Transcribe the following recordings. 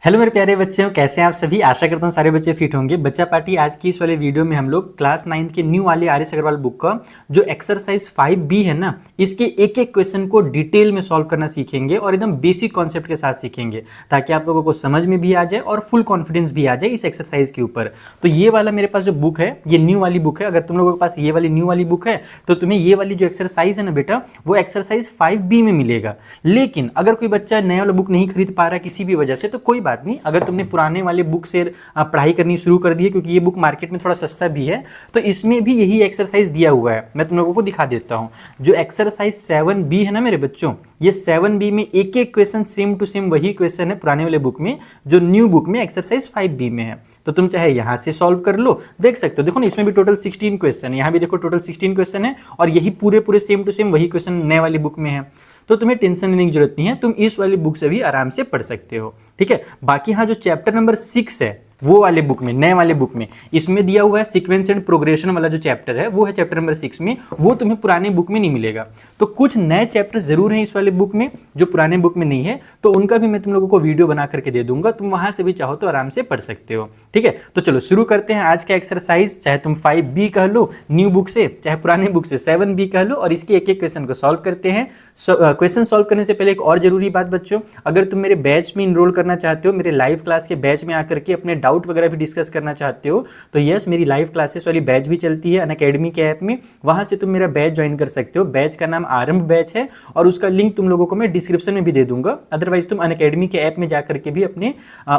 Hello मेरे प्यारे बच्चों, कैसे हैं आप सभी। आशा करता हूँ सारे बच्चे फिट होंगे। बच्चा पार्टी आज की इस वाले वीडियो में हम लोग क्लास 9 के न्यू वाले आर एस अग्रवाल बुक का जो एक्सरसाइज 5B है ना, इसके एक एक क्वेश्चन को डिटेल में सॉल्व करना सीखेंगे और एकदम बेसिक कॉन्सेप्ट के साथ सीखेंगे ताकि आप लोगों को समझ में भी आ जाए और फुल कॉन्फिडेंस भी आ जाए इस एक्सरसाइज के ऊपर। तो ये वाला मेरे पास जो बुक है ये न्यू वाली बुक है। अगर तुम लोगों के पास ये वाली न्यू वाली बुक है तो तुम्हें ये वाली जो एक्सरसाइज है ना बेटा, वो एक्सरसाइज 5B में मिलेगा। लेकिन अगर कोई बच्चा नया वाला बुक नहीं खरीद पा रहा किसी भी वजह से तो कोई बात नहीं। अगर तुमने पुराने वाले बुक से पढ़ाई करनी शुरू कर दी है, क्योंकि ये बुक मार्केट में थोड़ा सस्ता भी है, तो इसमें भी यही एक्सरसाइज दिया हुआ है। मैं तुम लोगों को दिखा देता हूं। जो एक्सरसाइज 7B है ना मेरे बच्चों, ये 7B में एक एक क्वेश्चन सेम टू सेम वही क्वेश्चन है पुराने वाले बुक में जो न्यू बुक में एक्सरसाइज 5B में है। तो तुम चाहे यहां से सॉल्व कर लो, देख सकते हो। देखो ना, इसमें भी टोटल 16 क्वेश्चन है, यहां भी देखो टोटल 16 क्वेश्चन है और यही पूरे पूरे सेम टू सेम वही क्वेश्चन नए वाली बुक में है। तो तुम्हें टेंशन लेने की जरूरत नहीं है, तुम इस वाली बुक से भी आराम से पढ़ सकते हो। ठीक है। बाकी हाँ, जो चैप्टर नंबर 6 है वो वाले बुक में, नए वाले बुक में, इसमें दिया हुआ है सीक्वेंस एंड प्रोग्रेशन वाला जो चैप्टर है वो है चैप्टर नंबर 6 में। वो तुम्हें पुराने बुक में नहीं मिलेगा। तो कुछ नए चैप्टर जरूर हैं इस वाले बुक में जो पुराने बुक में नहीं है, तो उनका भी मैं तुम लोगों को वीडियो बना करके दे दूंगा। तुम वहां से भी चाहो तो आराम से पढ़ सकते हो। ठीक है। तो चलो शुरू करते हैं आज का एक्सरसाइज। चाहे तुम 5B कह लो न्यू बुक से, चाहे पुराने बुक से 7B कह लो, और इसके एक एक क्वेश्चन को सॉल्व करते हैं। क्वेश्चन सॉल्व करने से पहले एक और जरूरी बात बच्चों, अगर तुम मेरे बैच में इनरोल करना चाहते हो, मेरे लाइव क्लास के बैच में आकर के अपने डाउट वगैरह भी डिस्कस करना चाहते हो, तो यस, मेरी लाइव क्लासेस वाली बैच भी चलती है अनअकैडमी के ऐप में। वहां से तुम मेरा बैच ज्वाइन कर सकते हो। बैच का नाम आरंभ बैच है और उसका लिंक तुम लोगों को मैं डिस्क्रिप्शन में भी दे दूंगा। अदरवाइज तुम अनअकैडमी के ऐप में जाकर के भी अपने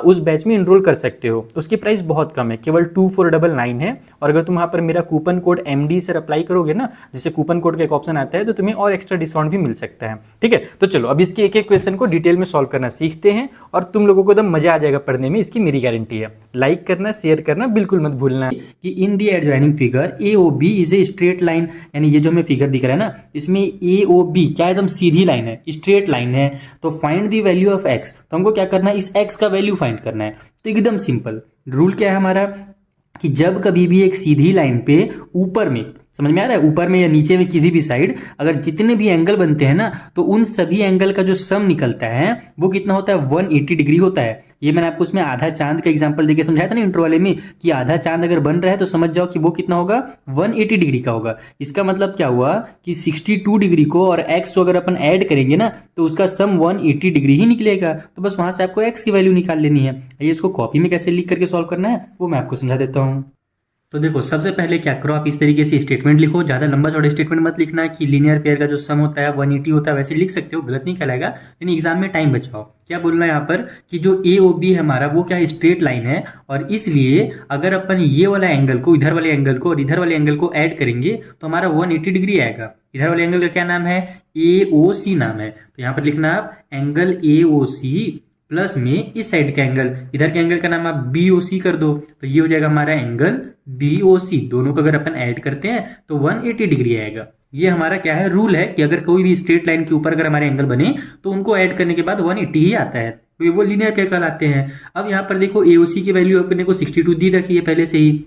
उस बैच में इनरोल कर सकते हो। उसकी प्राइस बहुत कम है, केवल 2499 है। और अगर तुम वहां पर मेरा coupon code MD sir apply करोगे ना, जैसे कूपन कोड का एक ऑप्शन आता है, तो तुम्हें और एक्स्ट्रा डिस्काउंट भी मिल सकता है। ठीक है। तो चलो अब इसके एक एक क्वेश्चन को डिटेल में सॉल्व करना सीखते हैं और तुम लोगों को एकदम मजा आ जाएगा पढ़ने में, इसकी मेरी गारंटी है। लाइक करना, शेयर करना बिल्कुल मत भूलना। कि in the adjoining figure AOB is a straight line, यानी ये जो हमें फिगर दिख रहा है ना, इसमें AOB क्या एकदम सीधी लाइन है, स्ट्रेट लाइन है। तो find the value of x, तो हमको क्या करना है, इस x का वैल्यू फाइंड करना है। तो एकदम सिंपल रूल क्या है हमारा, कि जब कभी भी एक सीधी लाइन पे ऊपर में, समझ में आ रहा है, ऊपर में या नीचे में किसी भी साइड अगर जितने भी एंगल बनते हैं ना, तो उन सभी एंगल का जो सम निकलता है वो कितना होता है, 180 डिग्री होता है। ये मैंने आपको उसमें आधा चांद का एग्जांपल देके समझाया था ना इंट्रो वाले में, कि आधा चांद अगर बन रहा है तो समझ जाओ कि वो कितना होगा, 180 डिग्री का होगा। इसका मतलब क्या हुआ कि 62 डिग्री को और x को अगर अपन ऐड करेंगे ना, तो उसका सम 180 डिग्री ही निकलेगा। तो बस वहां से आपको x की वैल्यू निकाल लेनी है। ये इसको कॉपी में कैसे लिख करके सॉल्व करना है वो मैं आपको समझा देता हूँ। तो देखो, सबसे पहले क्या करो, आप इस तरीके से स्टेटमेंट लिखो। ज़्यादा लंबा चौड़ा स्टेटमेंट मत लिखना कि लीनियर पेयर का जो सम होता है 180 होता है, वैसे लिख सकते हो, गलत नहीं कहलाएगा, लेकिन एग्जाम में टाइम बचाओ। क्या बोलना है यहाँ पर, कि जो AOB है हमारा वो क्या है, स्ट्रेट लाइन है, और इसलिए अगर अपन ये वाला एंगल को, इधर वाले एंगल को और इधर वाले एंगल को ऐड करेंगे तो हमारा 180 डिग्री आएगा। इधर वाले एंगल का क्या नाम है, AOC नाम है। तो यहाँ पर लिखना आप एंगल AOC प्लस में इस साइड का एंगल, इधर के एंगल का नाम आप BOC कर दो, तो ये हो जाएगा हमारा एंगल BOC। दोनों को अगर अपन ऐड करते हैं तो 180 डिग्री आएगा। ये हमारा क्या है, रूल है कि अगर कोई भी स्ट्रेट लाइन के ऊपर अगर हमारे एंगल बने तो उनको ऐड करने के बाद 180 ही आता है, तो वो लीनियर पेयर कहलाते हैं। अब यहाँ पर देखो AOC की वैल्यू अपने को 62 दी रखी है पहले से ही,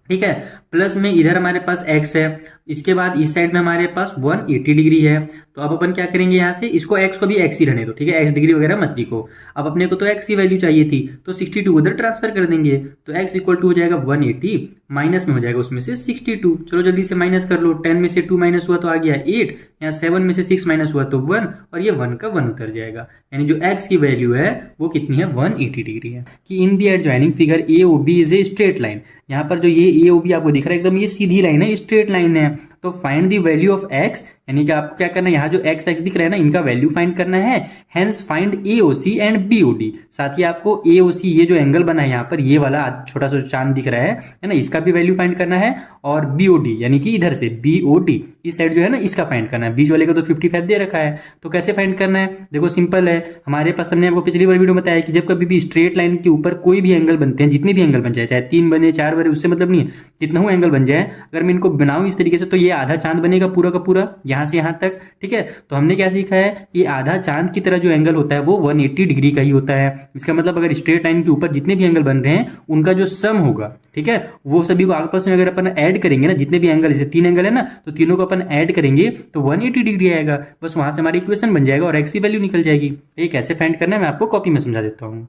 ठीक है। प्लस में इधर हमारे पास x है, इसके बाद इस साइड में हमारे पास 180 डिग्री है। तो अब अपन क्या करेंगे, यहाँ से इसको x को भी x ही रहने दो, ठीक है, x डिग्री वगैरह मत लिखो। अब अपने को तो x की वैल्यू चाहिए थी, तो 62 उधर ट्रांसफर कर देंगे, तो x इक्वल टू हो जाएगा 180, माइनस में हो जाएगा उसमें से 62। चलो जल्दी से माइनस कर लो, 10 में से 2 माइनस हुआ तो आ गया 8, यहाँ 7 में से 6 माइनस हुआ तो 1, और ये 1 का 1 उतर जाएगा। यानी जो x की वैल्यू है वो कितनी है, 180 डिग्री है। कि in the adjoining figure AOB is a straight line, यहाँ पर जो ये AOB आपको दिख रहा है एकदम ये सीधी लाइन है, स्ट्रेट लाइन है। तो find the value of x, यानी कि आपको क्या करना है, यहाँ जो x दिख रहा है ना, इनका वैल्यू फाइंड करना है। Hence find AOC and BOD। साथ ही आपको AOC, ये जो एंगल बना है यहाँ पर, ये वाला छोटा सा चांद दिख रहा है ना, इसका भी वैल्यू फाइंड करना है। और BOD यानी कि इधर से BOD इस साइड जो है ना, इसका फाइंड करना है। बीच वाले का तो 55 दे रखा है, तो कैसे फाइंड करना है, देखो सिंपल है। हमारे पास, हमने आपको पिछली बार वीडियो में बताया कि जब कभी भी स्ट्रेट लाइन के ऊपर कोई भी एंगल बनते हैं, जितने भी एंगल बन जाए, चाहे 3 बने 4 बने, उससे मतलब नहीं है, कितना ही एंगल बन जाए, अगर मैं इनको बनाऊं इस तरीके से तो ये आधा चांद बनेगा पूरा का पूरा, यहाँ से यहाँ तक, ठीक है। तो हमने क्या सीखा है, ये आधा चांद की तरह जो एंगल होता है वो 180 डिग्री का ही होता है। इसका मतलब अगर स्ट्रेट लाइन के ऊपर जितने भी एंगल बन रहे हैं उनका जो सम होगा, ठीक है, वो सभी को आपस में अगर अपन ऐड करेंगे ना, जितने भी एंगल, जैसे 3 एंगल है ना, तो तीनों को अपन ऐड करेंगे तो 180 डिग्री आएगा। बस वहां से हमारी इक्वेशन बन जाएगा और x की वैल्यू निकल जाएगी। ये कैसे फाइंड करना है मैं आपको कॉपी में समझा देता हूँ।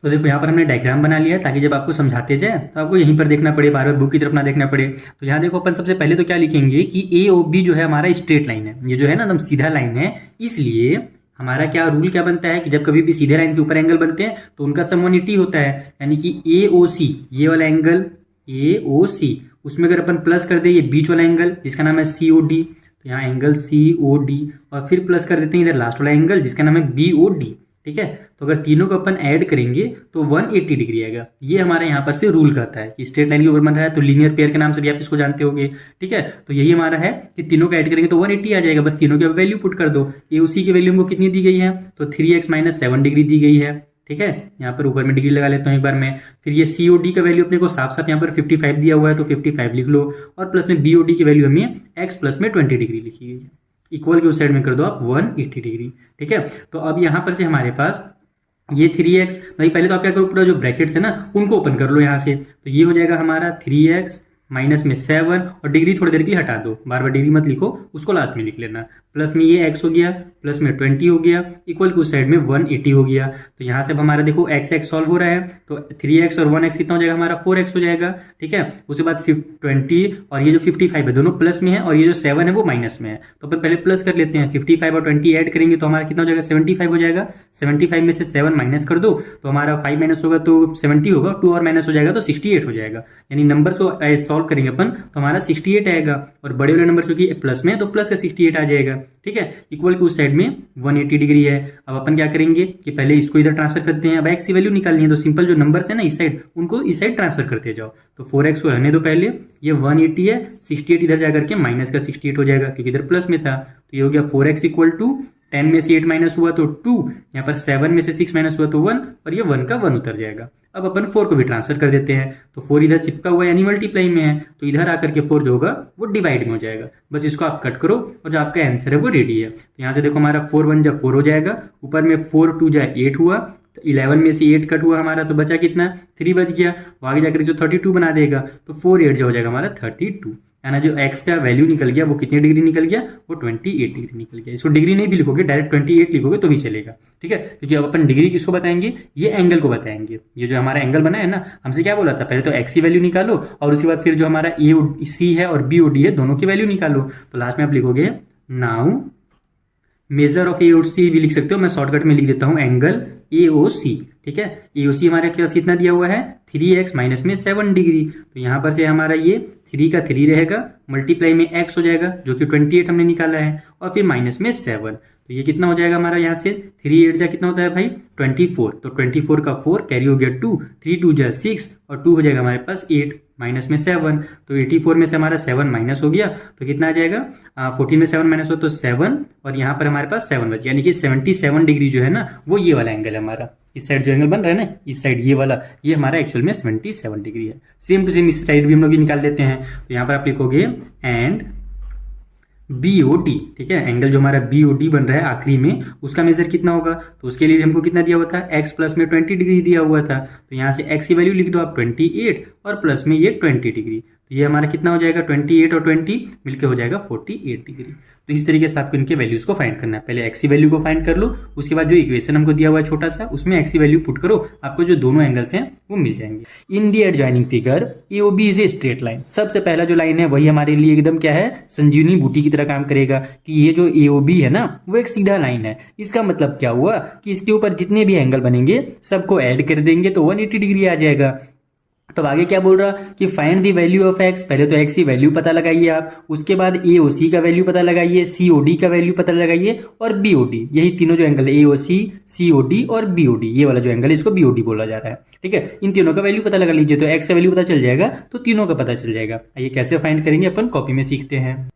तो देखो यहाँ पर हमने डायग्राम बना लिया है ताकि जब आपको समझाते जाए तो आपको यहीं पर देखना पड़े, बार बार बुक की तरफ ना देखना पड़े। तो यहाँ देखो अपन सबसे पहले तो क्या लिखेंगे कि ए ओ बी जो है हमारा स्ट्रेट लाइन है, ये जो है ना एकदम सीधा लाइन है। इसलिए हमारा क्या रूल क्या बनता है कि जब कभी भी सीधे लाइन के ऊपर एंगल बनते हैं तो उनका सम 180 होता है, यानी कि ए ओ सी ये वाला एंगल ए ओ सी, उसमें अगर अपन प्लस कर दे ये बीच वाला एंगल जिसका नाम है सी ओ डी, तो यहाँ एंगल सी ओ डी, और फिर प्लस कर देते हैं इधर लास्ट वाला एंगल जिसका नाम है बी ओ डी। ठीक है, तो अगर तीनों को अपन ऐड करेंगे तो 180 डिग्री आएगा। ये हमारे यहाँ पर से रूल कहता है कि स्ट्रेट लाइन के ऊपर बन रहा है तो लीनियर पेयर के नाम से भी आप इसको जानते होंगे। ठीक है, तो यही हमारा है कि तीनों को ऐड करेंगे तो 180 आ जाएगा, बस तीनों की वैल्यू पुट कर दो। ये उसी की वैल्यू हमको कितनी दी गई है, तो 3x - 7 डिग्री दी गई है। ठीक है, यहाँ पर ऊपर में डिग्री लगा लेता हूँ एक बार मैं। फिर ये सी ओ डी का वैल्यू अपने को साफ साफ यहाँ पर 55 दिया हुआ है तो 55 लिख लो, और प्लस में बी ओ डी की वैल्यू हमें x प्लस में 20 डिग्री लिखी गई है। इक्वल के उस साइड में कर दो आप 180 डिग्री। ठीक है, तो अब यहाँ पर से हमारे पास ये 3x, नहीं पहले तो आप क्या करो पूरा जो ब्रैकेट्स है ना उनको ओपन कर लो यहाँ से, तो ये हो जाएगा हमारा 3x माइनस में 7, और डिग्री थोड़ी देर के लिए हटा दो, बार बार डिग्री मत लिखो, उसको लास्ट में लिख लेना। प्लस में ये x हो गया, प्लस में 20 हो गया, इक्वल के उस साइड में 180 हो गया। तो यहाँ से अब हमारा देखो x सॉल्व हो रहा है, तो 3x और 1x कितना हो जाएगा हमारा 4x हो जाएगा। ठीक है, उसके बाद 20 और ये जो 55 है दोनों प्लस में है, और ये जो 7 है वो माइनस में है, तो अपन पहले प्लस कर लेते हैं। 55 और 20 ऐड करेंगे तो हमारा कितना हो जाएगा 75 हो जाएगा। 75 में से 7 माइनस कर दो तो हमारा 5 माइनस होगा तो 70 होगा, 2 और माइनस हो जाएगा तो 68 हो जाएगा। यानी नंबर को सॉल्व करेंगे अपन तो हमारा 68 आएगा, और बड़े वाले नंबर चूंकि प्लस में है तो प्लस का 68 आ जाएगा। ठीक है, इक्वल के उस साइड में 180 डिग्री है। अब अपन क्या करेंगे कि पहले इसको इधर ट्रांसफर करते हैं। अब x की वैल्यू निकालनी है तो सिंपल जो नंबर्स है ना इस साइड उनको इस साइड ट्रांसफर करते जाओ। तो 4x को रहने दो पहले, ये 180 है, 68 इधर जाकर के माइनस का 68 हो जाएगा क्योंकि इधर प्लस में था, तो ये हो गया 4x इक्वल टू 10 में से 8 माइनस हुआ तो 2, यहाँ पर 7 में से 6 माइनस हुआ तो 1, और ये 1 का 1 उतर जाएगा। अब अपन 4 को भी ट्रांसफर कर देते हैं, तो 4 इधर चिपका हुआ है यानी मल्टीप्लाई में है, तो इधर आकर के 4 जो होगा वो डिवाइड में हो जाएगा। बस इसको आप कट करो और जो आपका आंसर है वो रेडी है। तो यहाँ से देखो हमारा 4 1 जा 4 हो जाएगा, ऊपर में 4 2 जा 8 हुआ, तो 11 में से 8 कट हुआ हमारा तो बचा कितना 3 बच गया। आगे जाकर इसे 32 बना देगा तो 4 8 जो हो जाएगा हमारा 32, यानी जो x का वैल्यू निकल गया वो कितनी डिग्री निकल गया, वो 28 डिग्री निकल गया। इसको डिग्री नहीं भी लिखोगे, डायरेक्ट 28 लिखोगे तो भी चलेगा। ठीक है, क्योंकि अब अपन डिग्री किसको बताएंगे, ये एंगल को बताएंगे। ये जो हमारा एंगल बना है ना, हमसे क्या बोला था पहले तो x की वैल्यू निकालो और उसके बाद फिर जो हमारा ए सी है और बी ओ डी है दोनों की वैल्यू निकालो। तो लास्ट में आप लिखोगे now measure of A O सी भी लिख सकते हो, मैं शॉर्टकट में लिख देता हूँ एंगल ए ओ सी। ठीक है, ए ओ सी हमारे पास कितना दिया हुआ है 3x माइनस में 7 डिग्री, तो यहाँ पर से हमारा ये 3 का 3 रहेगा, मल्टीप्लाई में x हो जाएगा जो कि 28 हमने निकाला है, और फिर माइनस में 7, तो ये कितना हो जाएगा हमारा यहाँ से 3 8 जा कितना होता है भाई 24, तो 24 का 4 कैरी हो गया 2, 3 2 जा 6, और 2 हो जाएगा हमारे पास 8 माइनस में 7, तो 84 में से हमारा 7 माइनस हो गया तो कितना आ जाएगा 14 में 7 माइनस हो तो 7, और यहाँ पर हमारे पास 7 बच, यानी कि 77 डिग्री जो है ना वो ये वाला एंगल है हमारा। इस साइड जो एंगल बन रहा है ना इस साइड ये वाला, ये हमारा एक्चुअल में 77 डिग्री है। सेम टू सेम इस साइड भी हम लोग निकाल लेते हैं, तो यहाँ पर आप लिखोगे एंड बी ओ डी। ठीक है, एंगल जो हमारा बी ओ डी बन रहा है आखिरी में उसका मेजर कितना होगा, तो उसके लिए हमको कितना दिया हुआ था x प्लस में 20 डिग्री दिया हुआ था, तो यहाँ से x की वैल्यू लिख दो आप 28 और प्लस में ये 20 डिग्री, तो ये हमारा कितना हो जाएगा 28 और 20 मिलकर हो जाएगा 48 डिग्री। तो इस तरीके से आपको इनके वैल्यूज को फाइंड करना है। पहले एक्स की वैल्यू को फाइंड कर लो, उसके बाद जो इक्वेशन हमको दिया हुआ है छोटा सा उसमें एक्स की वैल्यू पुट करो, आपको जो दोनों एंगल्स हैं वो मिल जाएंगे। In the adjoining figure A O B is a straight line. सबसे पहला जो लाइन है वही हमारे लिए एकदम क्या है संजीवनी बूटी की तरह काम करेगा कि ये जो ए ओ बी है ना वो एक सीधा लाइन है। इसका मतलब क्या हुआ कि इसके ऊपर जितने भी एंगल बनेंगे सबको ऐड कर देंगे तो 180 डिग्री आ जाएगा। तो आगे क्या बोल रहा कि find the value of x, पहले तो एक्स की वैल्यू पता लगाइए आप, उसके बाद ए ओ सी का वैल्यू पता लगाइए, सी ओ डी का वैल्यू पता लगाइए और बी ओ डी, यही तीनों जो एंगल है ए ओ सी ओ डी और बी ओ डी, ये वाला जो एंगल है इसको बी ओ डी बोला जा रहा है। ठीक है, इन तीनों का वैल्यू पता लगा लीजिए तो एक्स का वैल्यू पता चल जाएगा तो तीनों का पता चल जाएगा। ये कैसे फाइंड करेंगे अपन कॉपी में सीखते हैं।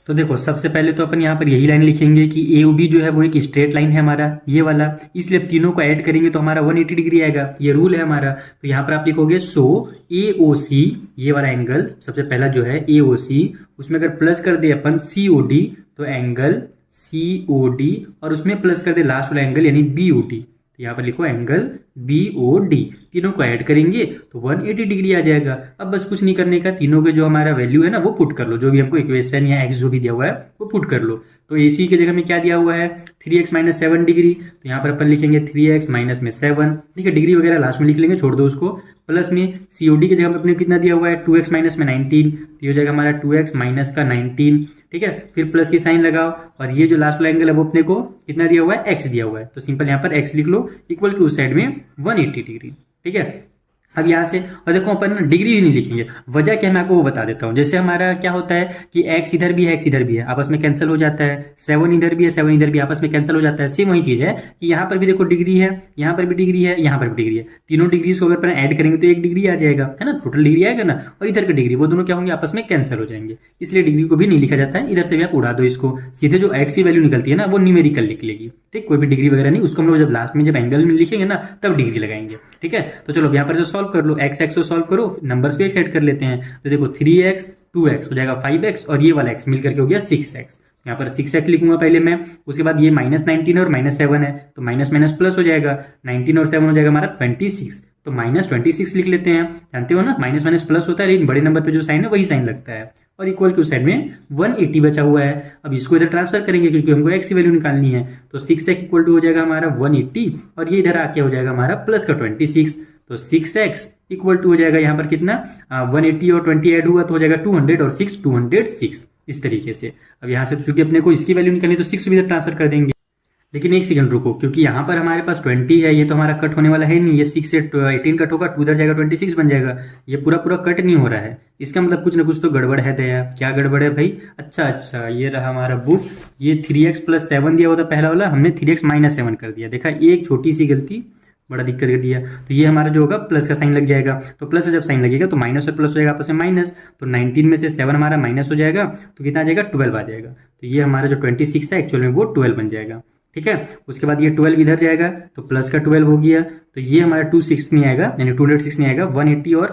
तो देखो सबसे पहले तो अपन यहाँ पर यही लाइन लिखेंगे कि ए ओ बी जो है वो एक स्ट्रेट लाइन है हमारा ये वाला, इसलिए तीनों को ऐड करेंगे तो हमारा 180 डिग्री आएगा, ये रूल है हमारा। तो यहाँ पर आप लिखोगे सो ए ओ सी, ये वाला एंगल सबसे पहला जो है ए ओ सी, उसमें अगर प्लस कर दे अपन सी ओ डी तो एंगल सी ओ डी, और उसमें प्लस कर दे लास्ट वाला एंगल यानी बी ओ डी, तो यहाँ पर लिखो एंगल BOD, तीनों को ऐड करेंगे तो 180 डिग्री आ जाएगा। अब बस कुछ नहीं करने का, तीनों के जो हमारा वैल्यू है ना वो पुट कर लो, जो भी हमको इक्वेशन या एक्स जो भी दिया हुआ है वो पुट कर लो। तो AC की जगह में क्या दिया हुआ है 3x माइनस 7 डिग्री, तो यहाँ पर अपन लिखेंगे 3x माइनस में 7, ठीक है, डिग्री वगैरह लास्ट में लिख लेंगे, छोड़ दो उसको। प्लस में COD की जगह में अपने कितना दिया हुआ है 2x माइनस में 19, तो ये हो जाएगा हमारा 2x माइनस का 19, ठीक है। फिर प्लस की साइन लगाओ और ये जो लास्ट वाला एंगल है वो अपने को कितना दिया हुआ है x दिया हुआ है, तो सिंपल यहाँ पर x लिख लो इक्वल टू उस साइड में 180 डिग्री, ठीक है। अब यहाँ से और देखो अपन डिग्री ही नहीं लिखेंगे, वजह क्या है मैं आपको वो बता देता हूँ। जैसे हमारा क्या होता है कि x इधर भी है x इधर भी है, आपस में कैंसिल हो जाता है, 7 इधर भी है 7 इधर भी आपस में कैंसिल हो जाता है। सेम वही चीज़ है कि यहाँ पर भी देखो डिग्री है, यहाँ पर भी डिग्री है, यहाँ पर भी डिग्री है, तीनों डिग्री को अगर अपन ऐड करेंगे तो 1 डिग्री आ जाएगा, है ना, टोटल डिग्री आएगा ना, और इधर का डिग्री, वो दोनों क्या होंगे आपस में कैंसिल हो जाएंगे, इसलिए डिग्री को भी नहीं लिखा जाता है। इधर से भी आप उड़ा दो इसको, सीधे जो x की वैल्यू निकलती है ना वो न्यूमेरिकल लिख लेगी, ठीक, कोई भी डिग्री वगैरह नहीं, उसको हम लोग जब लास्ट में जब एंगल में लिखेंगे ना तब डिग्री लगाएंगे, ठीक है। तो चलो यहाँ पर जो सॉल्व कर लो, x सॉल्व करो, नंबर्स भी सेट कर लेते हैं। तो देखो 3x 2x हो जाएगा 5x और ये वाला x मिलकर के हो गया 6x। यहाँ पर 6x लिखूंगा पहले मैं, उसके बाद ये -19 और -7 है तो माइनस माइनस प्लस हो जाएगा, 19 और 7 हो जाएगा हमारा 26, तो -26 लिख लेते हैं। जानते हो ना माइनस माइनस प्लस होता है, लेकिन बड़े नंबर पे जो साइन है वही साइन लगता है। और इक्वल के उस साइड में 180 बचा हुआ है। अब इसको इधर ट्रांसफर करेंगे क्योंकि हमको x की वैल्यू निकालनी है, तो 6x इक्वल टू हो जाएगा हमारा 180 और ये इधर आके हो जाएगा हमारा प्लस का 26, तो 6x इक्वल टू हो जाएगा यहाँ पर कितना 180 और 20 ऐड हुआ तो हो जाएगा 200 और 6 206, इस तरीके से। अब यहाँ से चूंकि अपने को इसकी वैल्यू निकालनी है तो 6 भी इधर ट्रांसफर कर देंगे, लेकिन एक सेकंड रुको, क्योंकि यहाँ पर हमारे पास 20 है, ये तो हमारा कट होने वाला है नहीं, ये 6 से 18 कट होगा, 2 उधर जाएगा 26 बन जाएगा, ये पूरा पूरा कट नहीं हो रहा है, इसका मतलब कुछ ना कुछ तो गड़बड़ है दया। क्या गड़बड़ है भाई? अच्छा ये रहा हमारा बुक, ये 3x + 7 दिया हुआ था पहला वाला, हमने 3x - 7 कर दिया, देखा एक छोटी सी गलती बड़ा दिक्कत कर दिया। तो ये हमारा जो होगा प्लस का साइन लग जाएगा, तो प्लस से जब साइन लगेगा तो माइनस और प्लस हो जाएगा आपस में माइनस, तो 19 में से 7 हमारा माइनस हो जाएगा तो कितना आ जाएगा 12 आ जाएगा, तो ये हमारा जो 26 था एक्चुअल में वो 12 बन जाएगा, ठीक है। उसके बाद ये 12 इधर जाएगा तो प्लस का 12 हो गया, तो ये हमारा 26 नहीं आएगा, यानी 206 नहीं आएगा, 180 और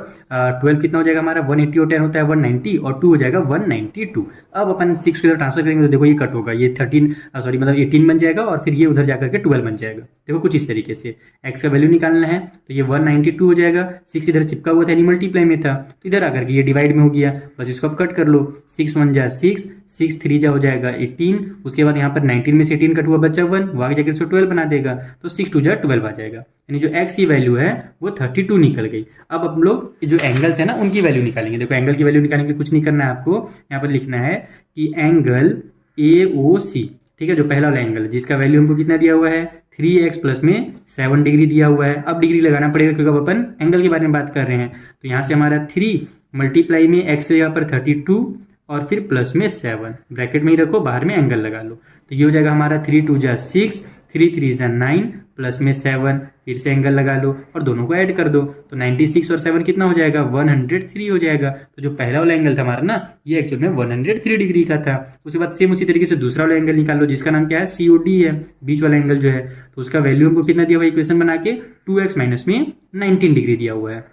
12 कितना हो जाएगा हमारा 180 और 10 होता है 190 और 2 हो जाएगा 192। अब अपन 6 को इधर ट्रांसफर करेंगे तो देखो ये कट होगा, ये 18 बन जाएगा और फिर ये उधर जाकर के 12 बन जाएगा। देखो कुछ इस तरीके से एक्स का वैल्यू निकालना है, तो ये 192 हो जाएगा, 6 इधर चिपका हुआ था यानी मल्टीप्लाई में था, तो इधर आकर के ये डिवाइड में हो गया, बस इसको आप कट कर लो, 6 1 जा 6, 6 3 जा हो जाएगा 18, उसके बाद यहाँ पर 19 में से 18 कट हुआ बचा 1, वो आगे जाकर 12 बना देगा, तो 6 2 जा 12 आ जाएगा, यानी जो x की वैल्यू है वो 32 निकल गई। अब हम लोग जो एंगल्स है ना उनकी वैल्यू निकालेंगे। देखो एंगल की वैल्यू निकालने के लिए कुछ नहीं करना है आपको, यहाँ पर लिखना है कि एंगल AOC, ठीक है, जो पहला वाला एंगल जिसका वैल्यू हमको कितना दिया हुआ है 3x प्लस में 7 डिग्री दिया हुआ है। अब डिग्री लगाना पड़ेगा क्योंकि अब अपन एंगल के बारे में बात कर रहे हैं, तो यहाँ से हमारा 3 मल्टीप्लाई में x से यहाँ पर 32 और फिर प्लस में 7, ब्रैकेट में ही रखो, बाहर में एंगल लगा लो, तो ये हो जाएगा हमारा 3 2 जा 6, 3 3 जा 9 प्लस में 7, फिर से एंगल लगा लो और दोनों को ऐड कर दो, तो 96 और 7 कितना हो जाएगा 103 हो जाएगा। तो जो पहला वाला एंगल था हमारा ना ये एक्चुअल में 103 डिग्री का था। उसके बाद सेम उसी तरीके से दूसरा वाला एंगल निकाल लो जिसका नाम क्या है COD है, बीच वाला एंगल जो है, तो उसका वैल्यू हमको कितना दिया हुआ है इक्वेशन बना के 2x माइनस में 19 डिग्री दिया हुआ है,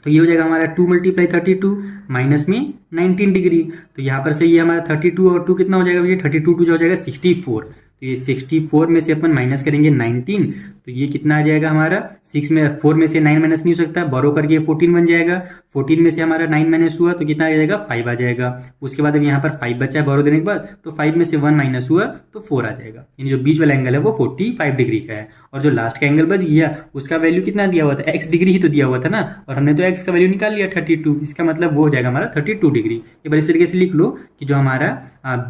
तो ये हो जाएगा हमारा 2 × 32 माइनस में 19 डिग्री, तो यहाँ पर से ये हमारा 32 और 2 कितना हो जाएगा, ये 32 2 जो हो जाएगा 64, तो ये 64 में से अपन माइनस करेंगे 19, तो ये कितना आ जाएगा हमारा 6 में 4 में से 9 माइनस नहीं हो सकता, बोरो करके 14 बन जाएगा, 14 में से हमारा 9 माइनस हुआ तो कितना आ जाएगा 5 आ जाएगा। उसके बाद अब यहाँ पर 5 बचा है बोरो देने के बाद, तो 5 में से 1 माइनस हुआ तो 4 आ जाएगा, यानी जो बीच वाला एंगल है वो 45 डिग्री का है, और जो लास्ट का एंगल बच गया उसका वैल्यू कितना दिया हुआ था, x डिग्री ही तो दिया हुआ था ना, और हमने तो x का वैल्यू निकाल लिया 32, इसका मतलब वो हो जाएगा हमारा 32 डिग्री। ये बार इस तरीके से लिख लो कि जो हमारा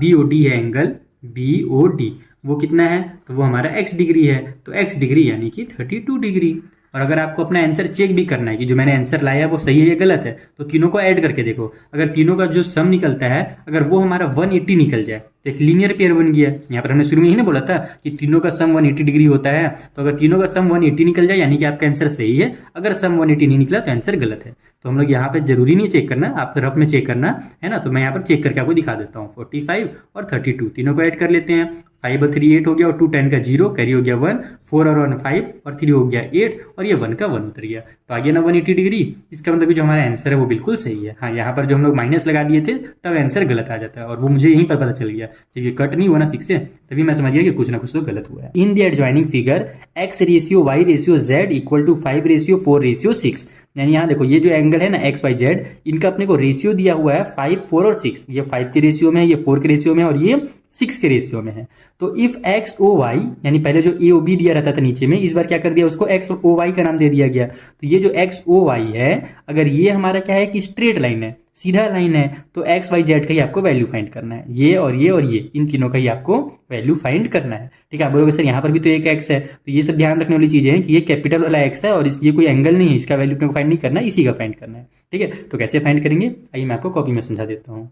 BOD है एंगल BOD वो कितना है, तो वो हमारा x डिग्री है, तो x डिग्री यानी कि 32 डिग्री। और अगर आपको अपना आंसर चेक भी करना है कि जो मैंने आंसर लाया वो सही है या गलत है, तो तीनों को ऐड करके देखो, अगर तीनों का जो सम निकलता है अगर वो हमारा 180 निकल जाए तो एक लीनियर पेयर बन गया। यहाँ पर हमने शुरू में ही ना बोला था कि तीनों का सम 180 डिग्री होता है, तो अगर तीनों का सम 180 निकल जाए यानी कि आपका आंसर सही है, अगर सम 180 नहीं निकला तो आंसर गलत है। तो हम लोग यहाँ पे जरूरी नहीं चेक करना, आप रफ में चेक करना है ना, तो मैं यहाँ पर चेक करके आपको दिखा देता हूँ। 45 और 32 तीनों को ऐड कर लेते हैं, 5 और 3 8 हो गया, और 2 10 का 0 कैरी हो गया 1, 4 और 1 5 और 3 हो गया 8 और ये 1 का 1 उतर गया, तो आ गया ना 180 डिग्री। इसका मतलब जो हमारा आंसर है वो बिल्कुल सही है। हाँ, यहाँ पर जो हम लोग माइनस लगा दिए थे तब आंसर गलत आ जाता है, और वो मुझे यहीं पर पता चल गया जब ये कट नहीं हुआ ना 6 से, तभी मैं समझ गया कि कुछ ना कुछ तो गलत हुआ है। In the adjoining figure x ratio y ratio z equal to 5 ratio 4 ratio 6, यानी यहाँ देखो ये जो एंगल है ना एक्स वाई जेड, इनका अपने को रेशियो दिया हुआ है 5, 4 और 6। ये 5 के रेशियो में है, ये 4 के रेशियो में है और ये 6 के रेशियो में है। तो इफ एक्स ओ वाई, यानी पहले जो ए ओ बी दिया रहता था नीचे में, इस बार क्या कर दिया उसको एक्स ओ वाई का नाम दे दिया गया। तो ये जो एक्स ओ वाई है, अगर ये हमारा क्या है कि स्ट्रेट लाइन है, सीधा लाइन है, तो एक्स वाई जेड का ही आपको वैल्यू फाइंड करना है। ये और ये और ये, इन तीनों का ही आपको वैल्यू फाइंड करना है। ठीक है, आप बोलोगे सर यहाँ पर भी तो एक एक्स है, तो ये सब ध्यान रखने वाली चीजें हैं कि ये कैपिटल वाला एक्स है और ये कोई एंगल नहीं है, इसका वैल्यू अपने को फाइंड नहीं करना है, इसी का फाइंड करना है। ठीक है, तो कैसे फाइंड करेंगे आइए मैं आपको कॉपी में समझा देता हूँ।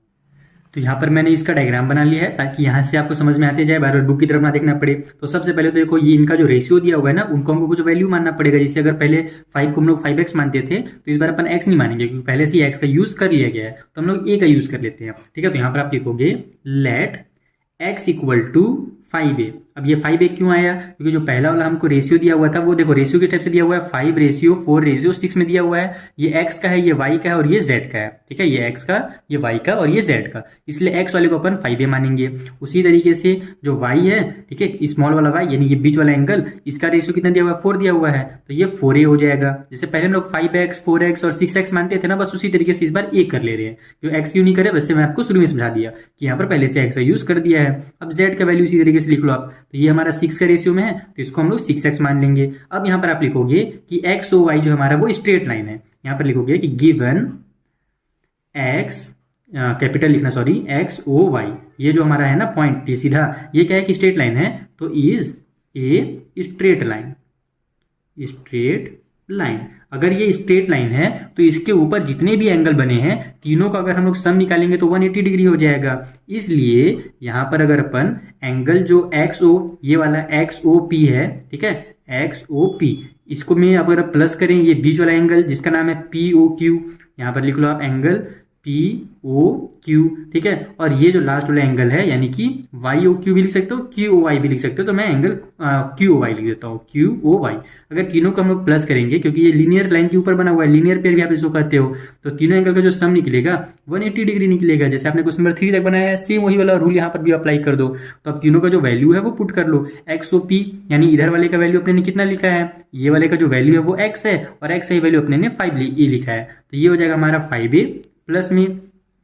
तो यहाँ पर मैंने इसका डायग्राम बना लिया है ताकि यहाँ से आपको समझ में आते जाए, बार बार बुक की तरफ ना देखना पड़े। तो सबसे पहले तो देखो ये इनका जो रेशियो दिया हुआ है ना, उनको हमको कुछ वैल्यू मानना पड़ेगा। जैसे अगर पहले 5 को हम लोग 5x मानते थे, तो इस बार अपन x नहीं मानेंगे क्योंकि पहले से ही x का यूज कर लिया गया है, तो हम लोग a का यूज कर लेते हैं। ठीक है, तो यहाँ पर आप लिखोगे late x equal to 5a। अब ये 5a क्यों आया, क्योंकि जो पहला वाला हमको रेशियो दिया हुआ था वो देखो रेशियो के टाइप से दिया हुआ है 5 रेशियो 4 रेशियो 6 में दिया हुआ है। ये x का है, ये y का है और ये z का है। ठीक है, ये x का, ये y का और ये z का, इसलिए x वाले को अपन 5a मानेंगे। उसी तरीके से जो y है, ठीक है, स्मॉल वाला y यानी ये बीच वाला एंगल, इसका रेशियो कितना दिया हुआ है 4 दिया हुआ है, तो ये 4a हो जाएगा। जैसे पहले हम लोग 5x 4x और 6x मानते थे ना, बस उसी तरीके से इस बार a कर ले रहे हैं। जो x क्यों नहीं करे, वैसे मैं आपको शुरू में समझा दिया कि यहाँ पर पहले से x का यूज कर दिया है। अब z का वैल्यू इसी तरीके से लिख लो आप, तो ये हमारा 6 का रेशियो में है, तो इसको हम लोग 6x मान लेंगे। अब यहाँ पर आप लिखोगे कि x ओ y जो हमारा वो स्ट्रेट लाइन है। यहाँ पर लिखोगे कि गिवन x, कैपिटल लिखना सॉरी, x ओ y, ये जो हमारा है ना पॉइंट, ये सीधा, ये क्या है कि स्ट्रेट लाइन है, तो is a straight line. Straight line, अगर ये स्ट्रेट लाइन है तो इसके ऊपर जितने भी एंगल बने हैं तीनों का अगर हम लोग सम निकालेंगे तो 180 डिग्री हो जाएगा। इसलिए यहाँ पर अगर अपन एंगल जो XO, ये वाला XOP है, ठीक है, XOP, इसको में अगर प्लस करें ये बीच वाला एंगल जिसका नाम है POQ, यहाँ पर लिख लो आप एंगल POQ। ठीक है, और ये जो लास्ट वाला एंगल है यानी कि YOQ भी लिख सकते हो, QOY भी लिख सकते हो, तो मैं एंगल QOY लिख देता हूँ, QOY। अगर तीनों को हम लोग प्लस करेंगे, क्योंकि ये लीनियर लाइन के ऊपर बना हुआ है, लीनियर पेयर भी आप इसको कहते हो, तो तीनों एंगल का जो सम निकलेगा 180 डिग्री निकलेगा। जैसे आपने क्वेश्चन नंबर 3 तक बनाया है, सेम वही वाला रूल यहाँ पर भी अप्लाई कर दो। तो अब तीनों का जो वैल्यू है वो पुट कर लो। XOP यानी इधर वाले का वैल्यू अपने ने कितना लिखा है, ये वाले का जो वैल्यू है वो x है, और x का वैल्यू अपने ने 5a लिखा है, तो ये हो जाएगा हमारा 5a। प्लस में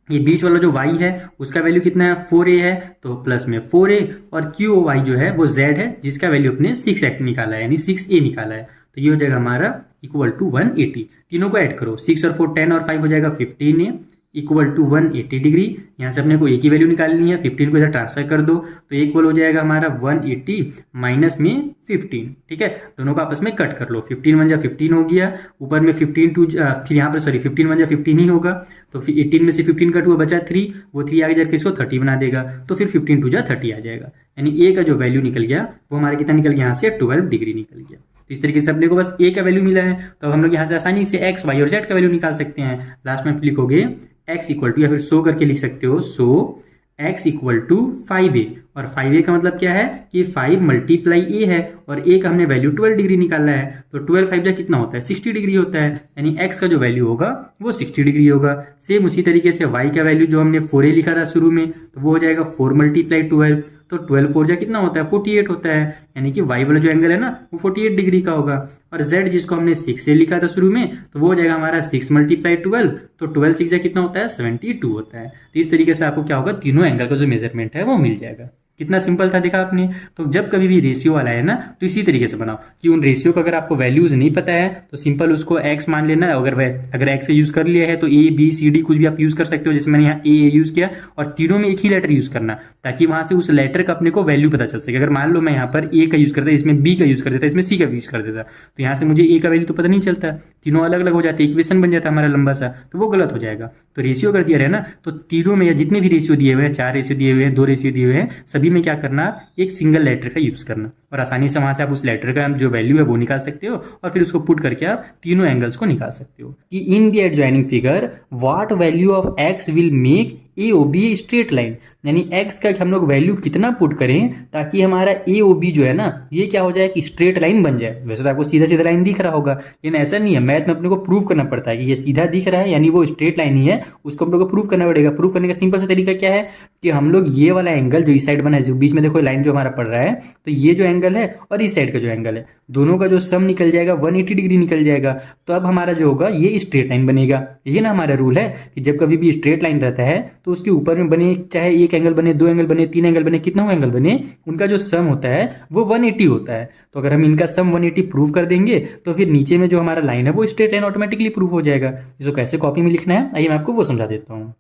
ये बीच वाला जो y है उसका वैल्यू कितना है 4a है, तो प्लस में 4a, और QOY जो है वो z है जिसका वैल्यू अपने 6x निकाला है यानी 6a निकाला है, तो ये हो जाएगा हमारा इक्वल टू 180। तीनों को ऐड करो, 6 और 4 10 और 5 हो जाएगा 15a इक्वल टू 180 डिग्री। यहाँ से अपने को एक ही वैल्यू निकालनी है, 15 को इधर ट्रांसफर कर दो तो इक्वल हो जाएगा हमारा 180 माइनस में 15। ठीक है, दोनों को आपस में कट कर लो, 15 1 जा 15 हो गया, ऊपर में 15 2 फिर यहाँ पर सॉरी 15 1 जा 15 ही होगा, तो फिर 18 में से 15 कट हुआ बचा 3, वो 3 आगे जाकर इसको 30 बना देगा, तो फिर 15 2 जा 30 आ जाएगा, यानी ए का जो वैल्यू निकल गया वो हमारा कितना निकल गया, यहाँ से 12 डिग्री निकल गया। तो इस तरीके से अपने को बस ए का वैल्यू मिला है, तो अब हम लोग यहाँ से आसानी से एक्स वाई और जेड का वैल्यू निकाल सकते हैं। लास्ट में लिखोगे x इक्वल टू, या फिर सो करके लिख सकते हो, सो x इक्वल टू 5a, और 5a का मतलब क्या है कि 5 मल्टीप्लाई a है, और a का हमने वैल्यू 12 डिग्री निकाला है, तो 12 5 जा कितना होता है 60 डिग्री होता है, यानी x का जो वैल्यू होगा वो 60 डिग्री होगा। सेम उसी तरीके से y का वैल्यू जो हमने 4a लिखा था शुरू में, तो वो हो जाएगा 4 मल्टीप्लाई 12, तो 12 4 जा कितना होता है 48 होता है, यानी कि y वाला जो एंगल है ना वो 48 डिग्री का होगा। और z जिसको हमने 6 से लिखा था शुरू में, तो वो हो जाएगा हमारा 6 मल्टीप्लाई 12, तो 12 6 जा कितना होता है 72 होता है। तो इस तरीके से आपको क्या होगा, तीनों एंगल का जो मेजरमेंट है वो मिल जाएगा। कितना सिंपल था, देखा आपने। तो जब कभी भी रेशियो वाला है ना, तो इसी तरीके से बनाओ कि उन रेशियो का अगर आपको वैल्यूज नहीं पता है तो सिंपल उसको x मान लेना। अगर x से यूज कर लिया है तो a b c d कुछ भी आप यूज कर सकते हो, जैसे मैंने यहाँ a यूज किया, और तीनों में एक ही लेटर यूज करना ताकि वहां से उस लेटर का अपने को वैल्यू पता चल सके। अगर मान लो मैं यहाँ पर a का यूज करता, इसमें b का यूज कर देता, इसमें c का यूज कर देता, तो यहाँ से मुझे a का वैल्यू तो पता नहीं चलता, तीनों अलग अलग हो जाते, इक्वेशन बन जाता हमारा लंबा सा, तो वो गलत हो जाएगा। तो रेशियो कर दिया रहे ना, तो तीनों में या जितने भी रेशियो दिए हुए हैं, 4 रेशियो दिए हुए हैं, 2 रेशियो दिए हुए हैं, सभी में क्या करना, एक सिंगल लेटर का यूज करना, और आसानी से वहां से आप उस लेटर का जो वैल्यू है वो निकाल सकते हो, और फिर उसको पुट करके आप तीनों एंगल्स को निकाल सकते हो। कि in the adjoining figure what value of x will make a O B straight line, यानी एक्स का हम लोग वैल्यू कितना पुट करें ताकि हमारा ए ओ बी जो है ना ये क्या हो जाए कि स्ट्रेट लाइन बन जाए। वैसे तो आपको सीधा सीधा लाइन दिख रहा होगा, लेकिन ऐसा नहीं है, मैथ में अपने को प्रूव करना पड़ता है कि ये सीधा दिख रहा है यानी वो स्ट्रेट लाइन ही है, उसको हम लोग को प्रूव करना पड़ेगा। प्रूव करने का सिंपल सा तरीका क्या है कि हम लोग ये वाला एंगल जो इस साइड बना है, जो बीच में देखो लाइन जो हमारा पड़ रहा है, तो ये जो एंगल है और इस साइड का जो एंगल है, दोनों का जो सम निकल जाएगा 180 डिग्री निकल जाएगा। तो अब हमारा जो होगा ये स्ट्रेट लाइन बनेगा। ये ना हमारा रूल है कि जब कभी भी स्ट्रेट लाइन रहता है तो उसके ऊपर में बने, चाहे एक एंगल बने, दो एंगल बने, तीन एंगल बने, कितना एंगल बने, उनका जो सम होता है वो 180 होता है। तो अगर हम इनका सम 180 प्रूव कर देंगे तो फिर नीचे में जो हमारा लाइन है वो स्ट्रेट लाइन ऑटोमेटिकली प्रूव हो जाएगा। इसको कैसे कॉपी में लिखना है आइए मैं आपको वो समझा देता हूँ।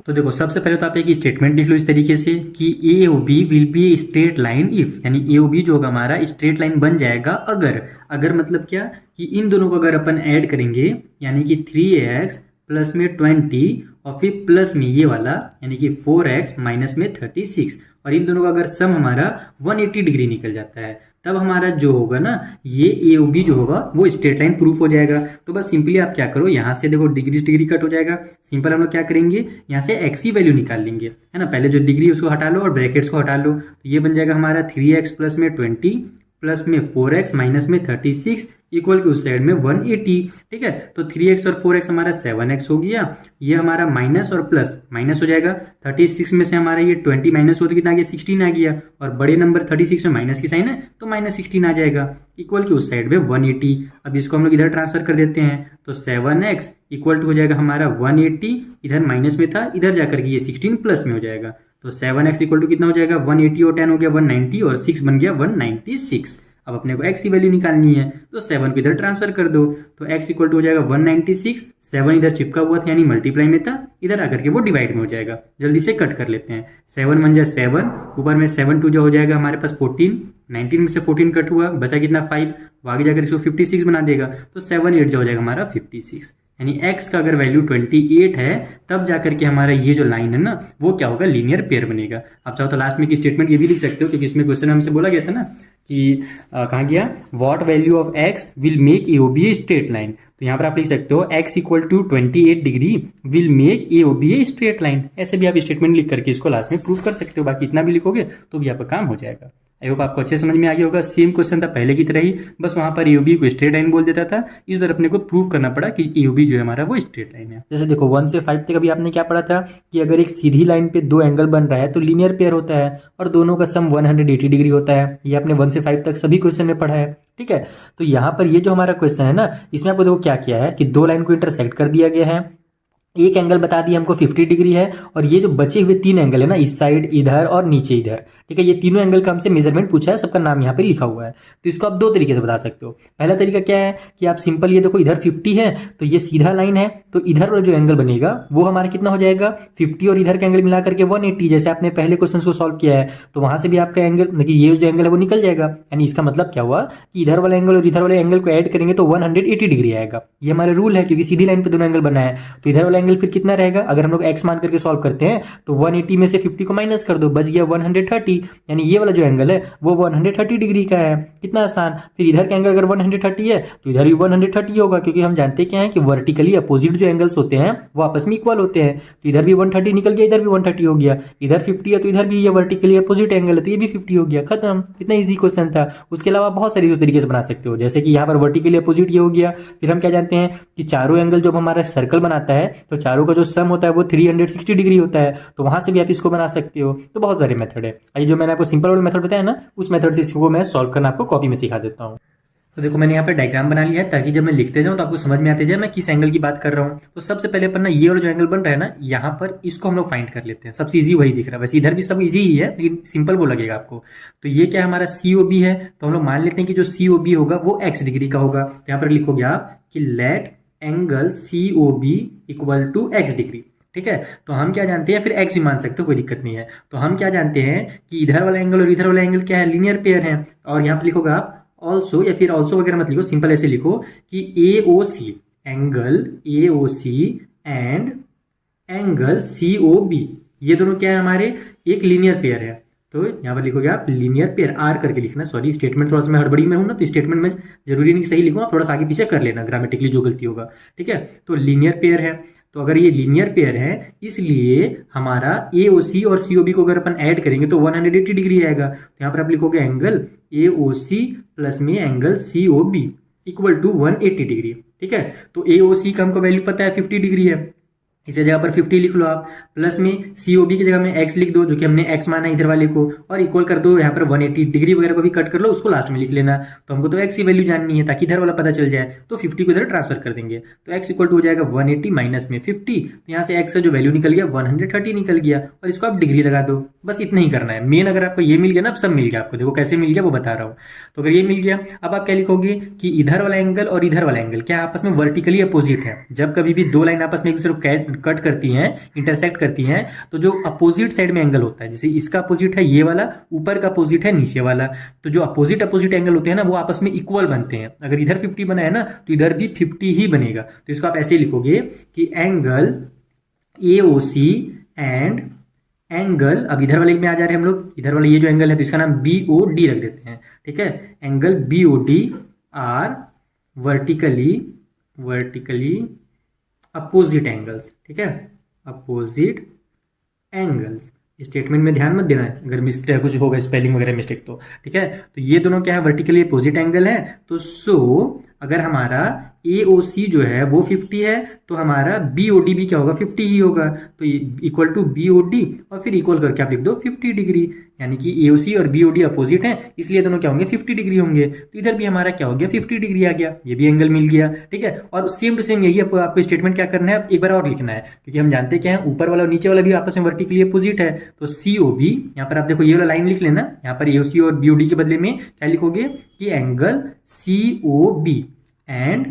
तो देखो सबसे पहले तो आप एक स्टेटमेंट लिख लो इस तरीके से कि A O B will be a straight line if, यानी ए ओ बी जो होगा हमारा स्ट्रेट लाइन बन जाएगा अगर मतलब क्या कि इन दोनों को अगर अपन ऐड करेंगे यानी कि 3x प्लस में 20 और फिर प्लस में ये वाला यानी कि 4x माइनस में 36 और इन दोनों का अगर सम हमारा 180 डिग्री निकल जाता है, तब हमारा जो होगा ना ये ए ओ बी जो होगा वो स्ट्रेट लाइन प्रूफ हो जाएगा। तो बस सिंपली आप क्या करो, यहाँ से देखो डिग्री डिग्री कट हो जाएगा। सिंपल हम लोग क्या करेंगे, यहाँ से एक्स की वैल्यू निकाल लेंगे, है ना। पहले जो डिग्री उसको हटा लो और ब्रैकेट्स को हटा लो, तो ये बन जाएगा हमारा 3x प्लस में 20 प्लस में 4x माइनस में 36 इक्वल की उस साइड में 180। ठीक है, तो 3x और 4x हमारा 7x हो गया, ये हमारा माइनस और प्लस माइनस हो जाएगा। 36 में से हमारा ये 20 माइनस हो तो कितना आ गया, 16 आ गया, और बड़े नंबर 36 में माइनस की साइन है तो माइनस 16 आ जाएगा इक्वल की उस साइड में 180। अब इसको हम लोग इधर ट्रांसफर कर देते हैं, तो 7x इक्वल टू हो जाएगा हमारा 180, इधर माइनस में था इधर जाकर के ये 16 प्लस में हो जाएगा, तो 7x इक्वल टू कितना हो जाएगा 180 और 10 हो गया 190 और 6 बन गया 196। अब अपने को x की वैल्यू निकालनी है तो 7 को इधर ट्रांसफर कर दो, तो x इक्वल टू हो जाएगा 196, 7 इधर चिपका हुआ था यानी मल्टीप्लाई में था, इधर आकर के वो डिवाइड में हो जाएगा। जल्दी से कट कर लेते हैं, 7 बन जाए 7, ऊपर में 7 2 जो हो जाएगा हमारे पास 14, 19 में से 14 कट हुआ बचा कितना 5, आगे जाकर इसको 56 बना देगा, तो 7 8 जो हो जाएगा हमारा 56, यानी x का अगर वैल्यू 28 है तब जाकर के हमारा ये जो लाइन है ना वो क्या होगा, लीनियर पेयर बनेगा। आप चाहो तो लास्ट में की स्टेटमेंट ये भी लिख सकते हो, क्योंकि इसमें क्वेश्चन हमसे बोला गया था ना कि कहाँ गया, what value of x will make a O B a straight line. तो यहाँ पर आप लिख सकते हो x equal to 28 degree will make a O B a straight line. ऐसे भी आप स्टेटमेंट लिख करके इसको लास्ट में प्रूव कर सकते हो, बाकी इतना भी लिखोगे तो भी आपका काम हो जाएगा। आई होप आपको अच्छे समझ में आ गया होगा। सेम क्वेश्चन था पहले की तरह ही, बस वहाँ पर एओबी को स्ट्रेट लाइन बोल देता था, इस बार अपने को प्रूव करना पड़ा कि एओबी जो है हमारा वो स्ट्रेट लाइन है। जैसे देखो 1 से 5 तक अभी आपने क्या पढ़ा था कि अगर एक सीधी लाइन पे दो एंगल बन रहा है तो लीनियर पेयर होता है और दोनों का सम 180 डिग्री होता है। ये आपने 1 से 5 तक सभी क्वेश्चन में पढ़ा है, ठीक है। तो यहाँ पर ये जो हमारा क्वेश्चन है ना, इसमें आपको देखो क्या किया है कि दो लाइन को इंटरसेक्ट कर दिया गया है, एक एंगल बता दिया हमको 50 डिग्री है, और ये जो बचे हुए तीन एंगल है ना, इस साइड इधर और नीचे इधर, ठीक है, ये तीनों एंगल का हमसे मेजरमेंट पूछा है, सबका नाम यहाँ पे लिखा हुआ है। तो इसको आप दो तरीके से बता सकते हो। पहला तरीका क्या है कि आप सिंपल ये देखो इधर 50 है तो ये सीधा लाइन है, तो इधर वाला जो एंगल बनेगा वो हमारा कितना हो जाएगा 50 और इधर का एंगल मिला करके 180। जैसे आपने पहले क्वेश्चन को सॉल्व किया है तो वहां से भी आपका एंगल देखिए ये जो एंगल है वो निकल जाएगा, यानी इसका मतलब क्या हुआ कि इधर वाला एंगल और इधर वाले एंगल को ऐड करेंगे तो 180 डिग्री आएगा। ये हमारा रूल है, क्योंकि सीधी लाइन पे दोनों एंगल बना है। तो इधर वाला एंगल फिर कितना रहेगा, अगर हम लोग x मान करके सॉल्व करते हैं तो 180 में से 50 को माइनस कर दो, बच गया 130, यानी ये वाला जो एंगल है वो 130 डिग्री का है। कितना आसान। फिर इधर का एंगल अगर 130 है तो इधर भी 130 होगा, क्योंकि हम जानते क्या है कि वर्टिकली अपोजिट जो एंगल्स होते हैं वो आपस में इक्वल होते हैं। तो इधर भी 130 निकल गया, इधर भी 130 हो गया, इधर 50 है तो इधर भी ये वर्टिकली अपोजिट एंगल है तो ये भी 50 हो गया, खत्म। कितना इजी क्वेश्चन था। उसके अलावा बहुत सारी तरीके से बना सकते हो, जैसे कि यहाँ पर वर्टिकली अपोजिट ये हो गया। फिर हम क्या जानते हैं कि चारों एंगल जब हमारा सर्कल बनाता है तो चारों का जो सम होता है वो 360 डिग्री होता है, तो वहां से भी आप इसको बना सकते हो। तो बहुत सारे मेथड है। ये जो मैंने आपको सिंपल वाला मेथड बताया ना, उस मेथड से इसको मैं सॉल्व करना आपको कॉपी में सिखा देता हूँ। तो देखो मैंने यहाँ पे डायग्राम बना लिया है ताकि जब मैं लिखते जाऊँ तो आपको समझ में आते जाए मैं किस एंगल की बात कर रहा हूँ। तो सबसे पहले अपन ना ये वाला जो एंगल बन रहा है ना यहाँ पर, इसको हम लोग फाइंड कर लेते हैं। सबसे इजी वही दिख रहा है, वैसे इधर भी सब इजी ही है लेकिन सिंपल वो लगेगा आपको। तो ये क्या हमारा COB है, तो हम लोग मान लेते हैं कि जो COB होगा वो x डिग्री का होगा। तो यहाँ पर लिखोगे आप कि let angle COB equal to x degree, ठीक है। तो हम क्या जानते हैं, फिर x भी मान सकते हो, कोई दिक्कत नहीं है। तो हम क्या जानते हैं कि इधर वाला एंगल और इधर वाला एंगल क्या है, लीनियर पेयर है। और यहाँ पर लिखोगे आप ऑल्सो, या फिर ऑल्सो वगैरह मत लिखो, सिंपल ऐसे लिखो कि AOC angle AOC and angle COB ये दोनों क्या है हमारे, एक लीनियर पेयर है। तो यहाँ पर लिखोगे आप लीनियर पेयर, आर करके लिखना, सॉरी स्टेटमेंट थोड़ा सा मैं हड़बड़ी में हूँ ना, तो स्टेटमेंट में जरूरी नहीं सही लिखूँ, आप थोड़ा सा आगे पीछे कर लेना ग्रामेटिकली जो गलती होगा, ठीक है। तो लीनियर पेयर है, तो अगर ये लीनियर पेयर है इसलिए हमारा AOC और COB को अगर अपन ऐड करेंगे तो 180 डिग्री आएगा। तो यहाँ पर आप लिखोगे एंगल AOC प्लस में angle COB equal to 180 degree. ठीक है, तो AOC का हमको वैल्यू पता है 50 डिग्री है, इसे जगह पर 50 लिख लो आप, प्लस में COB की जगह में x लिख दो जो कि हमने x माना इधर वाले को, और इक्वल कर दो यहाँ पर 180 डिग्री वगैरह को भी कट कर लो, उसको लास्ट में लिख लेना। तो हमको तो x की वैल्यू जाननी है ताकि इधर वाला पता चल जाए, तो 50 को इधर ट्रांसफर कर देंगे। तो x इक्वल टू हो जाएगा 180 माइनस में 50, तो यहाँ से x का जो वैल्यू निकल गया 130 निकल गया, और इसको आप डिग्री लगा दो। बस इतना ही करना है। मेन अगर आपको ये मिल गया ना, अब सब मिल गया आपको, देखो कैसे मिल गया वो बता रहा हूँ। तो अगर ये मिल गया, अब आप क्या लिखोगे कि इधर वाला एंगल और इधर वाला एंगल क्या आपस में वर्टिकली अपोजिट है। जब कभी भी दो लाइन आपस में एक दूसरे को कट करती हैं, इंटरसेक्ट करती हैं, तो जो अपोजिट साइड में एंगल होता है, जैसे इसका अपोजिट है ये वाला, ऊपर का अपोजिट है नीचे वाला, तो जो अपोजिट एंगल होते हैं ना वो आपस में इक्वल बनते हैं। अगर इधर 50 बना है ना तो इधर भी 50 ही बनेगा। तो इसको आप ऐसे लिखोगे कि एंगल AOC एंड एंगल, अब इधर वाले में आ जा रहे हैं हम लोग, इधर वाला ये जो एंगल है तो इसका नाम BOD रख देते हैं। ठीक है, angle BOD are vertically opposite angles. ठीक है, अपोजिट एंगल्स। स्टेटमेंट में ध्यान मत देना है अगर मिस्टेक कुछ होगा, स्पेलिंग वगैरह मिस्टेक तो। ठीक है, तो ये दोनों क्या है, वर्टिकली अपोजिट एंगल है। तो अगर हमारा AOC जो है वो 50 है तो हमारा BOD भी क्या होगा, 50 ही होगा। तो इक्वल टू BOD और फिर इक्वल करके आप लिख दो 50 डिग्री, यानी कि AOC और BOD अपोजिट हैं इसलिए दोनों क्या होंगे, 50 डिग्री होंगे। तो इधर भी हमारा क्या हो गया, 50 डिग्री आ गया, ये भी एंगल मिल गया। ठीक है, और सेम टू सेम यही आपको स्टेटमेंट क्या करना है, एक बार और लिखना है, क्योंकि हम जानते क्या है, ऊपर वाला और नीचे वाला भी आपस में वर्टिकली अपोजिट है। तो COB, यहाँ पर आप देखो ये वाला लाइन लिख लेना, यहाँ पर AOC और BOD के बदले में क्या लिखोगे कि एंगल COB एंड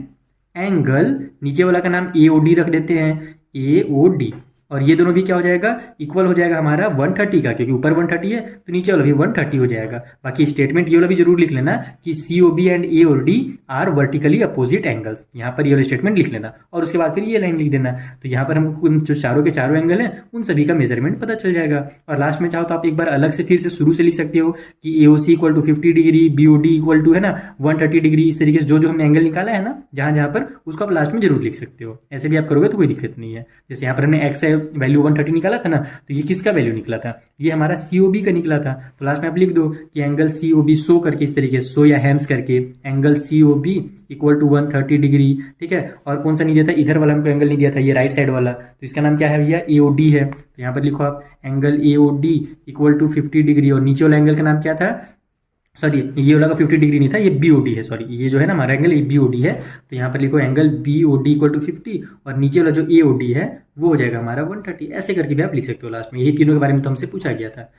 एंगल, नीचे वाला का नाम AOD रख देते हैं, AOD, और ये दोनों भी क्या हो जाएगा, इक्वल हो जाएगा हमारा 130 का, क्योंकि ऊपर 130 है तो नीचे वाला भी 130 हो जाएगा। बाकी स्टेटमेंट ये वाला भी जरूर लिख लेना कि COB and AOD are vertically opposite angles, यहाँ पर ये वाला स्टेटमेंट लिख लेना, और उसके बाद फिर ये लाइन लिख देना। तो यहाँ पर हमको जो चारों के चारों एंगल हैं उन सभी का मेजरमेंट पता चल जाएगा। और लास्ट में चाहो तो आप एक बार अलग से फिर से शुरू से लिख सकते हो कि AOC equal to 50 degree, BOD equal to है ना 130 डिग्री, इस तरीके से जो हमने एंगल निकाला है ना जहाँ जहाँ पर, उसको आप लास्ट में जरूर लिख सकते हो। ऐसे भी आप करोगे तो कोई दिक्कत नहीं है। जैसे यहाँ पर हमने x वैल्यू 130 निकाला था ना, तो ये किसका वैल्यू निकला था, ये हमारा COB का निकला था। तो लास्ट में आप लिख दो कि एंगल COB शो करके, इस तरीके से शो या हैंस करके, angle COB equal to 130 degree. ठीक है, और कौन सा नहीं दिया था, इधर वाला हमको एंगल नहीं दिया था, ये राइट साइड वाला, तो इसका नाम क्या है भैया, AOD है। तो यहाँ पर लिखो आप angle AOD equal to 50 degree, और नीचे वाला एंगल का नाम क्या था, सॉरी ये वाला का 50 डिग्री नहीं था, ये BOD है, सॉरी ये जो है ना हमारा एंगल ये BOD है। तो यहाँ पर लिखो एंगल BOD इक्वल टू 50, और नीचे वाला जो AOD है वो हो जाएगा हमारा 130। ऐसे करके भी आप लिख सकते हो लास्ट में, यही तीनों के बारे में तो हमसे पूछा गया था।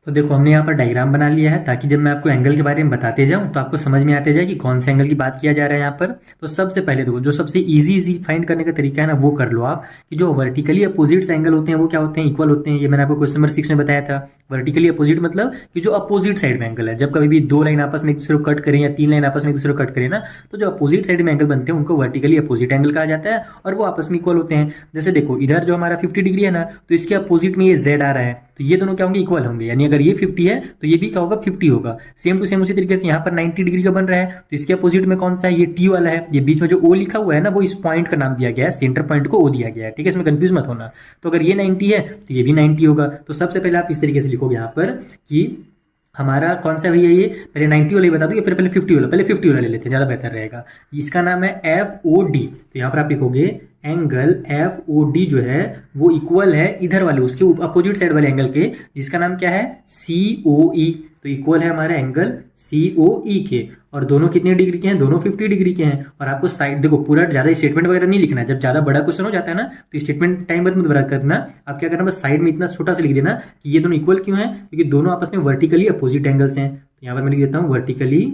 तो देखो हमने यहाँ पर डायग्राम बना लिया है ताकि जब मैं आपको एंगल के बारे में बताते जाऊँ तो आपको समझ में आते जाए कि कौन से एंगल की बात किया जा रहा है यहाँ पर। तो सबसे पहले देखो जो सबसे इजी फाइंड करने का तरीका है ना वो कर लो आप, कि जो वर्टिकली अपोजिट एंगल होते हैं वो क्या होते हैं, इक्वल होते हैं। ये मैंने आपको क्वेश्चन नंबर 6 में बताया था। वर्टिकली अपोजिट मतलब कि जो अपोजिट साइड में एंगल है, जब कभी भी दो लाइन आपस में एक दूसरे को कट करें या तीन लाइन आपस में एक दूसरे को कट करें ना, तो जो अपोजिट साइड में एंगल बनते हैं उनको वर्टिकली अपोजिट एंगल कहा जाता है, और वो आपस में इक्वल होते हैं। जैसे देखो इधर जो हमारा 50 डिग्री है ना, तो इसके अपोजिट में ये Z आ रहा है, तो ये दोनों क्या होंगे, इक्वल होंगे। यानी अगर ये 50 है तो ये भी क्या होगा, 50 होगा। सेम टू सेम उसी तरीके से यहाँ पर 90 डिग्री का बन रहा है, तो इसके अपोजिट में कौन सा है, ये T वाला है। ये बीच में जो O लिखा हुआ है ना, वो इस पॉइंट का नाम दिया गया है, सेंटर पॉइंट को O दिया गया है। ठीक है, इसमें कंफ्यूज मत होना। तो अगर ये 90 है तो ये भी 90 होगा। तो सबसे पहले आप इस तरीके से लिखोगे यहाँ पर कि हमारा कौन सा भैया, ये पहले 90 वाला ही बता दो या फिर पहले 50 वाला, पहले 50 वाला ले लेते हैं, ज़्यादा बेहतर रहेगा। इसका नाम है FOD। तो यहाँ पर आप लिखोगे एंगल FOD जो है वो इक्वल है इधर वाले, उसके अपोजिट साइड वाले एंगल के, जिसका नाम क्या है, COE। तो इक्वल है हमारा एंगल COE के, और दोनों कितने डिग्री के हैं, दोनों 50 डिग्री के हैं। और आपको साइड देखो, पूरा ज़्यादा स्टेटमेंट वगैरह नहीं लिखना है। जब ज़्यादा बड़ा क्वेश्चन हो जाता है ना तो स्टेटमेंट टाइम मत बर्बाद करना। आप क्या करना, बस साइड में इतना छोटा सा लिख देना कि ये दोनों इक्वल क्यों हैं, क्योंकि दोनों आपस में वर्टिकली अपोजिट एंगल्स हैं। तो यहाँ पर मैं लिख देता हूँ वर्टिकली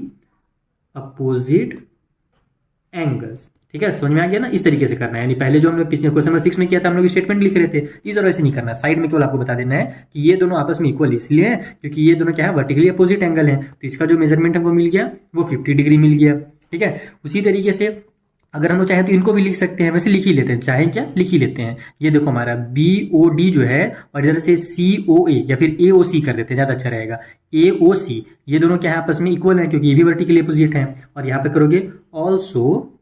अपोजिट एंगल्स। ठीक है, समझ में आ गया ना, इस तरीके से करना है। यानी पहले जो हमने पिछले क्वेश्चन नंबर 6 में किया था, हम लोग स्टेटमेंट लिख रहे थे, इस तरह से नहीं करना। साइड में केवल आपको बता देना है कि ये दोनों आपस में इक्वल इसलिए है क्योंकि ये दोनों क्या है, वर्टिकली अपोजिट एंगल है। तो इसका जो मेजरमेंट हमको मिल गया वो 50 डिग्री मिल गया। ठीक है, उसी तरीके से अगर हम लोग चाहें तो इनको भी लिख सकते हैं, वैसे लिख ही लेते हैं, चाहे क्या लिख ही लेते हैं। ये देखो हमारा BOD जो है, और इधर से COA या फिर AOC कर देते हैं, ज़्यादा अच्छा रहेगा। AOC ये दोनों क्या है, आपस में इक्वल है क्योंकि ये भी वर्टिकली अपोजिट है। और यहाँ पे करोगे ऑल्सो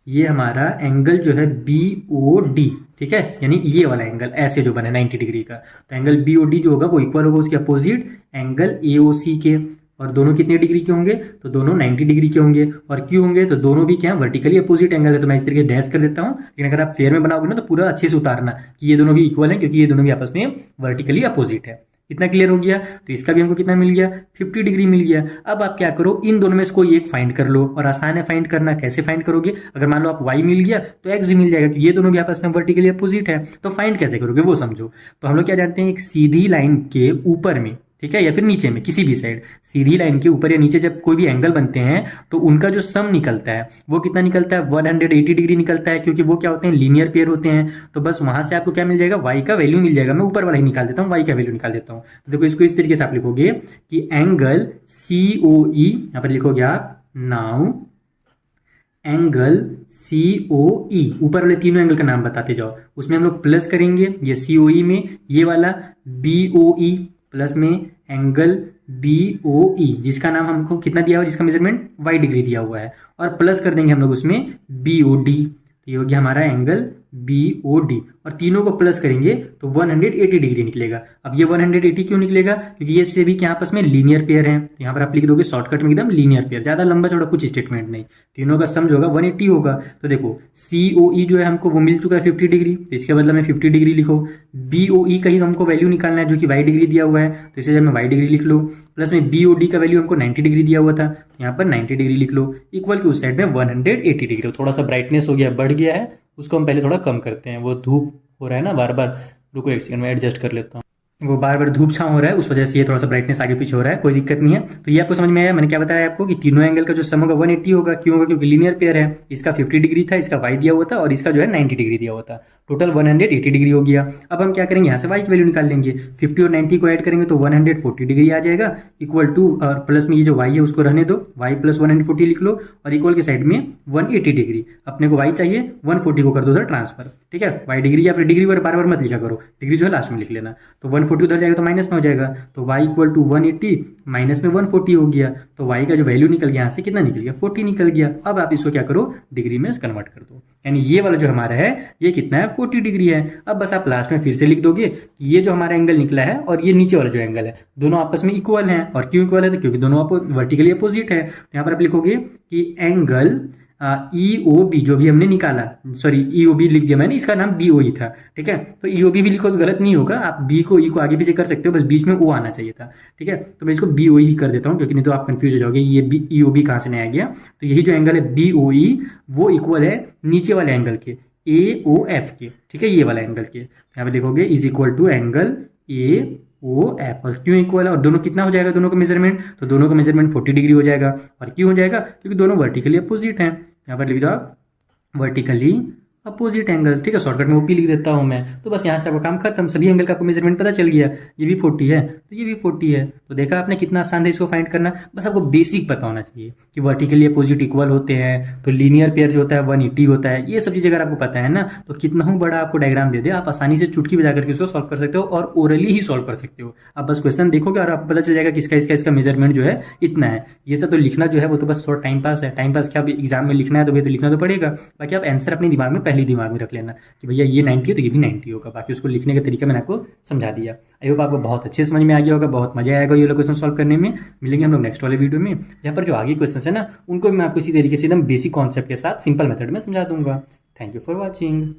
ये हमारा एंगल जो है बी ओ डी, ठीक है, यानी ये वाला एंगल ऐसे जो बने 90 डिग्री का, तो एंगल बी ओ डी जो होगा वो इक्वल होगा उसके अपोजिट एंगल ए ओ सी के। और दोनों कितने डिग्री के होंगे, तो दोनों 90 डिग्री के होंगे। और क्यों होंगे, तो दोनों भी क्या वर्टिकली अपोजिट एंगल है। तो मैं इस तरीके से डैश कर देता हूँ, लेकिन अगर आप फेयर में बनाओगे ना तो पूरा अच्छे से उतारना कि ये दोनों भी इक्वल है, क्योंकि ये दोनों भी आपस में वर्टिकली अपोजिट है। इतना क्लियर हो गया। तो इसका भी हमको कितना मिल गया, 50 डिग्री मिल गया। अब आप क्या करो, इन दोनों में से कोई एक फाइंड कर लो, और आसान है फाइंड करना। कैसे फाइंड करोगे, अगर मान लो आप y मिल गया तो x भी मिल जाएगा, कि ये दोनों भी आपस में वर्टिकली अपोजिट है। तो फाइंड कैसे करोगे वो समझो। तो हम लोग क्या जानते हैं, एक सीधी लाइन के ऊपर में, ठीक है, या फिर नीचे में, किसी भी साइड, सीधी लाइन के ऊपर या नीचे जब कोई भी एंगल बनते हैं तो उनका जो सम निकलता है वो कितना निकलता है, 180 डिग्री निकलता है, क्योंकि वो क्या होते हैं, लीनियर पेयर होते हैं। तो बस वहां से आपको क्या मिल जाएगा, y का वैल्यू मिल जाएगा। मैं ऊपर वाला ही निकाल देता हूँ, y का वैल्यू निकाल देता हूँ। तो देखो इसको इस तरीके से आप लिखोगे कि एंगल COE, यहाँ पर लिखोगे आप नाउ एंगल COE, ऊपर वाले तीनों एंगल का नाम बताते जाओ, उसमें हम लोग प्लस करेंगे ये COE में ये वाला BOE, प्लस में एंगल BOE जिसका नाम हमको कितना दिया हुआ है, जिसका मेजरमेंट y डिग्री दिया हुआ है, और प्लस कर देंगे हम लोग उसमें BOD। तो ये हो गया हमारा एंगल BOD, और तीनों को प्लस करेंगे तो 180 डिग्री निकलेगा। अब ये 180 क्यों निकलेगा, क्योंकि ये से भी क्या आपस में लीनियर पेयर है। यहाँ पर आप लिख दोगे शॉर्टकट में एकदम लीनियर पेयर, ज़्यादा लंबा चौड़ा कुछ स्टेटमेंट नहीं, तीनों का सम जो होगा 180 होगा। तो देखो COE जो है हमको वो मिल चुका है 50 डिग्री, तो इसके बदले में 50 डिग्री लिखो। BOE का ही हमको वैल्यू निकालना है जो कि y डिग्री दिया हुआ है, तो इसे जब मैं y डिग्री लिख लो, प्लस में BOD का वैल्यू हमको 90 डिग्री दिया हुआ था, तो यहाँ पर 90 डिग्री लिख लो, इक्वल की उस साइड में 180 डिग्री। थोड़ा सा ब्राइटनेस हो गया, बढ़ गया है, उसको हम पहले थोड़ा कम करते हैं। वो धूप हो रहा है ना बार बार, रुको एक सेकंड में एडजस्ट कर लेता हूँ। वो बार बार धूप छांव हो रहा है, उस वजह से ये थोड़ा सा ब्राइटनेस आगे पीछे हो रहा है, कोई दिक्कत नहीं है। तो ये आपको समझ में आया, मैंने क्या बताया आपको कि तीनों एंगल का जो सम होगा 180 होगा। क्यों होगा, क्योंकि लीनियर पेयर है। इसका 50 डिग्री था, इसका y दिया हुआ था, और इसका जो है 90 डिग्री दिया हुआ था। टोटल 180 डिग्री हो गया। अब हम क्या करेंगे, यहाँ से y की वैल्यू निकाल लेंगे। 50 और 90 को ऐड करेंगे तो 140 डिग्री आ जाएगा, इक्वल टू, और प्लस में ये जो y है उसको रहने दो, y प्लस 140 लिख लो, और इक्वल के साइड में 180 डिग्री। अपने को y चाहिए, 140 को कर दो उधर ट्रांसफर, ठीक है। y डिग्री या फिर डिग्री बार बार मत लिखा करो, डिग्री जो है लास्ट में लिख लेना। तो 140 उधर जाएगा तो माइनस में हो जाएगा, तो y इक्वल टू 180 माइनस में 140 हो गया। तो y का जो वैल्यू निकल गया यहाँ से कितना निकल गया, 40 निकल गया। अब आप इसको क्या करो, डिग्री में कन्वर्ट कर दो, यानी ये वाला जो हमारा है ये कितना है, 40 डिग्री है। अब बस आप लास्ट में फिर से लिख दोगे कि ये जो हमारा एंगल निकला है और ये नीचे वाला जो एंगल है दोनों आपस में इक्वल हैं। और क्यों इक्वल है, तो क्योंकि दोनों वर्टिकली अपोजिट है। तो यहाँ पर आप लिखोगे कि एंगल EOB जो भी हमने निकाला, सॉरी EOB लिख दिया मैंने, इसका नाम BOE था, ठीक है। तो EOB भी लिखो तो गलत नहीं होगा, आप B को E को आगे पीछे कर सकते हो, बस बीच में O आना चाहिए था, ठीक है। तो मैं इसको BOE ही कर देता हूँ, क्योंकि नहीं तो आप कंफ्यूज हो जाओगे ये EOB कहाँ से नहीं आ गया। तो यही जो एंगल है BOE वो इक्वल है नीचे वाले एंगल के AOF के, ठीक है, ये वाला एंगल के। यहाँ पे लिखोगे is equal to angle AOF। और क्यों इक्वल है, और दोनों कितना हो जाएगा दोनों का मेजरमेंट, तो दोनों का मेजरमेंट 40 डिग्री हो जाएगा। और क्यों हो जाएगा, क्योंकि दोनों वर्टिकली अपोजिट हैं। यहाँ पर लिख दो आप वर्टिकली अपोजिट एंगल, ठीक है, शॉर्टकट में OP लिख देता हूँ मैं। तो बस यहाँ से आपका काम खत्म, सभी एंगल का आपको मेजरमेंट पता चल गया। ये भी 40 है तो ये भी 40 है। तो देखा आपने कितना आसान है इसको फाइंड करना। बस आपको बेसिक पता होना चाहिए कि वर्टिकली अपोजिट इक्वल होते हैं, तो लीनियर पेयर जो होता है 180 होता है। ये सब चीज़ अगर आपको पता है ना, तो कितना ही बड़ा आपको डायग्राम दे दे, आप आसानी से चुटकी बजा करके उसको सॉल्व कर सकते हो, और ओरली ही सॉल्व कर सकते हो। आप बस क्वेश्चन देखोगे और आपको पता चल जाएगा कि इसका मेजरमेंट जो है इतना है। ये सब तो लिखना जो है वो तो बस थोड़ा टाइम पास है। टाइम पास क्या, एग्जाम में लिखना है तो तो लिखना तो पड़ेगा, बाकी आप आंसर अपने दिमाग में पहले दिमाग में रख लेना कि भैया ये 90 है तो ये भी 90 होगा। बाकी उसको लिखने का तरीका मैंने आपको समझा दिया। आई होप आपको बहुत अच्छे समझ में आ गया होगा, बहुत मजा आएगा ये वाला क्वेश्चन सॉल्व करने में। मिलेंगे हम लोग नेक्स्ट वाले वीडियो में, जहाँ पर जो आगे क्वेश्चन है ना उनको मैं आपको इसी तरीके से एकदम बेसिक कॉन्सेप्ट के साथ सिंपल मेथड में समझा दूंगा। Thank you for watching.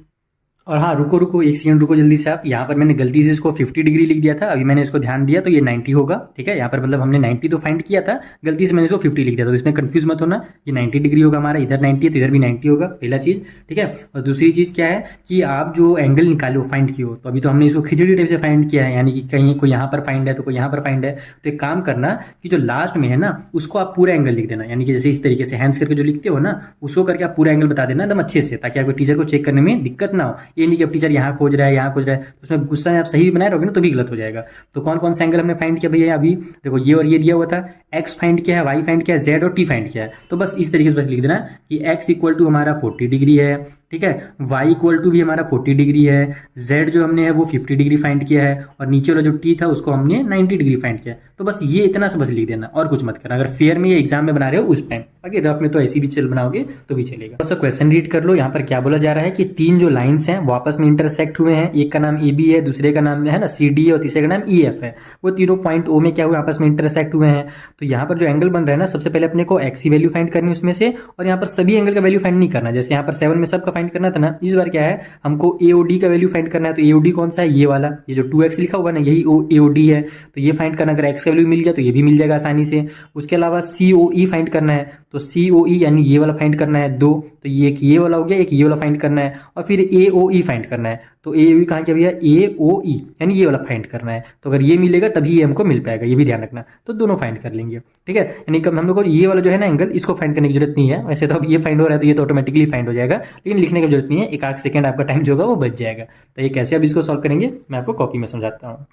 और हाँ रुको एक सेकंड रुको जल्दी से आप, यहाँ पर मैंने गलती से इसको 50 डिग्री लिख दिया था, अभी मैंने इसको ध्यान दिया तो ये 90 होगा, ठीक है। यहाँ पर मतलब हमने 90 तो फाइंड किया था, गलती से मैंने इसको 50 लिख दिया, तो इसमें कंफ्यूज मत होना, ये 90 डिग्री होगा हमारा, इधर 90 है तो इधर भी 90 होगा, पहला चीज़, ठीक है। और दूसरी चीज़ क्या है कि आप जो एंगल निकालो फाइंड किए हो, तो अभी तो हमने इसको खिचड़ी टाइप से फाइंड किया है, यानी कि कहीं कोई यहाँ पर फाइंड है तो कोई यहाँ पर फाइंड है। तो एक काम करना कि जो लास्ट में है ना उसको आप पूरा एंगल लिख देना, यानी कि जैसे इस तरीके से हैंड्स करके जो लिखते हो ना उसको करके आप पूरा एंगल बता देना एकदम अच्छे से, ताकि आपको टीचर को चेक करने में दिक्कत ना हो। ये नहीं कि अब टीचर यहाँ खोज रहा है यहाँ खोज रहा है, तो उसमें गुस्सा में आप सही बनाए रहोगे ना तो भी गलत हो जाएगा। तो कौन कौन सा एंगल हमने फाइंड किया भैया, अभी देखो ये और ये दिया हुआ था, x फाइंड किया है, y फाइंड किया है, z और t फाइंड किया है। तो बस इस तरीके से बस लिख देना कि x इक्वल टू हमारा 40 डिग्री है, ठीक है। y इक्वल टू भी हमारा 40 डिग्री है, z जो हमने है वो 50 डिग्री फाइंड किया है, और नीचे वाला जो t था उसको हमने 90 डिग्री फाइंड किया। तो बस ये इतना सा बस लिख देना और कुछ मत करना, अगर फेयर में या एग्जाम में बना रहे हो उस टाइम। बाकी रफ में तो ऐसी भी चल बनाओगे तो भी चलेगा। तो क्वेश्चन रीड कर लो। यहाँ पर क्या बोला जा रहा है कि तीन जो लाइन्स हैं वो आपस में इंटरसेक्ट हुए हैं, एक का नाम ए बी है, दूसरे का नाम है ना सी डी है, और तीसरे का नाम ई एफ है। वो तीनों पॉइंट ओ में क्या हुए, आपस में इंटरसेक्ट हुए हैं। तो यहाँ पर जो एंगल बन रहा है ना, सबसे पहले अपने को एक्स की वैल्यू फाइंड करनी है उसमें से, और यहाँ पर सभी एंगल का वैल्यू फाइंड नहीं करना। जैसे यहाँ पर 7 में सबका फाइंड करना था ना, इस बार क्या है हमको ए ओ डी का वैल्यू फाइंड करना है। तो ए ओ डी कौन सा है, ये वाला, ये जो 2x लिखा हुआ ना यही ए ओ डी है। तो ये फाइंड करना, अगर एक्स का वैल्यू मिल गया तो ये भी मिल जाएगा आसानी से। उसके अलावा सी ओ ई फाइंड करना है, तो सी ओ ई यानी ये वाला फाइंड करना है 2, तो ये एक ये वाला हो गया, एक ये वाला फाइंड करना है, और फिर ए ओ ई फाइंड करना है। तो ए ओ ई कहाँ क्या भैया, ए ओ ई यानी ये वाला फाइंड करना है। तो अगर ये मिलेगा तभी ये हमको मिल पाएगा, ये भी ध्यान रखना। तो दोनों फाइंड कर लेंगे, ठीक है। यानी कब हम लोग को ये वाला जो है ना एंगल, इसको फाइंड करने की जरूरत नहीं है। वैसे तो अब ये फाइंड हो रहा है तो ये तो ऑटोमेटिकली फाइंड हो जाएगा, लेकिन लिखने की जरूरत नहीं है, एक आध सेकंड आपका टाइम जो होगा वो बच जाएगा। तो ये कैसे अब इसको सॉल्व करेंगे मैं आपको कॉपी में समझाता हूँ।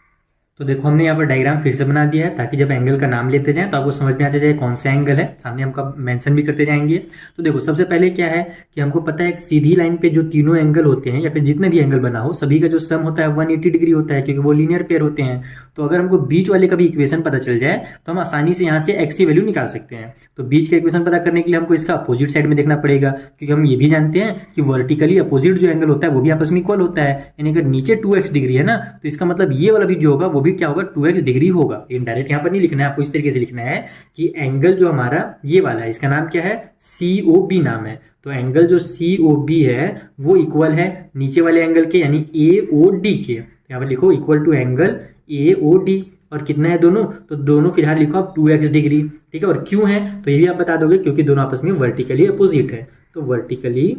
तो देखो हमने यहाँ पर डायग्राम फिर से बना दिया है, ताकि जब एंगल का नाम लेते जाएं तो आपको समझ में आते जाए कौन सा एंगल है, सामने हमका मेंशन भी करते जाएंगे। तो देखो सबसे पहले क्या है कि हमको पता है एक सीधी लाइन पे जो तीनों एंगल होते हैं या फिर जितने भी एंगल बना हो सभी का जो सम होता है 180 डिग्री होता है, क्योंकि वो लीनियर पेयर होते हैं। तो अगर हमको बीच वाले का भी इक्वेशन पता चल जाए तो हम आसानी से यहाँ से एक्स की वैल्यू निकाल सकते हैं। तो बीच का इक्वेशन पता करने के लिए हमको इसका अपोजिट साइड में देखना पड़ेगा, क्योंकि हम ये भी जानते हैं कि वर्टिकली अपोजिट जो एंगल होता है वो भी आपस में इक्वल होता है। यानी अगर नीचे 2x डिग्री है ना, तो इसका मतलब ये वाला भी जो होगा वो भी क्या होगा, 2x डिग्री होगा। इनडायरेक्ट यहाँ पर नहीं लिखना है, आपको इस तरीके से लिखना है कि एंगल जो हमारा ये वाला है इसका नाम क्या है, COB नाम है। तो एंगल जो COB है वो इक्वल है नीचे वाले एंगल के यानी AOD के। यहाँ पर लिखो इक्वल टू एंगल AOD, और कितना है दोनों, तो दोनों फिलहाल लिखो आप 2x डिग्री, ठीक है। और क्यों है तो ये भी आप बता दोगे, क्योंकि दोनों आपस में वर्टिकली अपोजिट है। तो वर्टिकली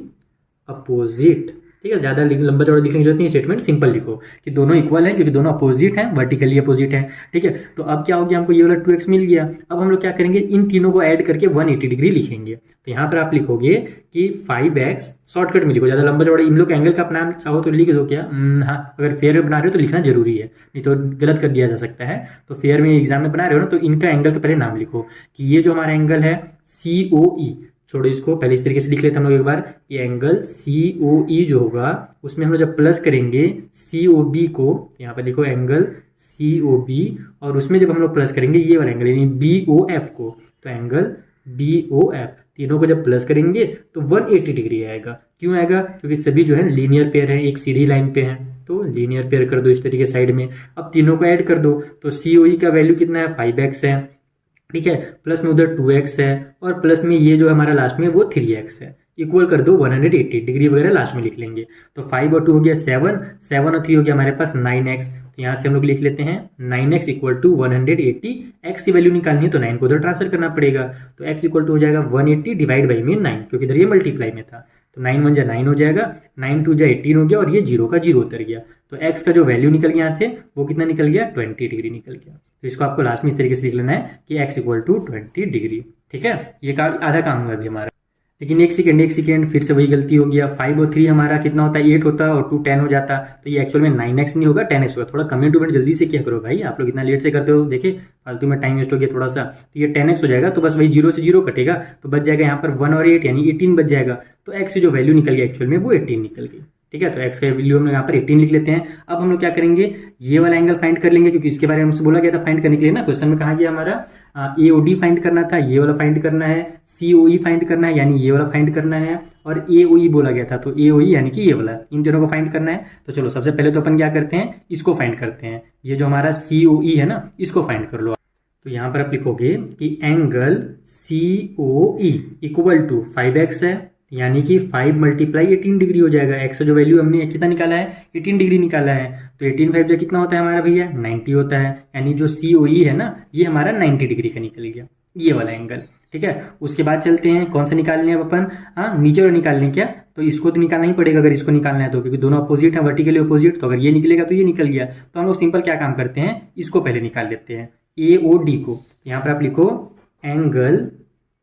अपोजिट, ठीक है, ज़्यादा लंबा चौड़ा लिखने की जरूरत नहीं, स्टेटमेंट सिंपल लिखो कि दोनों इक्वल हैं क्योंकि दोनों अपोजिट हैं, वर्टिकली अपोजिट हैं, ठीक है। तो अब क्या हो गया, हमको ये वाला 2x मिल गया। अब हम लोग क्या करेंगे, इन तीनों को ऐड करके 180 डिग्री लिखेंगे। तो यहाँ पर आप लिखोगे कि 5x, शॉर्टकट में लिखो, ज़्यादा लंबा चौड़ा इन लोग एंगल का अपना चाहो तो लिख दो क्या, हाँ अगर फेयर में बना रहे हो तो लिखना जरूरी है, नहीं तो गलत कर दिया जा सकता है। तो फेयर में एग्जाम में बना रहे हो ना, तो इनका एंगल का पहले नाम लिखो कि ये जो हमारा एंगल है COE, छोड़ो इसको, पहले इस तरीके से लिख लेते हम लोग एक बार। ये एंगल COE जो होगा उसमें हम लोग जब प्लस करेंगे COB को, यहाँ पर लिखो एंगल COB, और उसमें जब हम लोग प्लस करेंगे ये वाला एंगल यानी BOF को, तो एंगल BOF, तीनों को जब प्लस करेंगे तो 180 डिग्री आएगा। क्यों आएगा, क्योंकि सभी जो है लीनियर पेयर है, एक सीधी लाइन पे है। तो लीनियर पेयर कर दो इस तरीके साइड में। अब तीनों को ऐड कर दो, तो COE का वैल्यू कितना है, 5x है, ठीक है, प्लस में उधर 2x है, और प्लस में ये जो हमारा लास्ट में वो 3x है। इक्वल कर दो 180 डिग्री वगैरह लास्ट में लिख लेंगे। तो 5 और 2 हो गया 7, 7 और 3 हो गया हमारे पास 9x। तो यहाँ से हम लोग लिख लेते हैं 9x इक्वल टू 180। x की वैल्यू निकालनी है तो 9 को उधर ट्रांसफर करना पड़ेगा। तो x इक्वल टू हो जाएगा 180 डिवाइड बाई में 9, क्योंकि इधर ये मल्टीप्लाई में था। तो 9 1 जा 9 हो जाएगा, 9 2 जा 18 हो गया, और ये 0 का 0 उतर गया। तो x का जो वैल्यू निकल गया यहाँ से वो कितना निकल गया, 20 डिग्री निकल गया। तो इसको आपको लास्ट में इस तरीके से लिख लेना है कि x इक्वल टू 20 डिग्री, ठीक है। ये आधा काम हुआ अभी हमारा। लेकिन एक सेकेंड फिर से वही गलती हो गया। 5 और 3 हमारा कितना होता है, 8 होता है, और 2 10 हो जाता। तो ये एक्चुअल में 9x नहीं होगा, 10x होगा। थोड़ा कमेंट उमेंट जल्दी से क्या करो भाई, आप लोग इतना लेट से करते हो, देखिए फालतू में टाइम वेस्ट हो गया थोड़ा सा। तो ये 10x हो जाएगा, तो बस वही 0 से 0 कटेगा, तो बच जाएगा यहाँ पर 1 और 8 यानी 18 बच जाएगा। तो x की जो वैल्यू निकल गई एक्चुअल में वो 18 निकल गई, ठीक है। तो x का वैल्यू हम लोग यहाँ पर 18 लिख लेते हैं। अब हम लोग क्या करेंगे, ये वाला एंगल फाइंड कर लेंगे, क्योंकि इसके बारे में हमसे बोला गया था फाइंड करने के लिए ना। क्वेश्चन में कहा गया हमारा AOD फाइंड करना था, ये वाला फाइंड करना है, COE फाइंड करना है यानी ये वाला फाइंड करना है, और AOE बोला गया था, तो AOE यानी कि ये वाला, इन दोनों को फाइंड करना है। तो चलो सबसे पहले तो अपन क्या करते हैं, इसको फाइंड करते हैं। ये जो हमारा COE है ना, इसको फाइंड कर लो। तो यहाँ पर आप लिखोगे कि angle COE equal to 5x है, यानी कि 5 मल्टीप्लाई 18 डिग्री हो जाएगा। x का जो वैल्यू हमने कितना निकाला है, 18 डिग्री निकाला है। तो 18 5 जो कितना होता है हमारा भैया, 90 होता है। यानी जो COE है ना, ये हमारा 90 डिग्री का निकल गया, ये वाला एंगल, ठीक है। उसके बाद चलते हैं, कौन सा निकालने हैं अपन, हाँ नीचे वाला निकालने क्या, तो इसको तो निकालना ही पड़ेगा अगर इसको निकालना है तो, क्योंकि दोनों अपोजिट है, वर्टिकली अपोजिट। तो अगर ये निकलेगा तो ये निकल गया। तो हम लोग सिंपल क्या काम करते हैं, इसको पहले निकाल लेते हैं, AOD को। तो यहाँ पर आप लिखो एंगल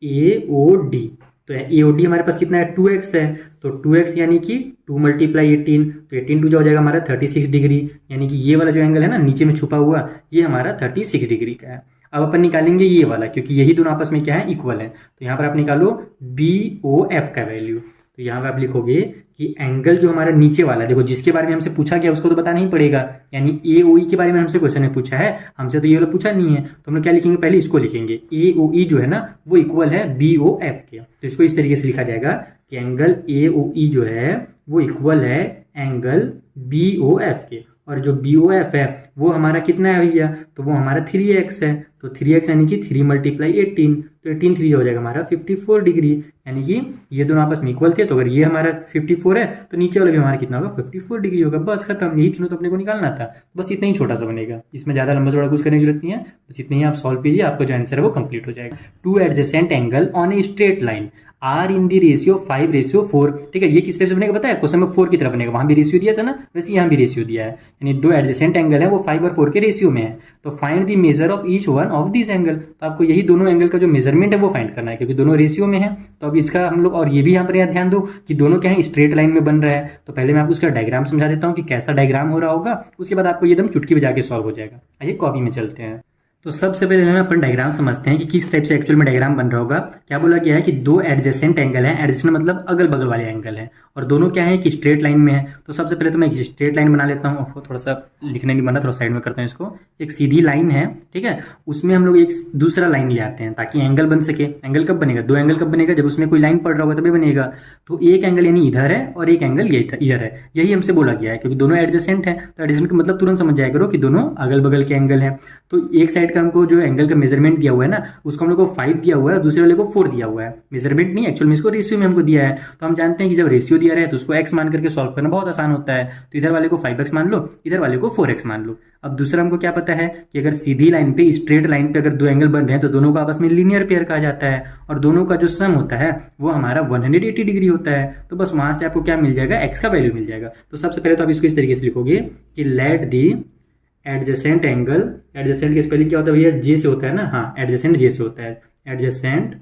AOD। तो AOD हमारे पास कितना है, 2x है। तो 2x यानी कि 2 मल्टीप्लाई 18, तो 18 2 हो जाएगा हमारा 36 डिग्री। यानी कि ये वाला जो एंगल है ना नीचे में छुपा हुआ, ये हमारा 36 डिग्री का है। अब अपन निकालेंगे ये वाला, क्योंकि यही दोनों आपस में क्या है, इक्वल है। तो यहाँ पर आप निकालो BOF का वैल्यू। तो यहाँ पे आप लिखोगे कि एंगल जो हमारा नीचे वाला, देखो जिसके बारे में हमसे पूछा गया उसको तो बताना ही पड़ेगा, यानी AOE के बारे में हमसे क्वेश्चन में पूछा है, हमसे तो ये वाला पूछा नहीं है, तो हम लोग क्या लिखेंगे, पहले इसको लिखेंगे, AOE जो है ना वो इक्वल है BOF के। तो इसको इस तरीके से लिखा जाएगा कि एंगल AOE जो है वो इक्वल है एंगल BOF के, और जो BOF है वो हमारा कितना है भैया, तो वो हमारा 3x है, तो 3x यानी कि 3 × 18, तो 18 3 हो जाएगा हमारा 54 डिग्री, यानी कि ये दोनों आपस में इक्वल थे, तो अगर ये हमारा 54 है तो नीचे वाला भी हमारा कितना होगा, 54 डिग्री होगा। बस खत्म, यही तीनों तो अपने को निकालना था, बस इतना ही छोटा सा बनेगा, इसमें ज़्यादा लंबा चौड़ा कुछ करने की जरूरत नहीं है, बस इतने ही आप सॉल्व कीजिए, आपका जो आंसर है वो कंप्लीट हो जाएगा। 2 adjacent angle on a straight line are in the ratio 5:4, ठीक है, ये किस टाइप से बनेगा बताया, क्वेश्चन में 4 की तरह बनेगा, वहां भी रेशियो दिया था ना, वैसे यहाँ भी रेशियो दिया है, यानी 2 एडजेसेंट एंगल है वो 5 और 4 के रेशियो में है, तो find the measure of each one of this angle, तो आपको यही दोनों एंगल का जो मेजरमेंट है वो फाइंड करना है, क्योंकि दोनों रेशियो में है। तो अब इसका हम लोग, और ये भी यहाँ पर ध्यान दो कि दोनों क्या है, स्ट्रेट लाइन में बन रहा है, तो पहले मैं आपको उसका डायग्राम समझा देता हूँ कि कैसा डायग्राम हो रहा होगा, उसके बाद आपको ये एकदम चुटकी बजा के सॉल्व हो जाएगा। आइए कॉपी में चलते हैं। तो सबसे पहले हम अपन डायग्राम समझते हैं कि किस टाइप से एक्चुअल में डायग्राम बन रहा होगा। क्या बोला गया है कि 2 एडजेसेंट एंगल हैं, एडजेसेंट मतलब अगल बगल वाले एंगल हैं, और दोनों क्या है कि स्ट्रेट लाइन में है। तो सबसे पहले तो मैं एक स्ट्रेट लाइन बना लेता हूँ, थोड़ा सा लिखने नहीं बना, थोड़ा साइड में करता हूँ इसको। एक सीधी लाइन है, ठीक है, उसमें हम लोग एक दूसरा लाइन ले आते हैं ताकि एंगल बन सके। एंगल कब बनेगा, 2 एंगल कब बनेगा, जब उसमें कोई लाइन पड़ रहा होगा तभी बनेगा। तो एक एंगल यानी इधर है और एक एंगल ये इधर है, यही हमसे बोला गया है, क्योंकि दोनों एडजेसेंट है, तो एडजेसेंट का मतलब तुरंत समझ जाया करो कि दोनों अगल बगल के एंगल हैं। तो एक साइड का हमको जो एंगल का मेजरमेंट दिया हुआ है ना, उसको हम लोग को 5 दिया हुआ है, दूसरे वाले को 4 दिया हुआ है। मेजरमेंट नहीं, एक्चुअल में इसको रेशियो में हमको दिया है। तो हम जानते हैं कि जब रेशियो दिया रहे तो उसको x मान करके सॉल्व करना बहुत आसान होता है। तो इधर वाले को 5x मान लो, इधर वाले को 4x मान लो। अब दूसरा हमको क्या पता है कि अगर सीधी लाइन पे, स्ट्रेट लाइन पे अगर 2 एंगल बन रहे हैं तो दोनों का आपस में लीनियर पेयर कहा जाता है, और दोनों का जो सम होता है वो हमारा 180 डिग्री होता है। तो बस वहां से आपको क्या मिल जाएगा, x का वैल्यू मिल जाएगा। तो सबसे पहले तो आप इसको इस तरीके से लिखोगे कि let the adjacent angle, adjacent की स्पेलिंग क्या होता है भैया, जे से होता है ना, हाँ एडजेसेंट जे से होता है, एडजेसेंट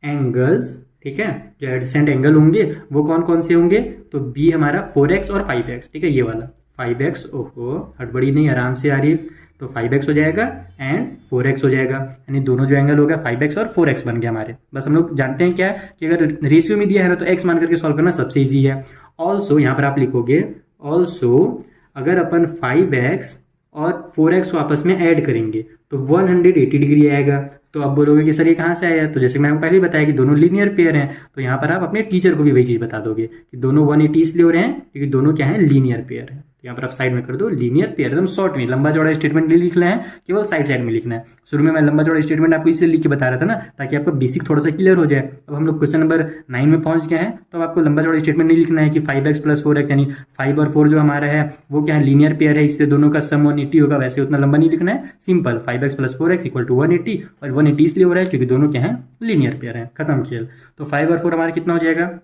एंगल्स, ठीक है, जो एडजेसेंट एंगल होंगे वो कौन कौन से होंगे, तो बी हमारा 4x और 5x, ठीक है, ये वाला 5x, ओहो हड़बड़ी नहीं, आराम से आरिफ, तो 5x हो जाएगा एंड 4x हो जाएगा, यानी दोनों जो एंगल हो गया 5x और 4x बन गया हमारे। बस हम लोग जानते हैं क्या कि अगर रेशियो में दिया है ना तो x मान करके सॉल्व करना सबसे ईजी है। ऑल्सो यहाँ पर आप लिखोगे, ऑल्सो अगर अपन 5x और 4x को आपस में ऐड करेंगे तो 180 डिग्री आएगा। तो आप बोलोगे कि सर ये कहाँ से आया, तो जैसे मैंने पहले ही बताया कि दोनों लीनियर पेयर हैं, तो यहाँ पर आप अपने टीचर को भी वही चीज़ बता दोगे कि दोनों 180 इसलिए हो रहे हैं क्योंकि दोनों क्या है, लीनियर पेयर है। यहाँ पर आप साइड में कर दो लीनियर पेयर, एकदम शॉर्ट में, लंबा चौड़ा स्टेटमेंट नहीं लिखना है, केवल साइड में लिखना है। शुरू में मैं लंबा चौड़ा स्टेटमेंट आपको इसलिए लिख के बता रहा था ना ताकि आपका बेसिक थोड़ा सा क्लियर हो जाए। अब हम लोग क्वेश्चन नंबर 9 में पहुंच गए हैं, तो आपको लंबा चौड़ा स्टेटमेंट नहीं लिखना है कि 5x + 4x, यानी 5 और 4 जो हमारा है वो क्या है, लीनियर पेयर है, इसलिए दोनों का सम 180 होगा, वैसे उतना लंबा नहीं लिखना है, सिंपल 5x + 4x = 180, और 180 इसलिए हो रहा है क्योंकि दोनों क्या है, लीनियर पेयर है, खत्म खेल। तो 5 और 4 हमारा कितना हो जाएगा,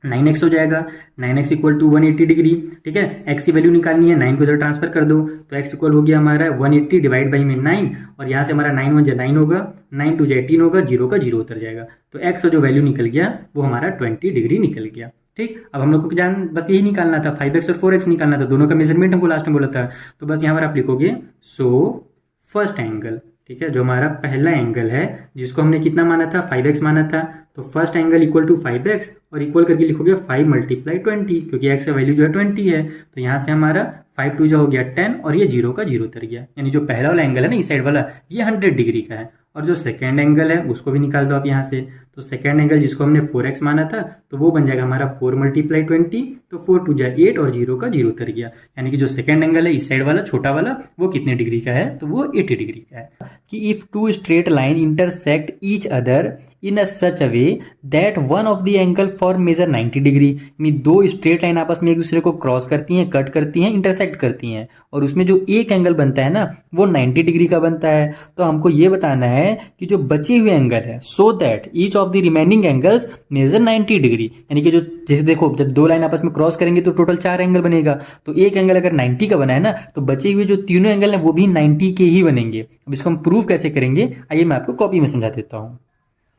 9x हो जाएगा, 9x = 180 डिग्री, ठीक है, x की वैल्यू निकालनी है, 9 को इधर ट्रांसफर कर दो, तो x इक्वल हो गया हमारा 180 डिवाइड बाई में 9, और यहाँ से हमारा 9 1 जा 9 होगा, 9 2 जा 18 होगा, 0 का 0 उतर जाएगा, तो x का जो वैल्यू निकल गया वो हमारा 20 डिग्री निकल गया। ठीक, अब हम लोग को जान बस यही निकालना था, 5x और 4x निकालना था, दोनों का मेजरमेंट हमको लास्ट में बोला था। तो बस यहाँ पर आप लिखोगे सो फर्स्ट एंगल, ठीक है, जो हमारा पहला एंगल है जिसको हमने कितना माना था, 5x माना था, तो first angle equal to 5x, और इक्वल करके लिखोगे 5 × 20, क्योंकि x का वैल्यू जो है 20 है, तो यहाँ से हमारा 5 2 जो हो गया 10, और ये 0 का 0 उतर गया, यानी जो पहला वाला एंगल है ना इस साइड वाला, ये 100 डिग्री का है। और जो सेकेंड एंगल है उसको भी निकाल दो आप यहाँ से, तो सेकेंड एंगल जिसको हमने 4x माना था तो वो बन जाएगा हमारा 4 × 20, तो 4 2 जा 8, और 0 का 0 उतर गया, यानी कि जो सेकेंड एंगल है इस साइड वाला छोटा वाला वो कितने डिग्री का है, तो वो 80 डिग्री का है। कि if 2 straight line intersect each other in a such a way that one of the angle for measure 90 degree, यानी 2 स्ट्रेट लाइन आपस में एक दूसरे को क्रॉस करती हैं, कट करती हैं, इंटरसेक्ट करती हैं, और उसमें जो एक एंगल बनता है ना वो 90 डिग्री का बनता है। तो हमको ये बताना है कि जो बचे हुए एंगल है, so that each of the remaining angles measure 90 degree, यानी कि जो जैसे देखो जब 2 लाइन आपस में क्रॉस करेंगे तो टोटल 4 एंगल बनेगा, तो एक एंगल अगर 90 का बना है ना तो बचे हुए जो तीनों एंगल हैं वो भी 90 के ही बनेंगे। अब इसको हम प्रूव कैसे करेंगे, आइए मैं आपको कॉपी में समझा देता हूँ।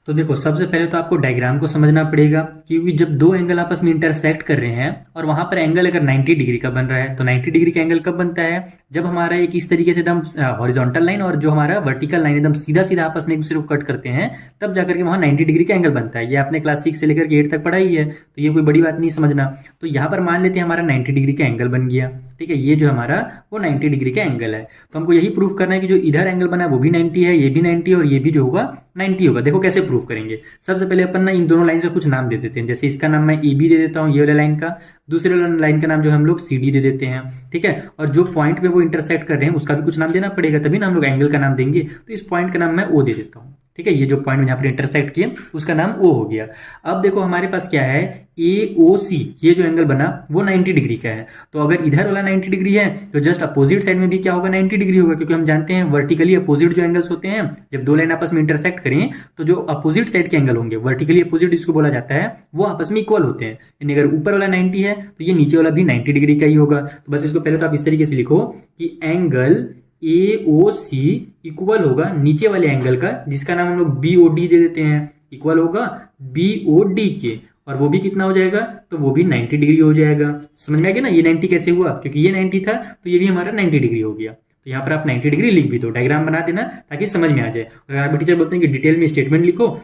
तो देखो सबसे पहले तो आपको डायग्राम को समझना पड़ेगा, क्योंकि जब दो एंगल आपस में इंटरसेक्ट कर रहे हैं और वहां पर एंगल अगर 90 डिग्री का बन रहा है, तो 90 डिग्री का एंगल कब बनता है, जब हमारा एक इस तरीके से एकदम हॉरिजॉन्टल लाइन और जो हमारा वर्टिकल लाइन एकदम सीधा सीधा आपस में एक दूसरे को कट करते हैं, तब जाकर के वहां 90 डिग्री का एंगल बनता है। ये आपने क्लास 6 से लेकर के 8 तक पढ़ाई है, तो ये कोई बड़ी बात नहीं समझना। तो यहाँ पर मान लेते हैं हमारा 90 डिग्री का एंगल बन गया, ठीक है, ये जो हमारा वो 90 डिग्री का एंगल है। तो हमको यही प्रूफ करना है कि जो इधर एंगल बना है वो भी 90 है, ये भी 90 है और ये भी जो होगा 90 होगा। देखो कैसे प्रूफ करेंगे। सबसे पहले अपन ना इन दोनों लाइन का कुछ नाम दे देते हैं। जैसे इसका नाम मैं ए बी दे देता हूँ, ये वाले लाइन का, दूसरे वाले लाइन का नाम जो हम लोग सी डी दे देते हैं, ठीक है। और जो पॉइंट पे वो इंटरसेक्ट कर रहे हैं उसका भी कुछ नाम देना पड़ेगा, तभी ना हम लोग एंगल का नाम देंगे। तो इस पॉइंट का नाम मैं ओ दे देता हूँ, ठीक है। ये जो पॉइंट यहाँ पर इंटरसेक्ट किए उसका नाम ओ हो गया। अब देखो हमारे पास क्या है, ए ओ सी, ये जो एंगल बना वो 90 डिग्री का है। तो अगर इधर वाला 90 डिग्री है तो जस्ट अपोजिट साइड में भी क्या होगा, 90 डिग्री होगा, क्योंकि हम जानते हैं वर्टिकली अपोजिट जो एंगल्स होते हैं, जब दो लाइन आपस में इंटरसेक्ट करें तो जो अपोजिट साइड के एंगल होंगे, वर्टिकली अपोजिट जिसको बोला जाता है, वो आपस में इक्वल होते हैं। यानी अगर ऊपर वाला 90 है तो ये नीचे वाला भी 90 डिग्री का ही होगा। तो बस इसको पहले तो आप इस तरीके से लिखो कि angle A O C equal होगा नीचे वाले एंगल का, जिसका नाम हम लोग बी ओ डी दे देते हैं, इक्वल होगा बी ओ डी के, और वो भी कितना हो जाएगा, तो वो भी 90 डिग्री हो जाएगा। समझ में आ गया ना, ये 90 कैसे हुआ, क्योंकि ये 90 था तो ये भी हमारा 90 डिग्री हो गया। तो यहाँ पर आप 90 डिग्री लिख भी दो, डायग्राम बना देना ताकि समझ में आ जाए। और अगर टीचर बोलते हैं कि डिटेल में स्टेटमेंट लिखो,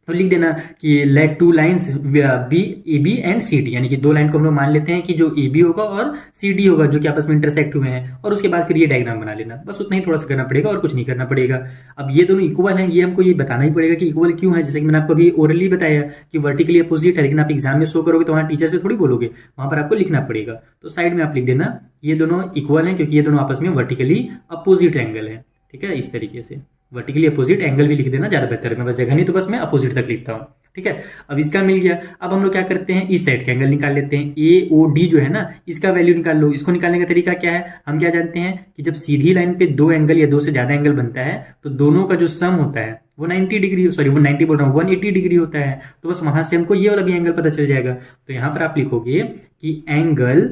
तो लिख देना कि let two lines be A B and C D, यानी कि दो लाइन को हम लोग मान लेते हैं कि जो ए बी होगा और सी डी होगा, जो कि आपस में इंटरसेक्ट हुए हैं, और उसके बाद फिर ये डायग्राम बना लेना। बस उतना ही थोड़ा सा करना पड़ेगा और कुछ नहीं करना पड़ेगा। अब ये दोनों इक्वल हैं, ये हमको ये बताना ही पड़ेगा कि इक्वल क्यों है। जैसे कि मैंने आपको अभी ओरली बताया कि वर्टिकली अपोजिट है, लेकिन आप एग्जाम में शो करोगे तो वहाँ टीचर से थोड़ी बोलोगे, वहाँ पर आपको लिखना पड़ेगा। तो साइड में आप लिख देना ये दोनों इक्वल हैं, क्योंकि ये दोनों आपस में वर्टिकली अपोजिट एंगल है, ठीक है। इस तरीके से वर्टिकली अपोजिट एंगल भी लिख देना, ज्यादा बेहतर है। मैं बस जगह नहीं तो बस मैं अपोजिट तक लिखता हूँ, ठीक है। अब इसका मिल गया। अब हम लोग क्या करते हैं, इस साइड का एंगल निकाल लेते हैं। ए ओ डी जो है ना, इसका वैल्यू निकाल लो। इसको निकालने का तरीका क्या है, हम क्या जानते हैं कि जब सीधी लाइन पे दो एंगल या दो से ज्यादा एंगल बनता है तो दोनों का जो सम होता है वो 90 डिग्री, सॉरी वो 90 बोल रहा हूँ, 180 डिग्री होता है। तो बस वहां से हमको ये वाला भी एंगल पता चल जाएगा। तो यहाँ पर आप लिखोगे कि angle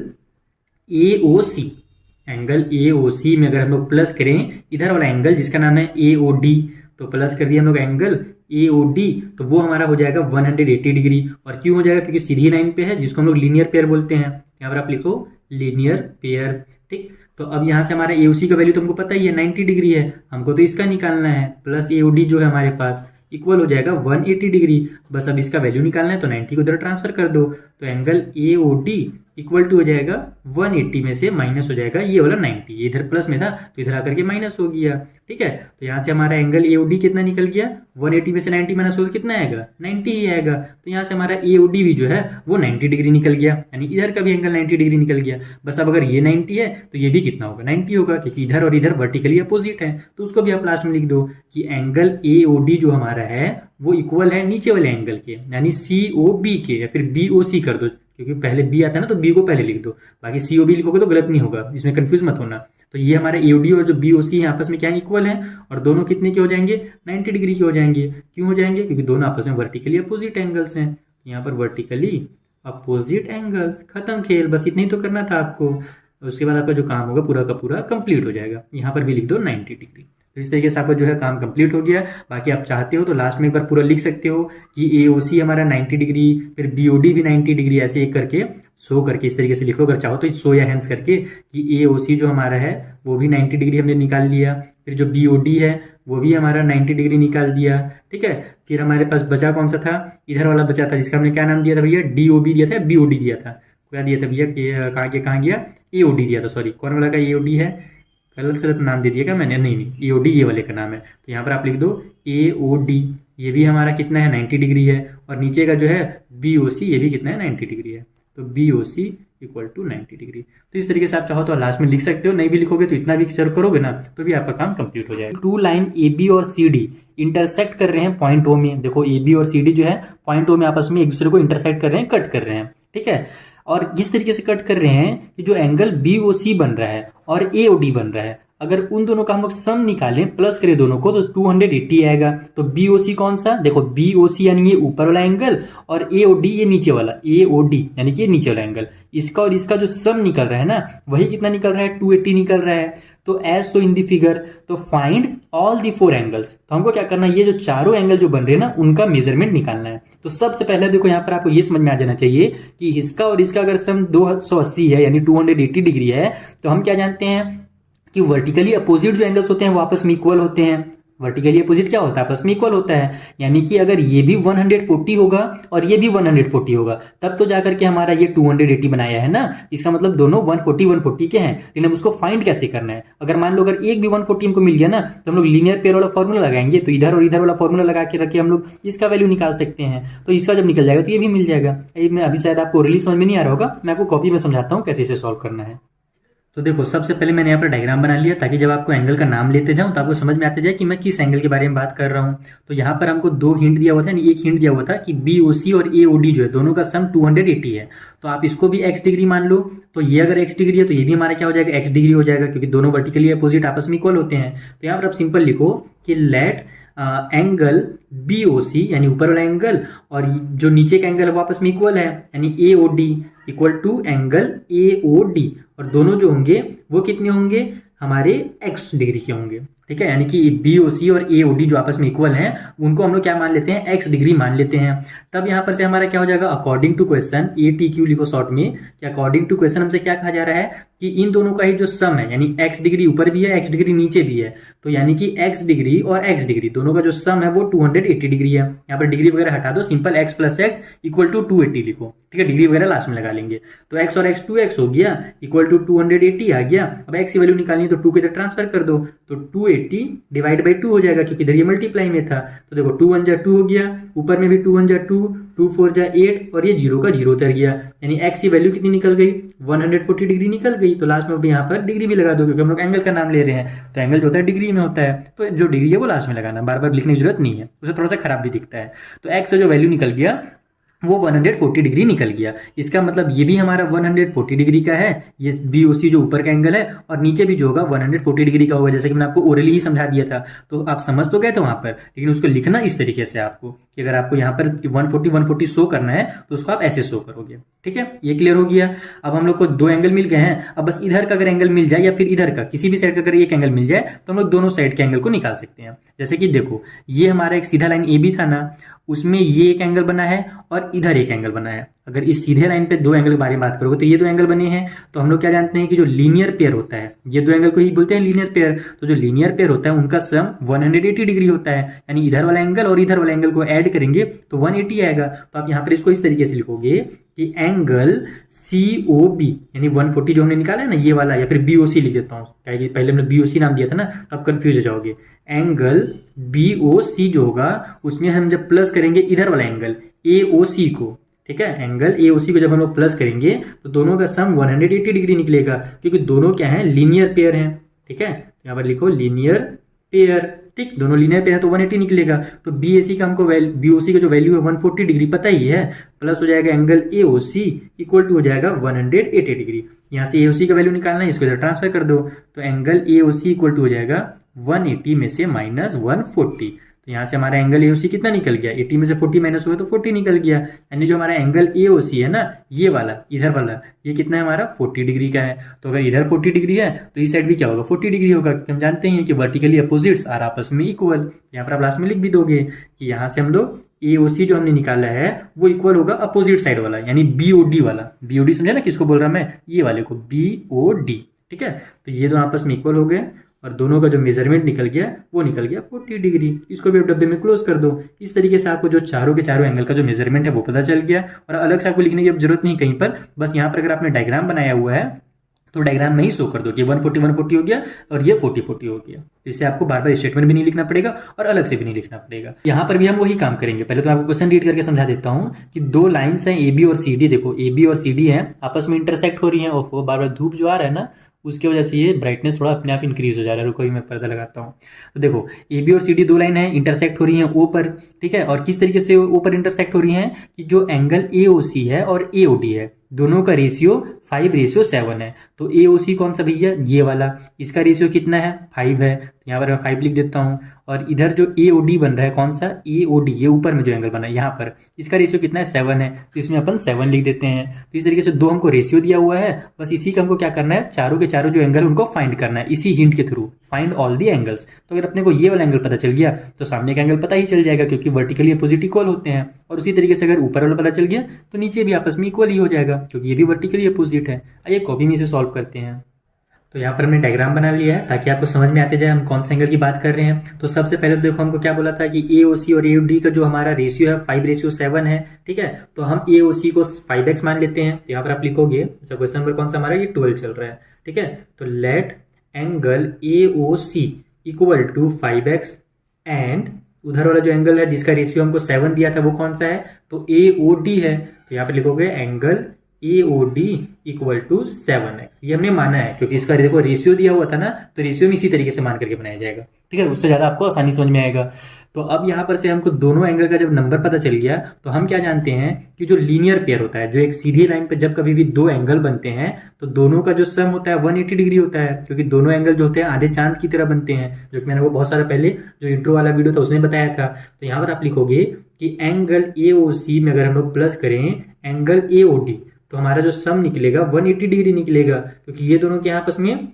A O C, angle A O सी में अगर हम लोग प्लस करें इधर वाला एंगल जिसका नाम है ए ओ डी, तो प्लस कर दिया हम लोग एंगल ए ओ डी, तो वो हमारा हो जाएगा 180 डिग्री। और क्यों हो जाएगा, क्योंकि सीधी लाइन पे है, जिसको हम लोग लीनियर पेयर बोलते हैं। यहाँ पर आप लिखो लीनियर पेयर, ठीक। तो अब यहाँ से हमारा ए ओ सी का वैल्यू तुमको पता ही है 90 डिग्री है, हमको तो इसका निकालना है, प्लस ए ओ डी जो है हमारे पास इक्वल हो जाएगा 180 डिग्री। बस अब इसका वैल्यू निकालना है तो 90 को उधर ट्रांसफर कर दो, तो angle A O D equal to हो जाएगा 180 में से माइनस हो जाएगा ये वाला 90, ये इधर प्लस में था तो इधर आकर के माइनस हो गया, ठीक है। तो यहाँ से हमारा एंगल ए ओ डी कितना निकल गया, 180 में से 90 माइनस होगा कितना आएगा, 90 ही आएगा। तो यहाँ से हमारा ए ओ डी भी जो है वो 90 डिग्री निकल गया, यानी इधर का भी एंगल 90 डिग्री निकल गया। बस अब अगर ये 90 है तो ये भी कितना होगा, 90 होगा, क्योंकि इधर और इधर वर्टिकली अपोजिट है। तो उसको भी आप लास्ट में लिख दो कि एंगल ए ओ डी जो हमारा है वो इक्वल है नीचे वाले एंगल के, यानी सी ओ बी के, या फिर बी ओ सी कर दो, क्योंकि पहले बी आता है ना तो बी को पहले लिख दो, बाकी सी ओ बी लिखोगे तो गलत नहीं होगा, इसमें कंफ्यूज मत होना। तो ये हमारा ए ओ डी और जो बी ओ सी है आपस में क्या इक्वल है, और दोनों कितने के हो जाएंगे, 90 डिग्री के हो जाएंगे। क्यों हो जाएंगे, क्योंकि दोनों आपस में वर्टिकली अपोजिट एंगल्स हैं। यहाँ पर वर्टिकली अपोजिट एंगल्स, खत्म खेल, बस इतना ही तो करना था आपको। उसके बाद आपका जो काम होगा पूरा का पूरा कंप्लीट हो जाएगा। यहाँ पर भी लिख दो 90 डिग्री। तो इस तरीके से आपका जो है काम कंप्लीट हो गया। बाकी आप चाहते हो तो लास्ट में एक बार पूरा लिख सकते हो कि ए ओ सी हमारा 90 डिग्री, फिर बी ओ डी भी 90 डिग्री, ऐसे एक करके शो करके इस तरीके से लिख लो। अगर चाहो तो शो या हैंस करके कि ए ओ सी जो हमारा है वो भी 90 डिग्री हमने निकाल लिया, फिर जो बी ओ डी है वो भी हमारा 90 डिग्री निकाल दिया, ठीक है। फिर हमारे पास बचा कौन सा था, इधर वाला बचा था जिसका हमने क्या नाम दिया था भैया, डी ओ बी दिया था, बी ओ डी दिया था, क्या दिया था भैया, कहाँ गया, ए ओ डी दिया था, सॉरी कौन वाला का ए ओ डी है, गलत नाम दे दिया क्या मैंने, नहीं ए ओ डी ये वाले का नाम है। तो यहाँ पर आप लिख दो ए ओ डी, ये भी हमारा कितना है 90 डिग्री है, और नीचे का जो है बी ओ सी ये भी कितना है 90 डिग्री है। तो B O C equal to 90 degree. तो इस तरीके से आप चाहो तो लास्ट में लिख सकते हो, नहीं भी लिखोगे तो इतना भी करोगे ना तो भी आपका काम कंप्लीट हो जाएगा। टू लाइन ए बी और सी डी इंटरसेक्ट कर रहे हैं पॉइंट ओ में। देखो ए बी और सी डी जो है पॉइंट ओ में आपस में एक दूसरे को इंटरसेक्ट कर रहे हैं, कट कर रहे हैं, ठीक है। और किस तरीके से कट कर रहे हैं कि जो एंगल बी ओ सी बन रहा है और ए ओ डी बन रहा है, अगर उन दोनों का हम लोग सम निकालें, प्लस करें दोनों को, तो 280 आएगा। तो बी ओ सी कौन सा, देखो बी ओ सी यानी ये ऊपर वाला एंगल, और ए ओ डी ये नीचे वाला, ए ओ डी यानी कि ये नीचे वाला एंगल, इसका और इसका जो सम निकल रहा है ना, वही कितना निकल रहा है, 280 निकल रहा है। तो एज सो इन दी फिगर, तो फाइंड ऑल दी 4 एंगल्स। तो हमको क्या करना है, ये जो चारों एंगल जो बन रहे हैं ना, उनका मेजरमेंट निकालना है। तो सबसे पहले देखो यहाँ पर आपको ये समझ में आ जाना चाहिए कि इसका और इसका अगर सम 280 है यानी 280 डिग्री है, तो हम क्या जानते हैं कि वर्टिकली अपोजिट जो एंगल्स होते हैं वो आपस में इक्वल होते हैं। वर्टिकली अपोजिट क्या होता है, आपस में इक्वल होता है। यानी कि अगर ये भी 140 होगा और ये भी 140 होगा, तब तो जाकर के हमारा ये 280 बनाया है ना। इसका मतलब दोनों 140 के हैं। लेकिन हम उसको फाइंड कैसे करना है, अगर मान लो अगर एक भी 140 हमको मिल गया ना, तो हम लोग लीनियर पेयर वाला फॉर्मूला लगाएंगे। तो इधर और इधर वाला फॉर्मूला लगा के रखे हम लोग इसका वैल्यू निकाल सकते हैं। तो इसका जब निकल जाएगा तो ये भी मिल जाएगा। मैं अभी शायद आपको रिलीज समझ में नहीं आ रहा होगा, मैं आपको कॉपी में समझाता हूँ कैसे इसे सॉल्व करना है। तो देखो सबसे पहले मैंने यहाँ पर डायग्राम बना लिया, ताकि जब आपको एंगल का नाम लेते जाऊँ तो आपको समझ में आते जाए कि मैं किस एंगल के बारे में बात कर रहा हूँ। तो यहाँ पर हमको 2 हिंट दिया हुआ था, यानी एक हिंट दिया हुआ था कि BOC और AOD जो है दोनों का सम 280 है। तो आप इसको भी x डिग्री मान लो। तो ये अगर x डिग्री है तो ये भी हमारा क्या हो जाएगा, x डिग्री हो जाएगा, क्योंकि दोनों वर्टिकली अपोजिट आपस में इक्वल होते हैं। तो यहाँ पर आप सिंपल लिखो कि लेट एंगल BOC यानी ऊपर वाला एंगल और जो नीचे का एंगल है वो आपस में इक्वल है, यानी AOD equal to angle AOD, और दोनों जो होंगे वो कितने होंगे, हमारे x डिग्री के होंगे। ठीक है, यानी कि BOC और AOD जो आपस में इक्वल हैं उनको हम लोग क्या मान लेते हैं, x डिग्री मान लेते हैं। तब यहाँ पर से हमारा क्या हो जाएगा, अकॉर्डिंग टू क्वेश्चन, ATQ लिखो शॉर्ट में, कि अकॉर्डिंग टू क्वेश्चन हमसे क्या कहा जा रहा है कि इन दोनों का ही जो सम है, यानी x डिग्री ऊपर भी है x डिग्री नीचे भी है, तो यानी कि x डिग्री और x डिग्री दोनों का जो सम है वो 280 डिग्री है। यहाँ पर डिग्री वगैरह हटा दो, simple x plus x equal to 280 लिखो। ठीक है, डिग्री वगैरह लास्ट में लगा लेंगे। तो x और x 2x हो गया इक्वल टू 280 आ गया। अब x की वैल्यू निकालनी है तो 2 के इधर ट्रांसफर कर दो, तो 280 डिवाइड बाई 2 हो जाएगा, क्योंकि इधर ये मल्टीप्लाई में था। तो देखो 2 1 जा 2 हो गया, ऊपर में भी 2 1 जा 2, 2 4 जा 8, और ये 0 का 0 उतर गया। यानी x की वैल्यू कितनी निकल गई, 140 डिग्री निकल गई। तो लास्ट में भी यहाँ पर डिग्री भी लगा दो, क्योंकि हम लोग एंगल का नाम ले रहे हैं, तो एंगल जो होता है डिग्री में होता है, तो जो डिग्री है वो लास्ट में लगाना, बार बार लिखने की जरूरत नहीं है, उसे थोड़ा सा खराब भी दिखता है। तो x से जो वैल्यू निकल गया वो 140 डिग्री निकल गया। इसका मतलब ये भी हमारा 140 डिग्री का है, ये BOC जो ऊपर का एंगल है, और नीचे भी जो होगा 140 डिग्री का होगा, जैसे कि मैंने आपको ओरली ही समझा दिया था। तो आप समझ तो गए थे वहां पर, लेकिन उसको लिखना इस तरीके से आपको, कि अगर आपको यहाँ पर 140 शो करना है तो उसको आप ऐसे शो करोगे। ठीक है, ये क्लियर हो गया। अब हम लोग को 2 एंगल मिल गए हैं। अब बस इधर का अगर एंगल मिल जाए या फिर इधर का किसी भी साइड का अगर एक एंगल मिल जाए, तो हम लोग दोनों साइड के एंगल को निकाल सकते हैं। जैसे कि देखो ये हमारा एक सीधा लाइन AB था ना, उसमें ये एक एंगल बना है और इधर एक एंगल बना है। अगर इस सीधे लाइन पे 2 एंगल के बारे में बात करोगे तो ये 2 एंगल बने हैं। तो हम लोग क्या जानते हैं कि जो लीनियर पेयर होता है, ये 2 एंगल को ही बोलते हैं लीनियर पेयर। तो जो लीनियर पेयर होता है उनका सम 180 डिग्री होता है, यानी इधर वाला एंगल और इधर वाला एंगल को ऐड करेंगे तो 180 आएगा। तो आप यहाँ पर इसको इस तरीके से लिखोगे कि एंगल COB यानी 140 जो हमने निकाला है ना ये वाला, या फिर BOC लिख देता हूँ, पहले हमने BOC नाम दिया था ना, तो आप कंफ्यूज हो जाओगे। एंगल BOC जो होगा उसमें हम जब प्लस करेंगे इधर वाला एंगल AOC को, ठीक है, एंगल AOC को जब हम लोग प्लस करेंगे तो दोनों का सम 180 डिग्री निकलेगा, क्योंकि दोनों क्या है, लीनियर पेयर हैं। ठीक है, यहाँ पर लिखो लीनियर पेयर। ठीक, दोनों लीनियर पेयर है तो 180 निकलेगा। तो BAC का हमको BOC का जो वैल्यू है 140 डिग्री पता ही है, प्लस हो जाएगा एंगल AOC इक्वल टू हो जाएगा 180 डिग्री। यहाँ से AOC का वैल्यू निकालना है, इसको इधर ट्रांसफर कर दो, तो एंगल AOC इक्वल टू हो जाएगा 180 में से माइनस 140। तो यहाँ से हमारा एंगल AOC कितना निकल गया, 80 में से 40 माइनस हुआ तो 40 निकल गया। यानी जो हमारा एंगल AOC है ना, ये वाला इधर वाला, ये कितना है हमारा 40 डिग्री का है। तो अगर इधर 40 डिग्री है तो इस साइड भी क्या होगा, 40 डिग्री होगा, क्योंकि हम जानते हैं कि वर्टिकली अपोजिट्स आर आपस में इक्वल। यहाँ पर आप लास्ट में लिख भी दोगे कि यहाँ से हम लोग AOC जो हमने निकाला है वो इक्वल होगा अपोजिट साइड वाला, यानी BOD वाला। BOD समझे ना किसको बोल रहा मैं, ये वाले को BOD। ठीक है, तो ये दोनों आपस में इक्वल हो गए और दोनों का जो मेजरमेंट निकल गया वो निकल गया 40 डिग्री। इसको भी आप डब्बे में क्लोज कर दो। इस तरीके से आपको जो चारों के चारों एंगल का जो मेजरमेंट है वो पता चल गया, और अलग से आपको लिखने की जरूरत नहीं कहीं पर। बस यहाँ पर अगर आपने डायग्राम बनाया हुआ है तो डायग्राम में ही शो कर दो कि 140 हो गया और ये 40 हो गया। तो इससे आपको बार बार स्टेटमेंट भी नहीं लिखना पड़ेगा और अलग से भी नहीं लिखना पड़ेगा। यहाँ पर भी हम वही काम करेंगे। पहले तो आपको क्वेश्चन रीड करके समझा देता हूँ कि 2 लाइन्स हैं AB और CD। देखो AB और CD हैं, आपस में इंटरसेक्ट हो रही हैं। ओहो, बार बार धूप जो आ रहा है ना उसकी वजह से ये ब्राइटनेस थोड़ा अपने आप इंक्रीज हो जा रहा है। रुको ही मैं पर्दा लगाता हूँ। तो देखो AB और CD 2 लाइन है, इंटरसेक्ट हो रही हैं O पर। ठीक है, और किस तरीके से O पर इंटरसेक्ट हो रही हैं कि जो एंगल AOC है और AOD है दोनों का रेशियो 5:7 है। तो ए ओ सी कौन सा भैया, ये वाला, इसका रेशियो कितना है 5 है, तो यहाँ पर मैं 5 लिख देता हूँ। और इधर जो ए ओ डी बन रहा है कौन सा, ए ओ डी, ये ऊपर में जो एंगल बना है यहाँ पर, इसका रेशियो कितना है 7 है, तो इसमें अपन 7 लिख देते हैं। तो इस तरीके से दो हमको रेशियो दिया हुआ है, बस इसी का हमको क्या करना है, चारों के चारों जो एंगल उनको फाइंड करना है इसी हिंट के through, find all the angles. तो अगर अपने को ये वाला एंगल पता चल गया तो सामने का एंगल पता ही चल जाएगा, क्योंकि वर्टिकली अपोजिट इक्वल होते हैं। और उसी तरीके से अगर ऊपर वाला पता चल गया तो नीचे भी आपस में इक्वल ही हो जाएगा, क्योंकि ये भी वर्टिकली अपोजिट है। आइए कॉपी में इसे सॉल्व करते हैं। तो यहाँ पर हमने डायग्राम बना लिया है ताकि आपको समझ में आते जाए हम कौन से एंगल की बात कर रहे हैं। तो सबसे पहले तो देखो हमको क्या बोला था कि ए ओ सी और ए ओ डी का जो हमारा रेशियो है 5:7 है, ठीक है। तो हम ए ओ सी को 5x मान लेते हैं। तो यहाँ पर आप लिखोगे, अच्छा क्वेश्चन नंबर कौन सा हमारा, ये 12 चल रहा है, ठीक है। तो let angle A O C equal to 5x and उधर वाला जो एंगल है जिसका रेशियो हमको 7 दिया था वो कौन सा है, तो ए ओ डी है। तो यहाँ पर लिखोगे angle A O D equal to 7x, ये हमने माना है क्योंकि इसका देखो रेशियो दिया हुआ था ना, तो रेशियो में इसी तरीके से मान करके बनाया जाएगा, ठीक है। उससे ज़्यादा आपको आसानी समझ में आएगा। तो अब यहाँ पर से हमको दोनों एंगल का जब नंबर पता चल गया तो हम क्या जानते हैं कि जो लीनियर पेयर होता है, जो एक सीधी लाइन पे जब कभी भी दो एंगल बनते हैं तो दोनों का जो सम होता है 180 डिग्री होता है, क्योंकि दोनों एंगल जो होते हैं आधे चांद की तरह बनते हैं, जो कि मैंने वो बहुत सारा पहले जो इंट्रो वाला वीडियो था उसमें बताया था। तो यहाँ पर आप लिखोगे कि एंगल ए ओ सी में अगर हम लोग प्लस करें एंगल ए ओ डी तो हमारा जो सम निकलेगा 180 डिग्री निकलेगा, क्योंकि ये दोनों के आपस में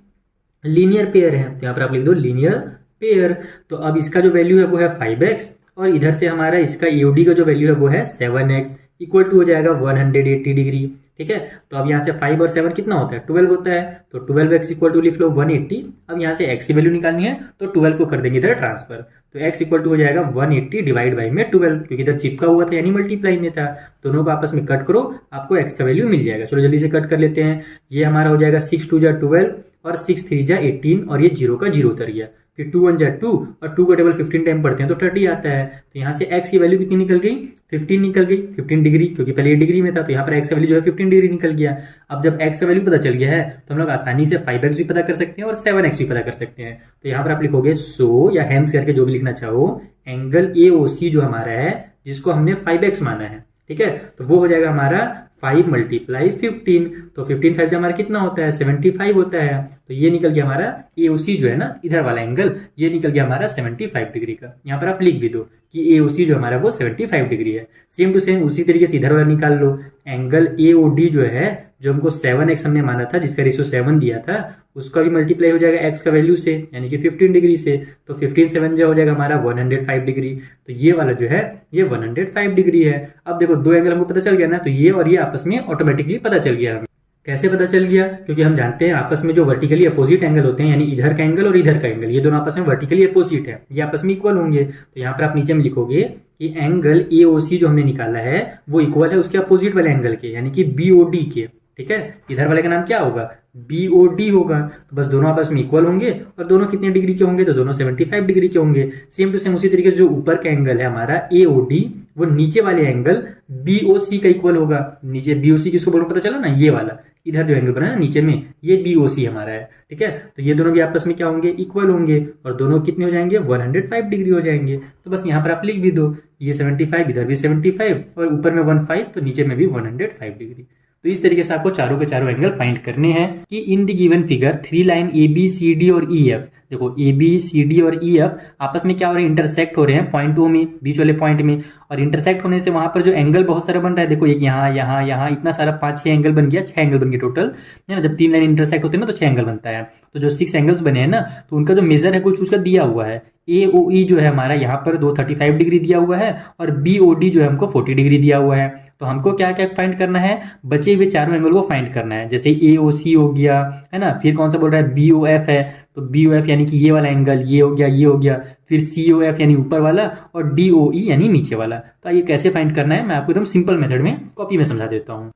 लीनियर पेयर है। तो यहाँ पर आप लिख दो लीनियर पेयर। तो अब इसका जो वैल्यू है वो है 5x और इधर से हमारा इसका एओडी का जो वैल्यू है वो है 7x, इक्वल टू हो जाएगा 180 डिग्री, ठीक है। तो अब यहाँ से 5 और 7 कितना होता है, 12 होता है। तो 12x इक्वल टू लिख लो 180। अब यहाँ से x की वैल्यू निकालनी है तो 12 को कर देंगे इधर ट्रांसफर, तो x इक्वल टू हो जाएगा 180 डिवाइड बाई में 12, क्योंकि इधर चिपका हुआ था यानी मल्टीप्लाई में था। दोनों को आपस में कट करो, आपको x का वैल्यू मिल जाएगा। चलो जल्दी से कट कर लेते हैं। ये हमारा हो जाएगा 6 2 जा 12 और 6 3 जा 18 और ये 0 का 0 उतर गया। फिर 2 1 जा 2 और 2 का टेबल 15 टाइम पढ़ते हैं तो 30 आता है। तो यहाँ से x की वैल्यू कितनी निकल गई, 15 निकल गई, 15 डिग्री, क्योंकि पहले ये डिग्री में था। तो यहाँ पर x का वैल्यू जो है 15 डिग्री निकल गया। अब जब x का वैल्यू पता चल गया है तो हम लोग आसानी से 5x भी पता कर सकते हैं और 7x भी पता कर सकते हैं। तो यहाँ पर आप लिखोगे सो या हैंस करके जो भी लिखना चाहो, एंगल ए ओ सी जो हमारा है जिसको हमने 5x माना है, ठीक है, तो वो हो जाएगा हमारा 5 मल्टीप्लाई 15। तो 15 5 हमारा कितना होता है 75 होता है। तो ये निकल गया हमारा AOC जो है ना इधर वाला एंगल, ये निकल गया हमारा 75 डिग्री का। यहाँ पर आप लिख भी दो कि AOC जो हमारा वो 75 डिग्री है। सेम टू सेम उसी तरीके से इधर वाला निकाल लो, एंगल AOD जो है जो हमको 7x हमने माना था जिसका रेशियो 7 दिया था, उसका भी मल्टीप्लाई हो जाएगा x का वैल्यू से यानी कि 15 डिग्री से। तो 15 7 जो हो जाएगा हमारा 105 डिग्री। तो ये वाला जो है ये 105 डिग्री है। अब देखो दो एंगल हमको पता चल गया ना, तो ये और ये आपस में ऑटोमेटिकली पता चल गया। कैसे पता चल गया, क्योंकि हम जानते हैं आपस में जो वर्टिकली अपोजिट एंगल होते हैं यानी इधर का एंगल और इधर का एंगल, ये दोनों आपस में वर्टिकली अपोजिट है, ये आपस में इक्वल होंगे। तो यहाँ पर आप नीचे में लिखोगे कि एंगल AOC जो हमने निकाला है वो इक्वल है उसके अपोजिट वाले एंगल के यानी कि BOD के, ठीक है। इधर वाले का नाम क्या होगा, BOD होगा। तो बस दोनों आपस में इक्वल होंगे और दोनों कितने डिग्री के होंगे, तो दोनों 75 डिग्री के होंगे। सेम टू सेम उसी तरीके से जो ऊपर का एंगल है हमारा AOD वो नीचे वाले एंगल BOC का इक्वल होगा। नीचे BOC किसको बोलो पता चला ना, ये वाला इधर जो एंगल बना है नीचे में ये BOC हमारा है, ठीक है। तो ये दोनों भी आपस में क्या होंगे, इक्वल होंगे और दोनों कितने हो जाएंगे 105 डिग्री हो जाएंगे। तो बस यहाँ पर आप लिख भी दो ये 75 इधर भी 75 और ऊपर में 15 तो नीचे में भी 105 डिग्री। तो इस तरीके से आपको चारों के चारों एंगल फाइंड करने हैं कि in the given figure 3 line ABCD और EF, देखो ABCD और EF आपस में क्या हो रहे हैं, इंटरसेक्ट हो रहे हैं पॉइंट O में, बीच वाले पॉइंट में। और इंटरसेक्ट होने से वहां पर जो एंगल बहुत सारा बन रहा है, देखो एक यहाँ यहाँ यहाँ इतना सारा 5-6 एंगल बन गया, 6 एंगल बन गए टोटल, है ना। जब 3 लाइन इंटरसेक्ट होते हैं ना तो 6 एंगल बनता है। तो जो 6 एंगल्स बने हैं ना तो उनका जो मेजर है कुछ उसका दिया हुआ है। AOE जो है हमारा यहाँ पर 235 डिग्री दिया हुआ है और BOD जो है हमको 40 डिग्री दिया हुआ है। तो हमको क्या क्या फाइंड करना है, बचे हुए चारों एंगल को फाइंड करना है। जैसे AOC हो गया, है ना, फिर कौन सा बोल रहा है BOF है, तो BOF यानी कि ये वाला एंगल, ये हो गया, ये हो गया, फिर COF यानी ऊपर वाला और DOE यानी नीचे वाला। तो ये कैसे फाइंड करना है मैं आपको एकदम सिंपल मेथड में कॉपी में समझा देता हूँ।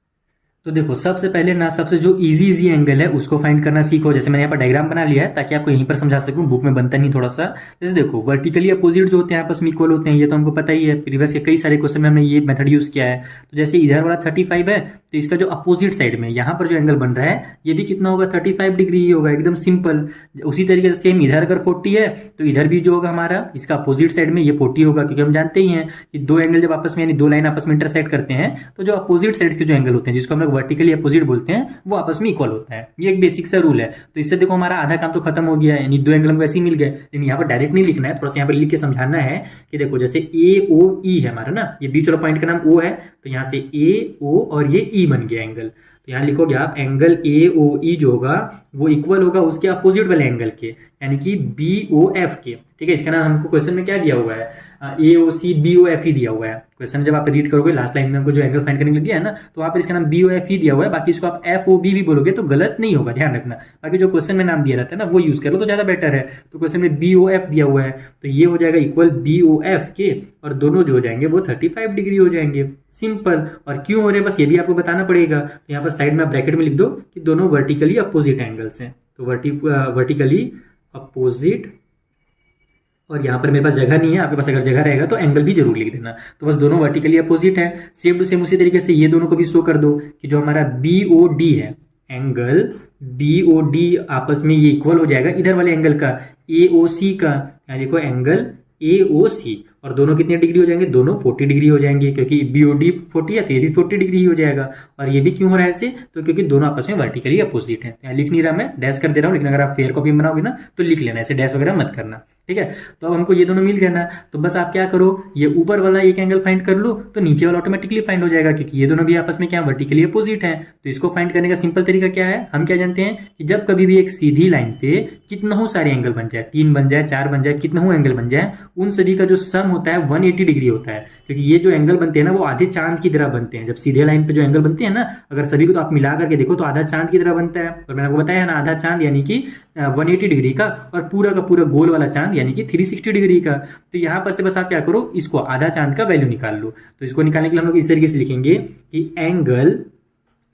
तो देखो सबसे पहले ना सबसे जो इजी एंगल है उसको फाइंड करना सीखो। जैसे मैंने यहाँ पर डायग्राम बना लिया है ताकि आपको यहीं पर समझा सकूं, बुक में बनता नहीं थोड़ा सा। जैसे देखो वर्टिकली अपोजिट जो होते हैं आपस में इक्वल होते हैं, ये तो हमको पता ही है, प्रीवियस के कई सारे क्वेश्चन में हमने ये मेथड यूज किया है। तो जैसे इधर वाला 35 है तो इसका जो अपोजिट साइड में यहाँ पर जो एंगल बन रहा है ये भी कितना होगा 35 डिग्री ही होगा, एकदम सिंपल। उसी तरीके से सेम इधर अगर 40 है तो इधर भी जो होगा हमारा इसका अपोजिट साइड में ये 40 होगा, क्योंकि हम जानते ही हैं कि दो एंगल जब आपस में यानी दो लाइन आपस में इंटरसेक्ट करते हैं तो जो अपोजिट साइड के जो एंगल होते हैं जिसको हम लोग लोग वर्टिकली अपोजिट बोलते हैं, वो आपस में इक्वल होता है। ये एक बेसिक सा रूल है। तो इससे देखो हमारा आधा काम तो खत्म हो गया है, यानी दो एंगल वैसे ही मिल गए। लेकिन यहाँ पर डायरेक्ट नहीं लिखना है, थोड़ा सा यहाँ पर लिख के समझाना है कि देखो जैसे ए ओ ई है हमारा ना, ये बीच वाला पॉइंट का नाम ओ है, तो यहाँ से ए ओ और ये ई बन गया एंगल। तो यहाँ लिखोगे आप एंगल ए ओ ई जो होगा वो इक्वल होगा उसके अपोजिट वाले एंगल के, यानी कि बी ओ एफ के। ठीक है, इसका नाम हमको क्वेश्चन में क्या दिया हुआ है, ए O C B O F ही दिया हुआ है। क्वेश्चन जब आप रीड करोगे लास्ट लाइन में हमको जो एंगल फाइंड करने के लिए दिया है ना, तो वहाँ पर इसका नाम बी ओ एफ ही दिया हुआ है। बाकी इसको आप एफ ओ बी भी बोलोगे तो गलत नहीं होगा, ध्यान रखना। बाकी जो क्वेश्चन में नाम दिया रहता है ना वो यूज करो तो ज़्यादा बेटर है। तो क्वेश्चन में बी ओ एफ दिया हुआ है, तो ये हो जाएगा इक्वल बी ओ एफ के, और दोनों जो हो जाएंगे वो 35 डिग्री हो जाएंगे। सिंपल। और क्यों हो रहे हैं बस ये भी आपको बताना पड़ेगा। तो यहाँ पर साइड में ब्रैकेट में लिख दो कि दोनों वर्टिकली अपोजिट एंगल्स हैं। तो वर्टिकली अपोजिट, और यहाँ पर मेरे पास जगह नहीं है, आपके पास अगर जगह रहेगा तो एंगल भी जरूर लिख देना। तो बस दोनों वर्टिकली अपोजिट है। सेम टू सेम उसी तरीके से ये दोनों को भी शो कर दो कि जो हमारा बी ओ डी है, एंगल बी ओ डी आपस में ये इक्वल हो जाएगा इधर वाले एंगल का ए ओ सी का। यहाँ देखो एंगल ए ओ सी, और दोनों कितने डिग्री हो जाएंगे, दोनों 40 डिग्री हो जाएंगे, क्योंकि बी ओ डी 40 है तो ये भी 40 डिग्री हो जाएगा। और ये भी क्यों हो रहा है ऐसे, तो क्योंकि दोनों आपस में वर्टिकली अपोजिट है। यहाँ लिख नहीं रहा मैं, डैश कर दे रहा हूँ, लेकिन अगर आप फेयर कॉपी बनाओगे ना तो लिख लेना, ऐसे डैश वगैरह मत करना। ठीक है, तो अब हमको ये दोनों मिल गया ना, तो बस आप क्या करो, ये ऊपर वाला एक एंगल फाइंड कर लो तो नीचे वाला ऑटोमेटिकली फाइंड हो जाएगा, क्योंकि ये दोनों भी आपस में क्या वर्टिकली अपोजिट है। तो इसको फाइंड करने का सिंपल तरीका क्या है, हम क्या जानते हैं कि जब कभी भी एक सीधी लाइन पे कितना सारे एंगल बन जाए, 3 बन जाए, 4 बन जाए, कितना एंगल बन जाए, उन सभी का जो सम होता है 180 डिग्री होता है। क्योंकि ये जो एंगल बनते हैं ना वो आधे चांद की तरह बनते हैं। जब सीधे लाइन पे जो एंगल बनते हैं ना, अगर सभी को तो आप मिला करके देखो तो आधा चांद की तरह बनता है। और मैंने आपको बताया ना, आधा चांद यानी कि 180 डिग्री का, और पूरा का पूरा गोल वाला चांद यानी कि 360 डिग्री का। तो यहाँ पर से बस आप क्या करो, इसको आधा चांद का वैल्यू निकाल लो। तो इसको निकालने के लिए हम लोग इस तरीके से लिखेंगे कि एंगल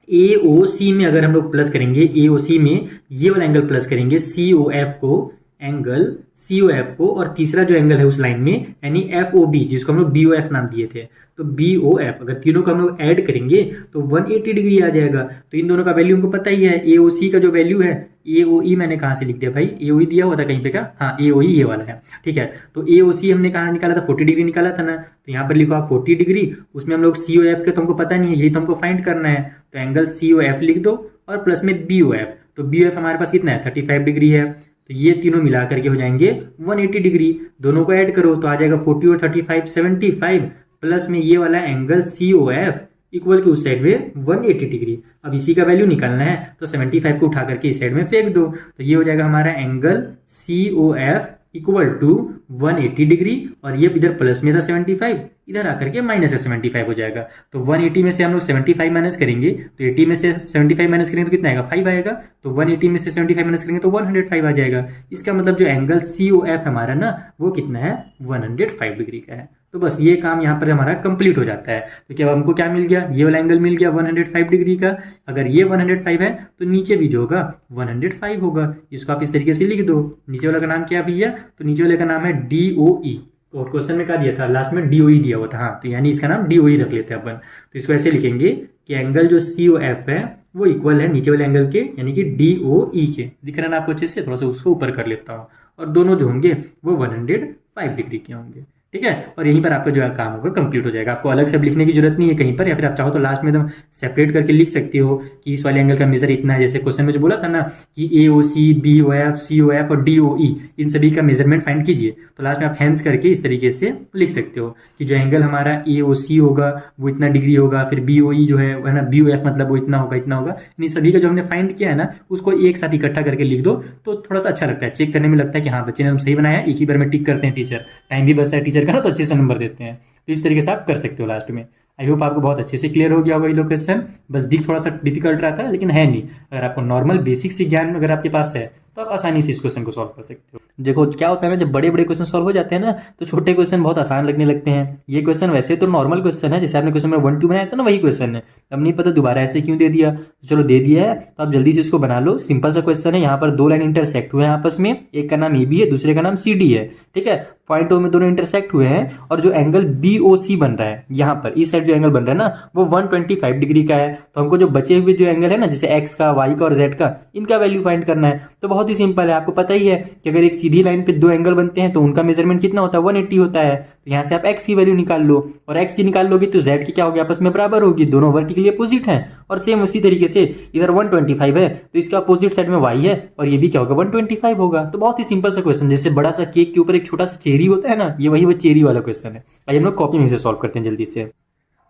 ए ओ सी में अगर हम लोग प्लस करेंगे, ए ओ सी में ये वाला एंगल प्लस करेंगे सी ओ एफ को, एंगल सी ओ एफ को, और तीसरा जो एंगल है उस लाइन में यानी एफ ओ बी, जिसको हम लोग बी ओ एफ नाम दिए थे, तो बी ओ एफ, अगर तीनों को हम लोग ऐड करेंगे तो 180 डिग्री आ जाएगा। तो इन दोनों का वैल्यू हमको पता ही है, ए ओ सी का जो वैल्यू है, ए ओ ई मैंने कहाँ से लिख दिया भाई, ए ओ ई दिया हुआ था कहीं पे क्या, हाँ ए ओ ई ये वाला है। ठीक है, तो ए ओ सी हमने कहाँ निकाला था, 40 डिग्री निकाला था ना, तो यहाँ पर लिखो आप 40 डिग्री, उसमें हम लोग सी ओ एफ के तो हमको पता नहीं है, यही तो हमको फाइंड करना है। तो एंगल सी ओ एफ लिख दो और प्लस में बी ओ एफ, तो बी ओ एफ हमारे पास कितना है 35 डिग्री है, तो ये तीनों मिला करके हो जाएंगे 180 डिग्री। दोनों को ऐड करो तो आ जाएगा 40 और 35 75, प्लस में ये वाला angle C O F equal के उस साइड में 180 डिग्री। अब इसी का वैल्यू निकालना है तो 75 को उठा करके इस साइड में फेंक दो, तो ये हो जाएगा हमारा angle C O F equal to 180 degree, और ये इधर प्लस में था 75, इधर आकर के माइनस है 75 हो जाएगा। तो 180 में से हम लोग 75 माइनस करेंगे, तो 80 में से 75 माइनस करेंगे तो कितना आएगा 5 आएगा, तो 180 में से 75 माइनस करेंगे तो 105 आ जाएगा। इसका मतलब जो एंगल सी ओ एफ हमारा ना वो कितना है 105 डिग्री का है। तो बस ये काम यहाँ पर हमारा कंप्लीट हो जाता है। तो क्या हमको क्या मिल गया, ये वाला एंगल मिल गया 105 डिग्री का। अगर ये 105 है तो नीचे भी जो होगा 105 होगा। इसको आप इस तरीके से लिख दो। नीचे वाला का नाम क्या भैया, तो नीचे वाले का नाम है डी ओ ई, और क्वेश्चन में क्या दिया था लास्ट में डी ओ ई दिया हुआ था, हाँ तो यानी इसका नाम डी ओ ई रख लेते हैं अपन। तो इसको ऐसे लिखेंगे कि एंगल जो सी ओ एफ है वो इक्वल है नीचे वाले एंगल के यानी कि डी ओ ई के। दिख रहा है ना आपको अच्छे से, थोड़ा सा उसको ऊपर कर लेता हूँ, और दोनों जो होंगे वो 105 डिग्री के होंगे। ठीक है, और यहीं पर आपका जो है काम होगा कंप्लीट हो जाएगा। आपको अलग से लिखने की जरूरत नहीं है कहीं पर, या फिर आप चाहो तो लास्ट में एकदम सेपरेट करके लिख सकते हो कि इस वाले एंगल का मेजर इतना है। जैसे क्वेश्चन में जो बोला था ना कि A O C B O F C O F और डी ओ ई, इन सभी का मेजरमेंट फाइंड कीजिए, तो लास्ट में आप हैंड्स करके इस तरीके से लिख सकते हो कि जो एंगल हमारा ए ओ सी होगा वो इतना डिग्री होगा, फिर बी ओ ई जो है ना बी ओ एफ मतलब वो इतना होगा इतना होगा। इन सभी का जो हमने फाइंड किया है ना उसको एक साथ इकट्ठा करके लिख दो, तो थोड़ा सा अच्छा लगता है, चेक करने में लगता है कि हाँ बच्चे ने सही बनाया। एक ही बार में टिक करते हैं टीचर, टाइम भी बचता है टीचर का ना, तो अच्छे से नंबर देते हैं। तो इस तरीके से आप कर सकते हो लास्ट में। आई होप आपको बहुत अच्छे से क्लियर हो गया होगा ये लोग क्वेश्चन। बस दिख थोड़ा सा डिफिकल्ट रहा था लेकिन है नहीं। अगर आपको नॉर्मल बेसिक से ज्ञान अगर आपके पास है तो आप आसानी से इस क्वेश्चन को सॉल्व कर सकते हो। देखो क्या होता है ना, जब बड़े बड़े क्वेश्चन सॉल्व हो जाते हैं ना तो छोटे क्वेश्चन बहुत आसान लगने लगते हैं। ये क्वेश्चन वैसे तो नॉर्मल क्वेश्चन है, जैसे आपने क्वेश्चन में 1 2 बनाया था ना वही क्वेश्चन है। अब नहीं पता दोबारा ऐसे क्यों दे दिया, तो चलो दे दिया है तो आप जल्दी से इसको बना लो। सिंपल सा क्वेश्चन है, यहाँ पर 2 लाइन इंटरसेक्ट हुए हैं आपस में, एक का नाम ए बी है दूसरे का नाम सी डी है। ठीक है, पॉइंट ओ में दोनों इंटरसेक्ट हुए हैं, और जो एंगल बी ओ सी बन रहा है यहाँ पर इस साइड जो एंगल बन रहा है ना वो 125 डिग्री का है। तो हमको जो बचे हुए जो एंगल है ना जैसे एक्स का वाई का और जेड का, इनका वैल्यू फाइंड करना है। तो बहुत बहुत ही सिंपल है, आपको पता ही है कि अगर एक सीधी लाइन पे दो एंगल बनते हैं तो उनका मेजरमेंट कितना होता है, 180 होता है। तो यहाँ से आप x की वैल्यू निकाल लो, और x की निकाल लोगे तो z की क्या होगी, आपस में बराबर होगी, दोनों वर्टिकली अपोजिट हैं। और सेम उसी तरीके से इधर 125 है तो इसका अपोजिट साइड में y है, और ये भी क्या होगा, 125 होगा। तो बहुत ही सिंपल सा क्वेश्चन, जैसे बड़ा सा केक के ऊपर एक छोटा सा चेरी होता है ना, ये वही वो चेरी वाला क्वेश्चन है। आइए हम लोग कॉपी में से सॉल्व करते हैं जल्दी से।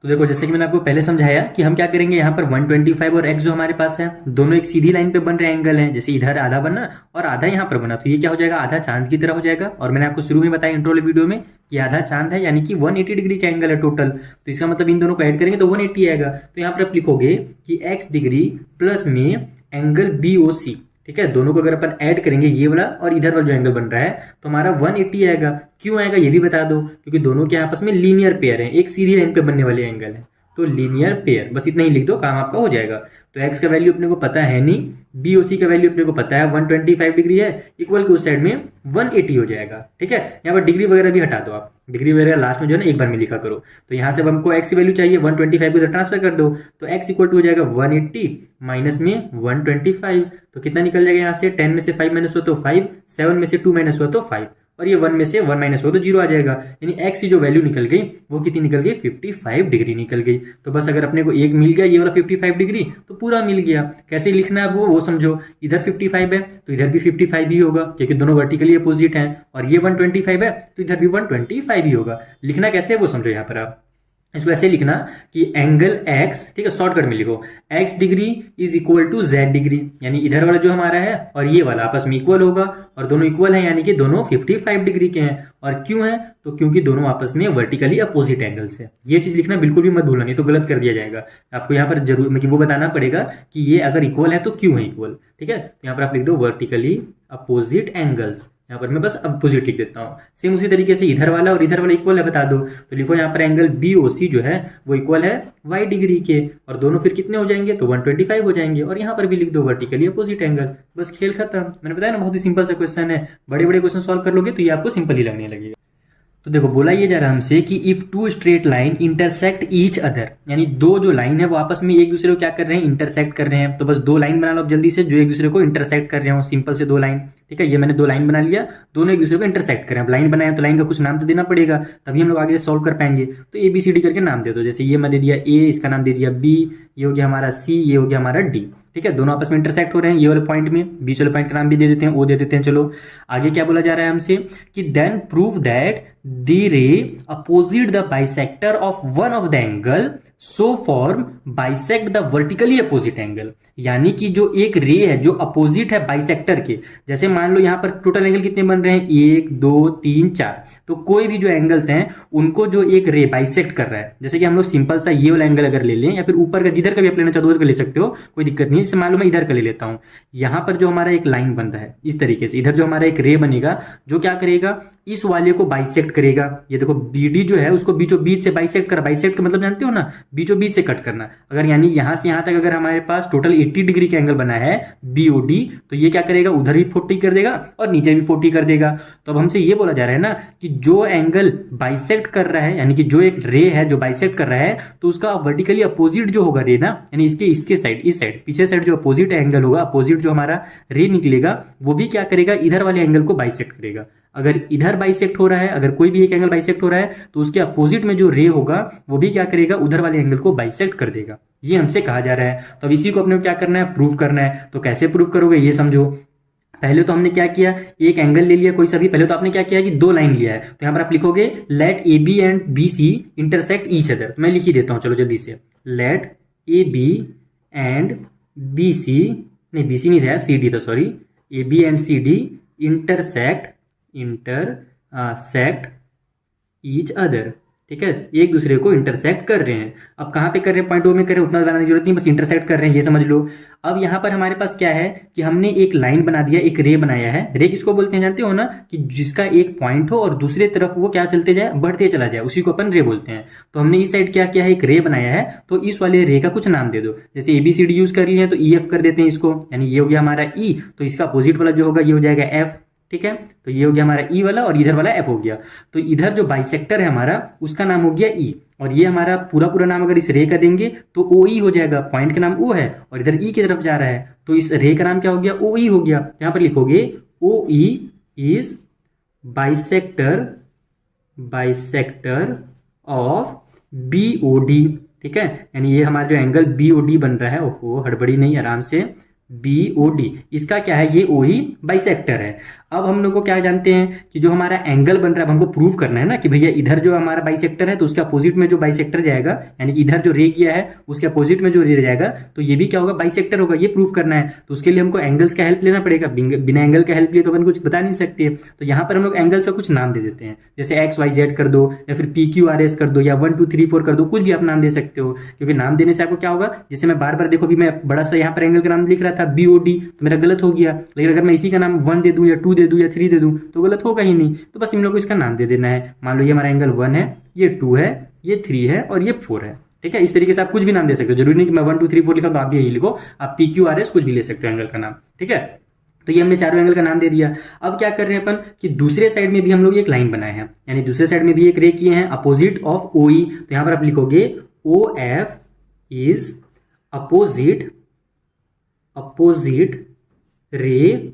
तो देखो, जैसे कि मैंने आपको पहले समझाया कि हम क्या करेंगे, यहाँ पर 125 और x जो हमारे पास है दोनों एक सीधी लाइन पे बन रहे एंगल हैं, जैसे इधर आधा बना और आधा यहाँ पर बना, तो ये क्या हो जाएगा, आधा चांद की तरह हो जाएगा। और मैंने आपको शुरू में बताया इंट्रो वाले वीडियो में कि आधा चांद है, यानी कि 180 डिग्री का एंगल है टोटल। तो इसका मतलब इन दोनों को ऐड करेंगे तो 180 आएगा। तो यहाँ पर आप लिखोगे कि x डिग्री प्लस में एंगल BOC, ठीक है, दोनों को अगर अपन ऐड करेंगे ये वाला और इधर वाला जो एंगल बन रहा है तो हमारा 180 आएगा। क्यों आएगा ये भी बता दो, क्योंकि दोनों के आपस में लीनियर पेयर है, एक सीधी लाइन पे बनने वाले एंगल है, तो लीनियर पेयर, बस इतना ही लिख दो, काम आपका हो जाएगा। तो x का वैल्यू अपने को पता है नहीं, BOC का वैल्यू अपने को पता है 125 डिग्री है, इक्वल के उस साइड में 180 हो जाएगा। ठीक है, यहाँ पर डिग्री वगैरह भी हटा दो, आप डिग्री वगैरह लास्ट में जो है ना एक बार में लिखा करो। तो यहाँ से हमको x की वैल्यू चाहिए, 125 को इधर ट्रांसफर कर दो, तो x इक्वल टू हो जाएगा 180 माइनस में 125। तो कितना निकल जाएगा यहाँ से, 10 में से 5 माइनस हो तो 5, 7 में से 2 माइनस हो तो 5, और ये 1 में से 1 माइनस हो तो 0 आ जाएगा। यानी x की जो वैल्यू निकल गई वो कितनी निकल गई, 55 डिग्री निकल गई। तो बस अगर अपने को एक मिल गया ये वाला 55 डिग्री तो पूरा मिल गया। कैसे लिखना है वो समझो, इधर 55 है तो इधर भी 55 ही होगा, क्योंकि दोनों वर्टिकली अपोजिट हैं, और ये 125 है तो इधर भी 125 ही होगा। लिखना कैसे है वो समझो। यहाँ पर आप इसको ऐसे लिखना कि एंगल x, ठीक है, शॉर्टकट में लिखो, x degree is equal to z degree, यानी इधर वाला जो हमारा है और ये वाला आपस में इक्वल होगा, और दोनों इक्वल हैं यानी कि दोनों 55 डिग्री के हैं। और क्यों है, तो क्योंकि दोनों आपस में वर्टिकली अपोजिट एंगल्स है। ये चीज लिखना बिल्कुल भी मत भूलना, नहीं तो गलत कर दिया जाएगा। आपको यहाँ पर जरूर मतलब वो बताना पड़ेगा कि ये अगर इक्वल है तो क्यों है इक्वल। ठीक है, तो यहाँ पर आप लिख दो वर्टिकली अपोजिट एंगल्स, यहाँ पर मैं बस अपोजिट लिख देता हूँ। सेम उसी तरीके से इधर वाला और इधर वाला इक्वल है बता दो, तो लिखो यहाँ पर एंगल BOC जो है वो इक्वल है y डिग्री के, और दोनों फिर कितने हो जाएंगे, तो 125 हो जाएंगे। और यहाँ पर भी लिख दो वर्टिकली अपोजिट एंगल, बस खेल खत्म। मैंने बताया ना बहुत ही सिंपल सा क्वेश्चन है, बड़े बड़े क्वेश्चन सॉल्व कर लोगे तो ये आपको सिंपल ही लगने लगेगा। तो देखो बोला ये जा रहा है हमसे कि if two straight line intersect each other, यानी दो जो लाइन है वो आपस में एक दूसरे को क्या कर रहे हैं, इंटरसेक्ट कर रहे हैं। तो बस दो लाइन बना लो अब जल्दी से जो एक दूसरे को इंटरसेक्ट कर रहे हो, सिंपल से दो लाइन। ठीक है, ये मैंने दो लाइन बना लिया, दोनों एक दूसरे को इंटरसेक्ट करें। अब लाइन बनाया तो लाइन का कुछ नाम तो देना पड़ेगा, तभी हम लोग आगे सॉल्व कर पाएंगे। तो ABCD करके नाम दे दो, जैसे ये मैं दे दिया A, इसका नाम दे दिया B, ये हो गया हमारा C, ये हो गया हमारा D। ठीक है, दोनों आपस में इंटरसेक्ट हो रहे हैं ये वाले पॉइंट में, बीच वाले पॉइंट का नाम भी दे देते हैं, O दे देते हैं। चलो आगे क्या बोला जा रहा है हमसे कि then prove that the ray opposite the bisector of one of the angle so form bisect the vertically opposite angle, यानी कि जो एक रे है जो अपोजिट है बाइसेक्टर के, जैसे मान लो यहाँ पर टोटल एंगल कितने बन रहे हैं, 1 2 3 4, तो कोई भी जो एंगल्स हैं उनको जो एक रे बाइसेक्ट कर रहा है, जैसे कि हम लोग सिंपल सा ये वाला एंगल अगर ले लें या फिर ऊपर का जिधर का भी आप लेना चाहो उधर का ले सकते हो, कोई दिक्कत नहीं है। जैसे मान लो मैं इधर का ले लेता हूँ, यहाँ पर जो हमारा एक लाइन बन रहा है इस तरीके से, इधर जो हमारा एक रे बनेगा जो क्या करेगा, इस वाले को बाइसेक्ट करेगा। ये देखो BD जो है उसको बीचों बीच से बाइसेक्ट कर, बाइसेक्ट का मतलब जानते हो ना, बीचों बीच से कट करना। अगर यानी यहां से यहां तक अगर हमारे पास टोटल 80 डिग्री का एंगल बना है BOD, तो ये क्या करेगा, उधर भी 40 कर देगा और नीचे भी 40 कर देगा। तो अब हमसे ये बोला जा रहा है ना कि जो एंगल बाइसेक्ट कर रहा है, यानी कि जो एक रे है जो बाइसेक्ट कर रहा है, तो उसका वर्टिकली अपोजिट जो होगा रे ना, यानी इसके साइड, इस साइड पीछे साइड जो अपोजिट एंगल होगा, अपोजिट जो हमारा रे निकलेगा वो भी क्या करेगा, इधर वाले एंगल को बाइसेक्ट करेगा। अगर इधर बाइसेक्ट हो रहा है, अगर कोई भी एक एंगल बाइसेक्ट हो रहा है तो उसके अपोजिट में जो रे होगा वो भी क्या करेगा, उधर वाले एंगल को बाइसेक्ट कर देगा। ये हमसे कहा जा रहा है। तो अब इसी को अपने को क्या करना है, प्रूव करना है। तो कैसे प्रूव करोगे ये समझो। पहले तो हमने क्या किया, एक एंगल ले लिया कोई सा भी, पहले तो आपने क्या किया कि दो लाइन लिया है, तो यहाँ पर आप लिखोगे let AB and BC intersect each other. मैं लिख ही देता हूँ, चलो जल्दी से, लेट AB एंड BC, नहीं BC नहीं था, CD था, sorry, AB and CD intersect each other. ठीक है, एक दूसरे को इंटरसेक्ट कर रहे हैं। अब कहाँ पे कर रहे हैं, पॉइंट O में कर रहे हैं, उतना बनाने की जरूरत नहीं, बस इंटरसेक्ट कर रहे हैं, ये समझ लो। अब यहाँ पर हमारे पास क्या है कि हमने एक लाइन बना दिया, एक रे बनाया है। रे किसको बोलते हैं जानते हो ना, कि जिसका एक पॉइंट हो और दूसरे तरफ वो क्या चलते जाए, बढ़ते चला जाए, उसी को अपन रे बोलते हैं। तो हमने इस साइड क्या किया है, एक रे बनाया है, तो इस वाले रे का कुछ नाम दे दो। जैसे ABCD यूज कर लिए हैं तो EF कर देते हैं इसको, यानी ये हो गया हमारा E, तो इसका अपोजिट वाला जो होगा ये हो जाएगा F। ठीक है। तो ये हो गया हमारा ई वाला और इधर वाला एफ हो गया। तो इधर जो बाइसेक्टर है हमारा उसका नाम हो गया ई, और ये हमारा पूरा पूरा नाम अगर इस रे का देंगे तो ओ ई हो जाएगा, पॉइंट का नाम ओ है और इधर ई की तरफ जा रहा है, तो इस रे का नाम क्या हो गया, ओ ई हो गया। यहाँ पर लिखोगे O E is bisector of B O D, ठीक है। यानी ये हमारा जो एंगल बी ओ डी बन रहा है, ओहो हड़बड़ी नहीं, आराम से, बी ओ डी, इसका क्या है, ये ओ ही बाइसेक्टर है। अब हम लोग को क्या जानते हैं कि जो हमारा एंगल बन रहा है, हमको प्रूव करना है ना कि भैया इधर जो हमारा बाइसेक्टर है तो उसके अपोजिट में जो बाइसेक्टर जाएगा, यानी कि इधर जो रे किया है उसके अपोजिट में जो रे जाएगा तो ये भी क्या होगा, बाइसेक्टर होगा, ये प्रूव करना है। तो उसके लिए हमको एंगल्स का हेल्प लेना पड़ेगा, बिना एंगल का हेल्प लिए तो अपन कुछ बता नहीं सकते। तो यहाँ पर हम लोग एंगल्स का कुछ नाम दे देते हैं, जैसे एक्स वाई जेड कर दो या फिर पी क्यू आर एस कर दो या 1 2 3 4 कर दो, कुछ भी आप नाम दे सकते हो, क्योंकि नाम देने से आपको क्या होगा, जैसे मैं बार बार देखो अभी मैं बड़ा सा यहाँ पर एंगल का नाम लिख रहा था बी ओ डी, तो मेरा गलत हो गया, लेकिन अगर मैं इसी का नाम 1 दे दूं या 2 दे दूं या 3 दे दूं तो गलत होगा ही नहीं। तो बस इन लोगों को इसका नाम दे देना है। मान लो ये हमारा एंगल 1 है, ये 2 है, ये 3 है और ये 4 है, ठीक है। इस तरीके से आप कुछ भी नाम दे सकते हो, जरूरी नहीं कि मैं 1 2 3 4 लिखा तो आप भी यही लिखो, आप पी क्यू आर एस कुछ भी ले सकते हो एंगल का नाम, ठीक है। तो ये हमने चारों एंगल का नाम दे दिया। अब क्या कर रहे हैं अपन कि दूसरे साइड में भी हम लोग एक लाइन बनाए हैं, यानी दूसरे साइड में भी एक रे किए हैं अपोजिट ऑफ ओ ई। तो यहां पर आप लिखोगे O F is opposite ray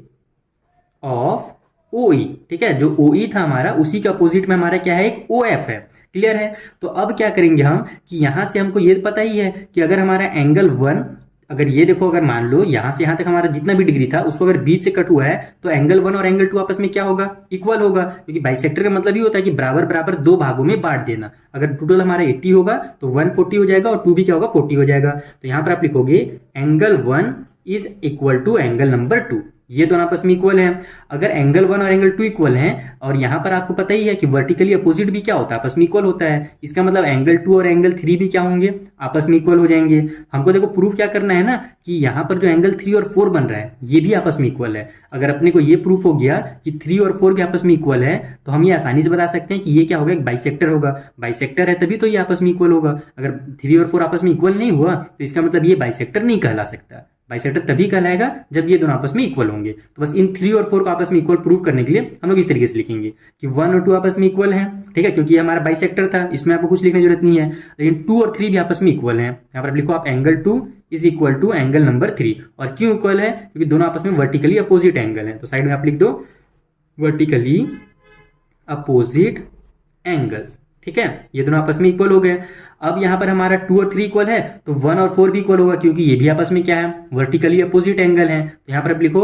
of O E, ठीक है। जो ओ ई था हमारा उसी के अपोजिट में हमारा क्या है, एक ओ एफ है, क्लियर है। तो अब क्या करेंगे हम कि यहां से हमको ये पता ही है कि अगर हमारा एंगल 1, अगर ये देखो, अगर मान लो यहां से यहां तक हमारा जितना भी डिग्री था उसको अगर बीच से कट हुआ है तो एंगल 1 और एंगल 2 आपस में क्या होगा, इक्वल होगा, क्योंकि बाइसेक्टर का मतलब ये होता है कि बराबर बराबर दो भागों में बांट देना। अगर टोटल हमारा 80 होगा तो 1 40 हो जाएगा और 2 भी क्या होगा, 40 हो जाएगा। तो यहां पर आप लिखोगे angle 1 is equal to angle number 2, ये दोनों आपस में इक्वल हैं। अगर एंगल 1 और एंगल 2 इक्वल हैं और यहां पर आपको पता ही है कि वर्टिकली अपोजिट भी क्या होता है, आपस में इक्वल होता है, इसका मतलब एंगल 2 और एंगल 3 भी क्या होंगे, आपस में इक्वल हो जाएंगे। हमको देखो प्रूफ क्या करना है ना कि यहां पर जो एंगल 3 और 4 बन रहा है ये भी आपस में इक्वल है। अगर अपने को ये प्रूफ हो गया कि 3 और 4 भी आपस में इक्वल है तो हम ये आसानी से बता सकते हैं कि ये क्या होगा, एक बाइसेक्टर होगा। बाइसेक्टर है तभी तो ये आपस में इक्वल होगा। अगर 3 और 4 आपस में इक्वल नहीं हुआ तो इसका मतलब ये बाइसेक्टर नहीं कहला सकता। बाइसेक्टर तभी कहलाएगा जब ये दोनों आपस में इक्वल होंगे। तो बस इन 3 और 4 को आपस में इक्वल प्रूव करने के लिए हम लोग इस तरीके से लिखेंगे कि 1 और 2 आपस में इक्वल हैं, ठीक है, क्योंकि ये हमारा बाइसेक्टर था, इसमें आपको कुछ लिखने की जरूरत नहीं है। लेकिन 2 और 3 भी आपस में इक्वल हैं। यहाँ पर आप लिखो आप angle 2 is equal to angle number 3। और क्यों इक्वल है, क्योंकि दोनों आपस में वर्टिकली अपोजिट एंगल है। तो साइड में आप लिख दो वर्टिकली अपोजिट एंगल्स, ठीक है, ये दोनों आपस में इक्वल हो गए। अब यहां पर हमारा 2 और 3 इक्वल है तो 1 और 4 भी इक्वल होगा, क्योंकि ये भी आपस में क्या है, वर्टिकली अपोजिट एंगल है। तो यहां पर आप लिखो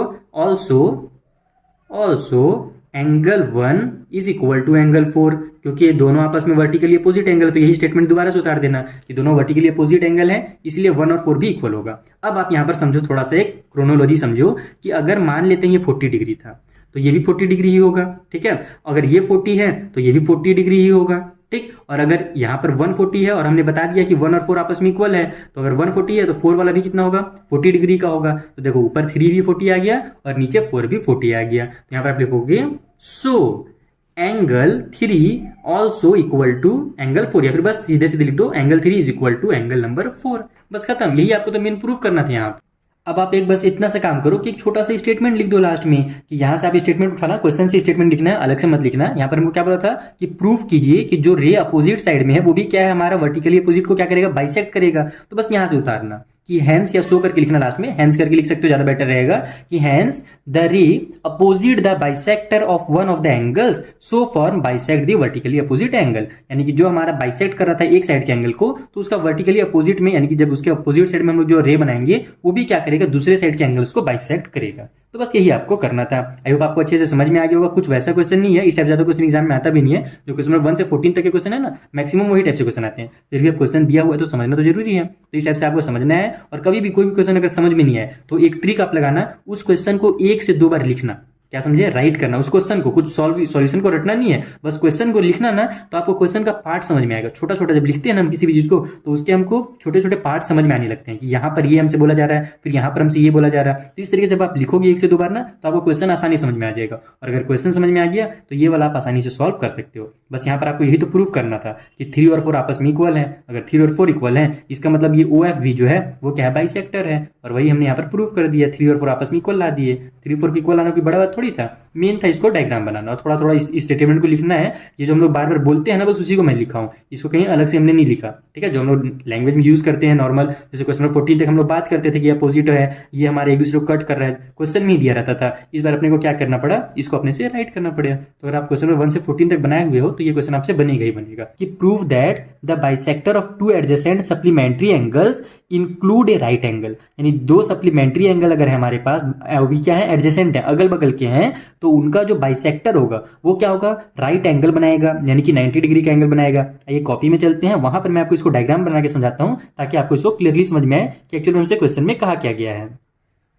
also angle 1 is equal to angle 4, क्योंकि ये दोनों आपस में वर्टिकली अपोजिट एंगल है। तो यही स्टेटमेंट दोबारा से उतार देना कि दोनों वर्टिकली अपोजिट एंगल है, इसलिए 1 और 4 भी इक्वल होगा। अब आप यहां पर समझो, थोड़ा सा एक क्रोनोलॉजी समझो कि अगर मान लेते हैं ये 40 डिग्री था तो ये भी 40 डिग्री ही होगा, ठीक है। अगर ये 40 है तो ये भी 40 डिग्री ही होगा, ठीक। और अगर यहाँ पर 140 है और हमने बता दिया कि 1 और 4 आपस में इक्वल है, तो अगर 140 है तो 4 वाला भी कितना होगा, 40 डिग्री का होगा। तो देखो ऊपर 3 भी 40 आ गया और नीचे 4 भी 40 आ गया। तो यहाँ पर आप लिखोगे so angle 3 also equal to angle 4, या फिर बस सीधे सीधे लिख दो angle 3 is equal to angle number 4, बस खत्म। यही आपको तो मेन प्रूफ करना था यहाँ। अब आप एक बस इतना सा काम करो कि एक छोटा सा स्टेटमेंट लिख दो लास्ट में, कि यहाँ से आप स्टेटमेंट उठाना, क्वेश्चन से स्टेटमेंट लिखना है, अलग से मत लिखना। यहाँ पर हमको क्या बोला था कि प्रूफ कीजिए कि जो रे अपोजिट साइड में है वो भी क्या है, हमारा वर्टिकली अपोजिट को क्या करेगा, बाइसेक्ट करेगा। तो बस यहाँ से उतारना कि हैंस या सो करके लिखना, लास्ट में हैंस करके लिख सकते हो, ज्यादा बेटर रहेगा कि hence the ray opposite the bisector of one of the angles so form bisect the vertically opposite angle. यानी कि जो हमारा बाइसेक्ट कर रहा था एक साइड के एंगल को, तो उसका वर्टिकली अपोजिट में, यानी कि जब उसके अपोजिट साइड में हम लोग जो रे बनाएंगे वो भी क्या करेगा, दूसरे साइड के एंगल्स को बाइसेक्ट करेगा। तो बस यही आपको करना था। आई होप आपको अच्छे से समझ में आ गया होगा। कुछ वैसा क्वेश्चन नहीं है, इस टाइप ज्यादा क्वेश्चन एग्जाम में आता भी नहीं है। जो क्वेश्चन नंबर 1 से 14 तक के क्वेश्चन है ना, मैक्सिमम वही टाइप से क्वेश्चन आते हैं। फिर भी अब क्वेश्चन दिया हुआ है तो समझना तो जरूरी है। तो इस टाइप से आपको समझना है। और कभी भी कोई भी क्वेश्चन अगर समझ में नहीं आए तो एक ट्रिक आप लगाना, उस क्वेश्चन को 1 से 2 बार लिखना। क्या समझे, राइट करना उस क्वेश्चन को, कुछ सॉल्यूशन को रटना नहीं है, बस क्वेश्चन को लिखना ना, तो आपको क्वेश्चन का पार्ट समझ में आएगा। छोटा छोटा जब लिखते हैं ना हम किसी भी चीज को, तो उसके हमको छोटे छोटे पार्ट समझ में आने लगते हैं कि यहाँ पर ये हमसे बोला जा रहा है, फिर यहाँ पर हमसे ये बोला जा रहा है। तो इस तरीके से जब आप लिखोगे 1 से 2 बार ना, तो आपको क्वेश्चन आसानी समझ में आ जाएगा। और अगर क्वेश्चन समझ में आ गया तो ये वाला आप आसानी से सॉल्व कर सकते हो। बस यहाँ पर आपको यही तो प्रूव करना था कि 3 और 4 आपस में इक्वल है। अगर 3 और 4 इक्वल है, इसका मतलब ये OF भी जो है वो क्या है, बाइसेक्टर है। और वही हमने यहाँ पर प्रूव कर दिया, 3 और 4 आपस में इक्वल ला दिए। 3 4 की इक्वल आना कोई बड़ा बात थोड़ी था, मेन था इसको डायग्राम बनाना और थोड़ा थोड़ा इस स्टेटमेंट को लिखना है। ये जो हम लोग बार बार बोलते हैं ना, बस उसी को मैं लिखा हूँ, इसको कहीं अलग से हमने नहीं लिखा, ठीक है। जो हम लोग लैंग्वेज में यूज करते हैं नॉर्मल, जैसे क्वेश्चन नंबर 14 तक हम लोग बात करते थे कि अपोजिट है, ये हमारे एक दूसरे को कट कर रहा है, क्वेश्चन में ही दिया रहता था। इस बार अपने को क्या करना पड़ा, इसको अपने से राइट करना पड़ेगा। तो अगर आप क्वेश्चन नंबर 1 से 14 तक बनाए हुए हो तो ये क्वेश्चन आपसे बनेगा ही बनेगा कि prove that the bisector of two adjacent supplementary angles include a right angle. यानी दो सप्लीमेंट्री एंगल अगर है हमारे पास, अभी क्या है, एडजेसेंट है, अगल बगल के हैं, तो उनका जो बाइसेक्टर होगा वो क्या होगा, राइट एंगल बनाएगा, यानी कि 90 डिग्री का एंगल बनाएगा। ये कॉपी में चलते हैं, वहां पर मैं आपको इसको डायग्राम बना के समझाता हूं ताकि आपको इसको क्लियरली समझ में आए कि एक्चुअली हमसे क्वेश्चन में कहा क्या गया है।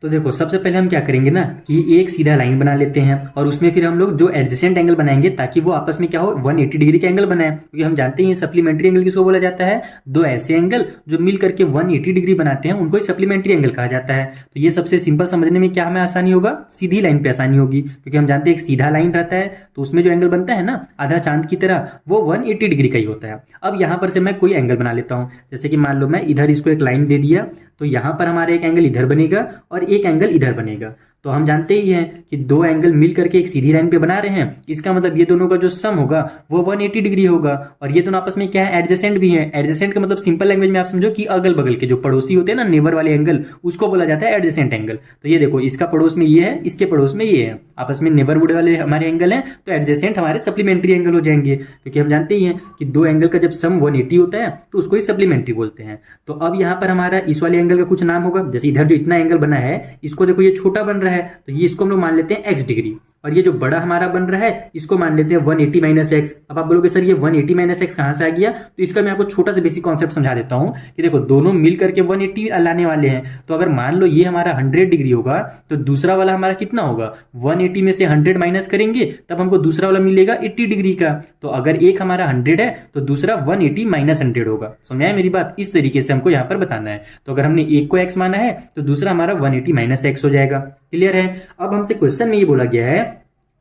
तो देखो, सबसे पहले हम क्या करेंगे ना कि एक सीधा लाइन बना लेते हैं और उसमें फिर हम लोग जो एडजेसेंट एंगल बनाएंगे ताकि वो आपस में क्या हो, 180 डिग्री का एंगल बनाए, क्योंकि हम जानते हैं सप्लीमेंट्री एंगल किसको बोला जाता है, दो ऐसे एंगल जो मिल करके 180 डिग्री बनाते हैं उनको ही सप्लीमेंट्री एंगल कहा जाता है। तो ये सबसे सिंपल समझने में क्या हमें आसानी होगा, सीधी लाइन पे आसानी होगी, क्योंकि हम जानते हैं एक सीधा लाइन रहता है तो उसमें जो एंगल बनता है ना आधा चांद की तरह, वो 180 डिग्री का ही होता है। अब यहाँ पर से मैं कोई एंगल बना लेता हूँ, जैसे कि मान लो मैं इधर इसको एक लाइन दे दिया, तो यहाँ पर हमारा एक एंगल इधर बनेगा और एक एंगल इधर बनेगा। तो हम जानते ही हैं कि दो एंगल मिल करके एक सीधी लाइन पे बना रहे हैं, इसका मतलब ये दोनों का जो सम होगा वो 180 डिग्री होगा। और ये दोनों आपस में क्या है, एडजेसेंट भी है। एडजेसेंट का मतलब सिंपल लैंग्वेज में आप समझो कि अगल बगल के जो पड़ोसी होते हैं ना, नेबर वाले एंगल, उसको बोला जाता है एडजेसेंट एंगल। तो ये देखो, इसका पड़ोस में ये है, इसके पड़ोस में ये है, आपस में नेबरहुड वाले हमारे एंगल हैं, तो एडजेसेंट हमारे सप्लीमेंट्री एंगल हो जाएंगे, क्योंकि हम जानते ही हैं कि दो एंगल का जब सम 180 होता है तो उसको ही सप्लीमेंट्री बोलते हैं। तो अब यहाँ पर हमारा इस वाले एंगल का कुछ नाम होगा, जैसे इधर जो इतना एंगल बना है इसको देखो ये छोटा बन रहा है, तो ये इसको हम लोग मान लेते हैं x डिग्री, और ये जो बड़ा हमारा बन रहा है इसको मान लेते हैं 180 माइनस एक्स। अब आप बोलोगे सर ये 180 माइनस एक्स कहाँ से आ गया, तो इसका मैं आपको छोटा सा बेसिक कॉन्सेप्ट समझा देता हूँ कि देखो दोनों मिल करके 180 लाने वाले हैं। तो अगर मान लो ये हमारा 100 डिग्री होगा तो दूसरा वाला हमारा कितना होगा, 180 में से 100 माइनस करेंगे तब हमको दूसरा वाला मिलेगा 80 डिग्री का। तो अगर एक हमारा 100 है तो दूसरा 180 माइनस 100 होगा। समझ आया मेरी बात, इस तरीके से हमको यहाँ पर बताना है। तो अगर हमने एक को x माना है तो दूसरा हमारा 180 माइनस एक्स हो जाएगा। क्लियर है। अब हमसे क्वेश्चन में ये बोला गया है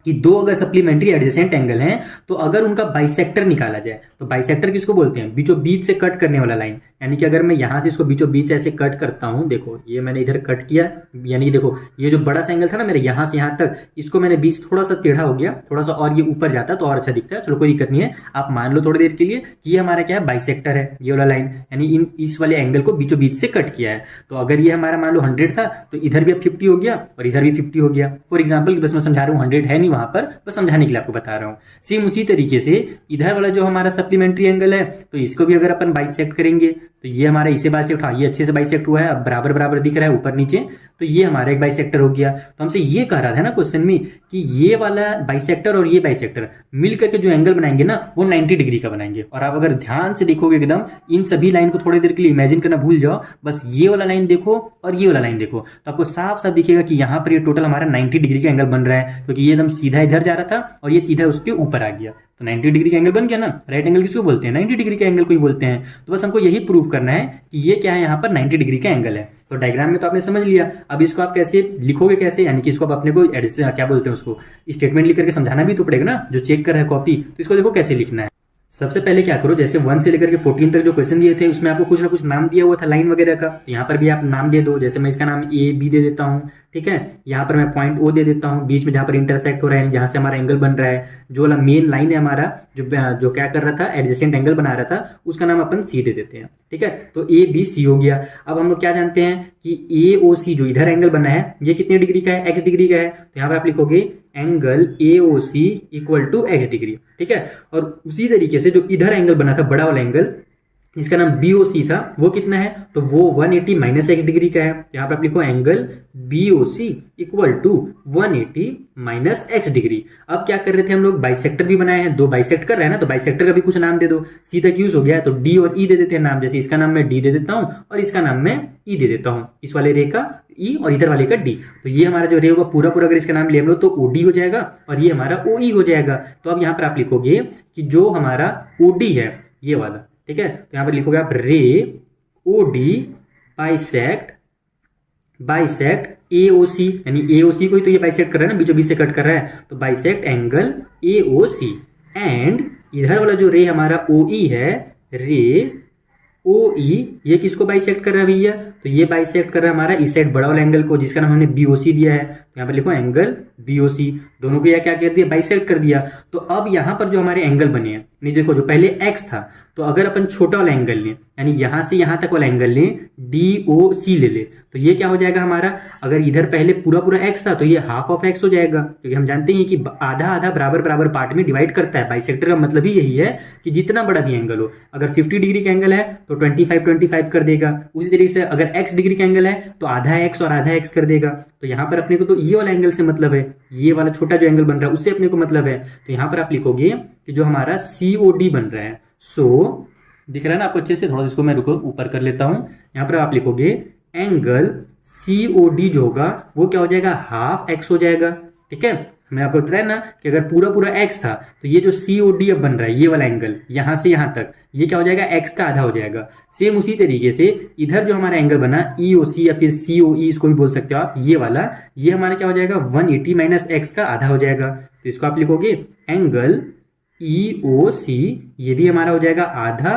कि दो अगर सप्लीमेंट्री एडजेसेंट एंगल हैं तो अगर उनका बाइसेक्टर निकाला जाए, तो बाइसेक्टर किसको बोलते हैं, बीचों बीच से कट करने वाला लाइन। यानी कि अगर मैं यहां से इसको बीचों बीच से ऐसे कट करता हूं, देखो ये मैंने इधर कट किया, यानी कि देखो ये जो बड़ा सा एंगल था ना मेरे यहां से यहां तक, इसको मैंने बीच थोड़ा सा टेढ़ा हो गया, थोड़ा सा और ये ऊपर जाता तो और अच्छा दिखता है। चलो कोई दिक्कत नहीं है, आप मान लो थोड़ी देर के लिए कि ये हमारा क्या है, बाइसेक्टर है ये वाला लाइन, यानी इस वाले एंगल को बीचों बीच से कट किया है। तो अगर ये हमारा मान लो 100 था तो इधर भी अब 50 हो गया और इधर भी 50 हो गया। फॉर एग्जाम्पल बस मैं समझा रहा हूँ, 100 है नहीं वहां पर, बस समझाने के लिए आपको बता रहा हूँ। सेम उसी तरीके से इधर वाला जो हमारा सप्लीमेंट्री एंगल है तो इसको भी अगर अपन बाइसेक्ट करेंगे तो ये हमारा इसे बाइसेक्ट, हाँ ये अच्छे से बाइसेक्ट हुआ है, अब बराबर बराबर दिख रहा है ऊपर नीचे, तो ये हमारा एक बाइसेक्टर हो गया। तो हमसे ये कह रहा था ना क्वेश्चन में कि ये वाला बाइसेक्टर और ये बाइसेक्टर मिल करके जो एंगल बनाएंगे ना वो 90 डिग्री का बनाएंगे। और आप अगर ध्यान से देखोगे एकदम, इन सभी लाइन को थोड़ी देर के लिए इमेजिन करना भूल जाओ, बस ये वाला लाइन देखो और ये वाला लाइन देखो, तो आपको साफ साफ दिखेगा कि यहाँ पर ये टोटल हमारा 90 डिग्री का एंगल बन रहा है, क्योंकि ये एकदम सीधा इधर जा रहा था और ये सीधा उसके ऊपर आ गया। तो 90 डिग्री का एंगल बन गया ना। राइट एंगल किसको बोलते हैं, 90 डिग्री का एंगल को ही बोलते हैं। तो बस हमको यही प्रूव करना है कि ये क्या है, यहाँ पर 90 डिग्री का एंगल है। तो डायग्राम में तो आपने समझ लिया, अब इसको आप कैसे लिखोगे, कैसे, यानी कि इसको आप अपने को क्या बोलते हैं उसको स्टेटमेंट लिख करके समझाना भी तो पड़ेगा ना, जो चेक कर रहा है कॉपी, तो इसको देखो कैसे लिखना है। सबसे पहले क्या करो, जैसे 1 से लेकर के 14 तक जो क्वेश्चन दिए थे उसमें आपको कुछ ना कुछ नाम दिया हुआ था लाइन वगैरह का, तो यहाँ पर भी आप नाम दे दो। जैसे मैं इसका नाम ए बी दे देता हूँ, ठीक है। यहाँ पर मैं पॉइंट ओ दे देता हूँ, बीच में जहाँ पर इंटरसेक्ट हो रहा है, जहाँ से हमारा एंगल बन रहा है, जो वाला मेन लाइन है हमारा जो क्या कर रहा था, एडजेसेंट एंगल बना रहा था, उसका नाम अपन सी दे देते हैं, ठीक है। तो ए बी सी हो गया। अब हम लोग क्या जानते हैं कि ए ओ सी जो इधर एंगल बना है ये कितने डिग्री का है, एक्स डिग्री का है। तो यहाँ पर आप लिखोगे angle A O C equal to x degree, ठीक है। और उसी तरीके से जो इधर एंगल बना था बड़ा वाला एंगल, इसका नाम BOC था, वो कितना है, तो वो 180 माइनस एक्स डिग्री का है। यहाँ पर आप लिखो angle BOC equal to 180 minus x degree. अब क्या कर रहे थे हम लोग, बाइसेक्टर भी बनाए हैं, दो बाइसेक्ट कर रहे हैं ना, तो बाइसेक्टर का भी कुछ नाम दे दो, सी तक यूज हो गया है, तो D और E दे देते हैं नाम। जैसे इसका नाम मैं D दे देता हूँ और इसका नाम मैं E दे देता हूँ, इस वाले रे का E और इधर वाले का D। तो ये हमारा जो रे होगा पूरा पूरा अगर इसका नाम ले लो तो OD हो जाएगा और ये हमारा OE हो जाएगा। तो अब यहाँ पर आप लिखोगे कि जो हमारा OD है ये वाला, ठीक है, तो यहां पर लिखोगे आप रे OD बाइसेक्ट AOC, यानी AOC को ही तो ये बाइसेक्ट कर रहा है ना, बीचों बीच से कट कर रहा है, तो बाइसेक्ट एंगल AOC। एंड इधर वाला जो रे हमारा OE है, रे ओ ई, ये किसको बाइसेक्ट कर रहा है भैया, तो ये बाइसेक्ट कर रहा है हमारा इस साइड बड़ा वाला एंगल को, जिसका नाम हमने बीओसी दिया है। तो यहाँ पर लिखो एंगल बीओसी, दोनों को यह क्या कर दिया, बाइसेक्ट कर दिया। तो अब यहाँ पर जो हमारे एंगल बने हैं, नहीं देखो जो पहले एक्स था, तो अगर अपन छोटा वाला एंगल लें, यानी यहां से यहां तक वाला एंगल लें, डी ओ सी ले ले, तो ये क्या हो जाएगा हमारा, अगर इधर पहले पूरा पूरा एक्स था तो ये हाफ ऑफ एक्स हो जाएगा, क्योंकि हम जानते हैं कि आधा आधा बराबर बराबर पार्ट में डिवाइड करता है। बाइसेक्टर का मतलब ही यही है कि जितना बड़ा भी एंगल हो, अगर 50 डिग्री का एंगल है तो 25 कर देगा, उसी तरीके से अगर x डिग्री का एंगल है तो आधा एक्स और आधा एक्स कर देगा। तो यहाँ पर अपने को तो ये वाला एंगल से मतलब है, ये वाला छोटा जो एंगल बन रहा है उससे अपने को मतलब है। तो यहाँ पर आप लिखोगे कि जो हमारा COD बन रहा है, सो दिख रहा है ना आपको अच्छे से, थोड़ा इसको मैं रुको ऊपर कर लेता हूं। यहाँ पर आप लिखोगे एंगल COD जो होगा वो क्या हो जाएगा, हाफ एक्स हो जाएगा। ठीक है, हमें आपको बताया ना कि अगर पूरा पूरा एक्स था तो ये जो COD अब बन रहा है, ये वाला एंगल यहां से यहां तक, ये क्या हो जाएगा, एक्स का आधा हो जाएगा। सेम उसी तरीके से इधर जो हमारा एंगल बना EOC या फिर COE इसको भी बोल सकते हो आप, ये वाला, ये हमारा क्या हो जाएगा, 180 माइनस एक्स का आधा हो जाएगा। तो इसको आप लिखोगे एंगल EOC, ये भी हमारा हो जाएगा आधा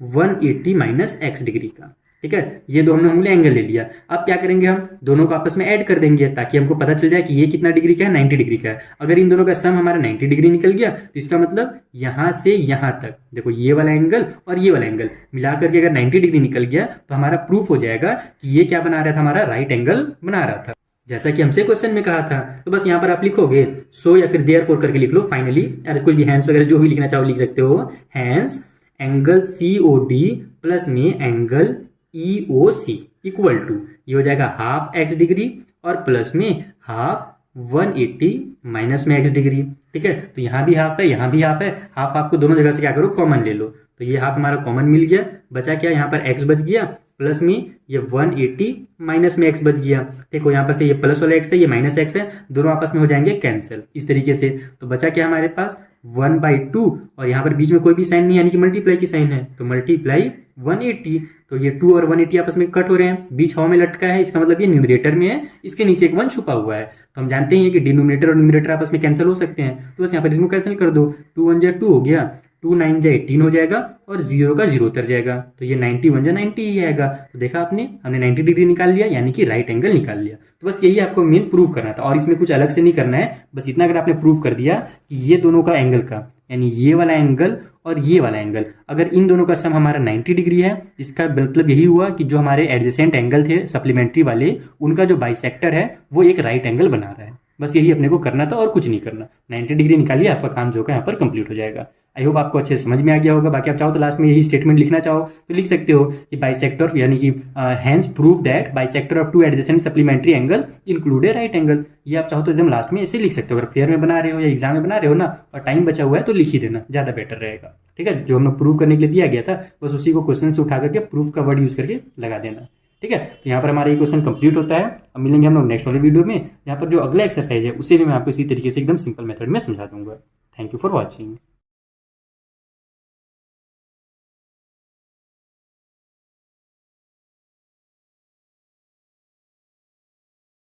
180 माइनस एक्स डिग्री का। ठीक है, ये दो हमने मूल्य एंगल ले लिया। अब क्या करेंगे, हम दोनों को आपस में ऐड कर देंगे ताकि हमको पता चल जाए कि ये कितना डिग्री का है, 90 डिग्री का है। अगर इन दोनों का सम हमारा 90 डिग्री निकल गया तो इसका मतलब यहां से यहां तक, देखो ये वाला एंगल और ये वाला एंगल मिलाकर के अगर 90 डिग्री निकल गया तो हमारा प्रूफ हो जाएगा कि ये क्या बना रहा था, हमारा राइट एंगल बना रहा था, जैसा कि हमसे क्वेश्चन में कहा था। तो बस यहाँ पर आप लिखोगे सो या फिर देयरफॉर करके लिख लो फाइनली, अरे कोई भी हैंस वगैरह जो भी लिखना चाहो लिख सकते हो। हैंस एंगल COD प्लस में एंगल EOC इक्वल टू, ये हो जाएगा हाफ एक्स डिग्री और प्लस में हाफ 180 माइनस में एक्स डिग्री। ठीक है, तो यहाँ भी हाफ है, यहाँ भी हाफ है, हाफ हाफ को दोनों जगह से क्या करो, कॉमन ले लो। तो ये हाफ हमारा कॉमन मिल गया, बचा क्या, यहाँ पर एक्स बच गया, प्लस में ये 180 माइनस में एक्स बच गया। देखो यहाँ पर से ये प्लस वाला एक्स है, ये माइनस एक्स है, दोनों आपस में हो जाएंगे कैंसिल इस तरीके से। तो बचा क्या हमारे पास 1/2, और यहाँ पर बीच में कोई भी साइन नहीं, यानी कि मल्टीप्लाई की साइन है, तो मल्टीप्लाई 180। तो ये 2 और 180 आपस में कट हो रहे हैं, बीच हवा में लटका है, इसका मतलब ये न्यूमरेटर में है, इसके नीचे एक 1 छुपा हुआ है। तो हम जानते हैं कि डिनोमिनेटर और न्यूमरेटर आपस में कैंसिल हो सकते हैं, तो बस यहाँ पर इसको कैंसिल कर दो, 2 1 2 हो गया, 2 9 18 हो जाएगा और 0 का 0 उतर जाएगा। तो ये 90 1 90 ही आएगा। तो देखा आपने, हमने 90 डिग्री निकाल लिया, यानी कि राइट एंगल निकाल लिया। तो बस यही आपको मेन प्रूफ करना था, और इसमें कुछ अलग से नहीं करना है, बस इतना अगर आपने प्रूफ कर दिया कि ये दोनों का एंगल का, यानी ये वाला एंगल और ये वाला एंगल, अगर इन दोनों का सम हमारा 90 डिग्री है, इसका मतलब यही हुआ कि जो हमारे एडजेसेंट एंगल थे सप्लीमेंट्री वाले, उनका जो बाइसेक्टर है वो एक राइट एंगल बना रहा है। बस यही अपने को करना था और कुछ नहीं करना। 90 डिग्री निकालिए, आपका काम जो है यहाँ पर कंप्लीट हो जाएगा। आई होप आपको अच्छे से समझ में आ गया होगा। बाकी आप चाहो तो लास्ट में यही स्टेटमेंट लिखना चाहो तो लिख सकते हो कि बाइसेक्टर, यानी कि hence prove that bisector of 2 adjacent supplementary angle include a right angle. ये आप चाहो तो एकदम लास्ट में ऐसे लिख सकते हो। अगर फेयर में बना रहे हो या एग्जाम में बना रहे हो ना, और टाइम बचा हुआ है, तो लिख ही देना, ज़्यादा बेटर रहेगा। ठीक है, जो हमने प्रूव करने के लिए दिया गया था बस उसी को क्वेश्चन से उठा करके प्रूफ का वर्ड यूज करके लगा देना। ठीक है, तो यहाँ पर हमारा ये क्वेश्चन कंप्लीट होता है। अब मिलेंगे हम लोग नेक्स्ट वाले वीडियो में, यहाँ पर जो अगला एक्सरसाइज है उसे भी मैं आपको इसी तरीके से एकदम सिंपल मेथड में समझा दूंगा। Thank you for watching.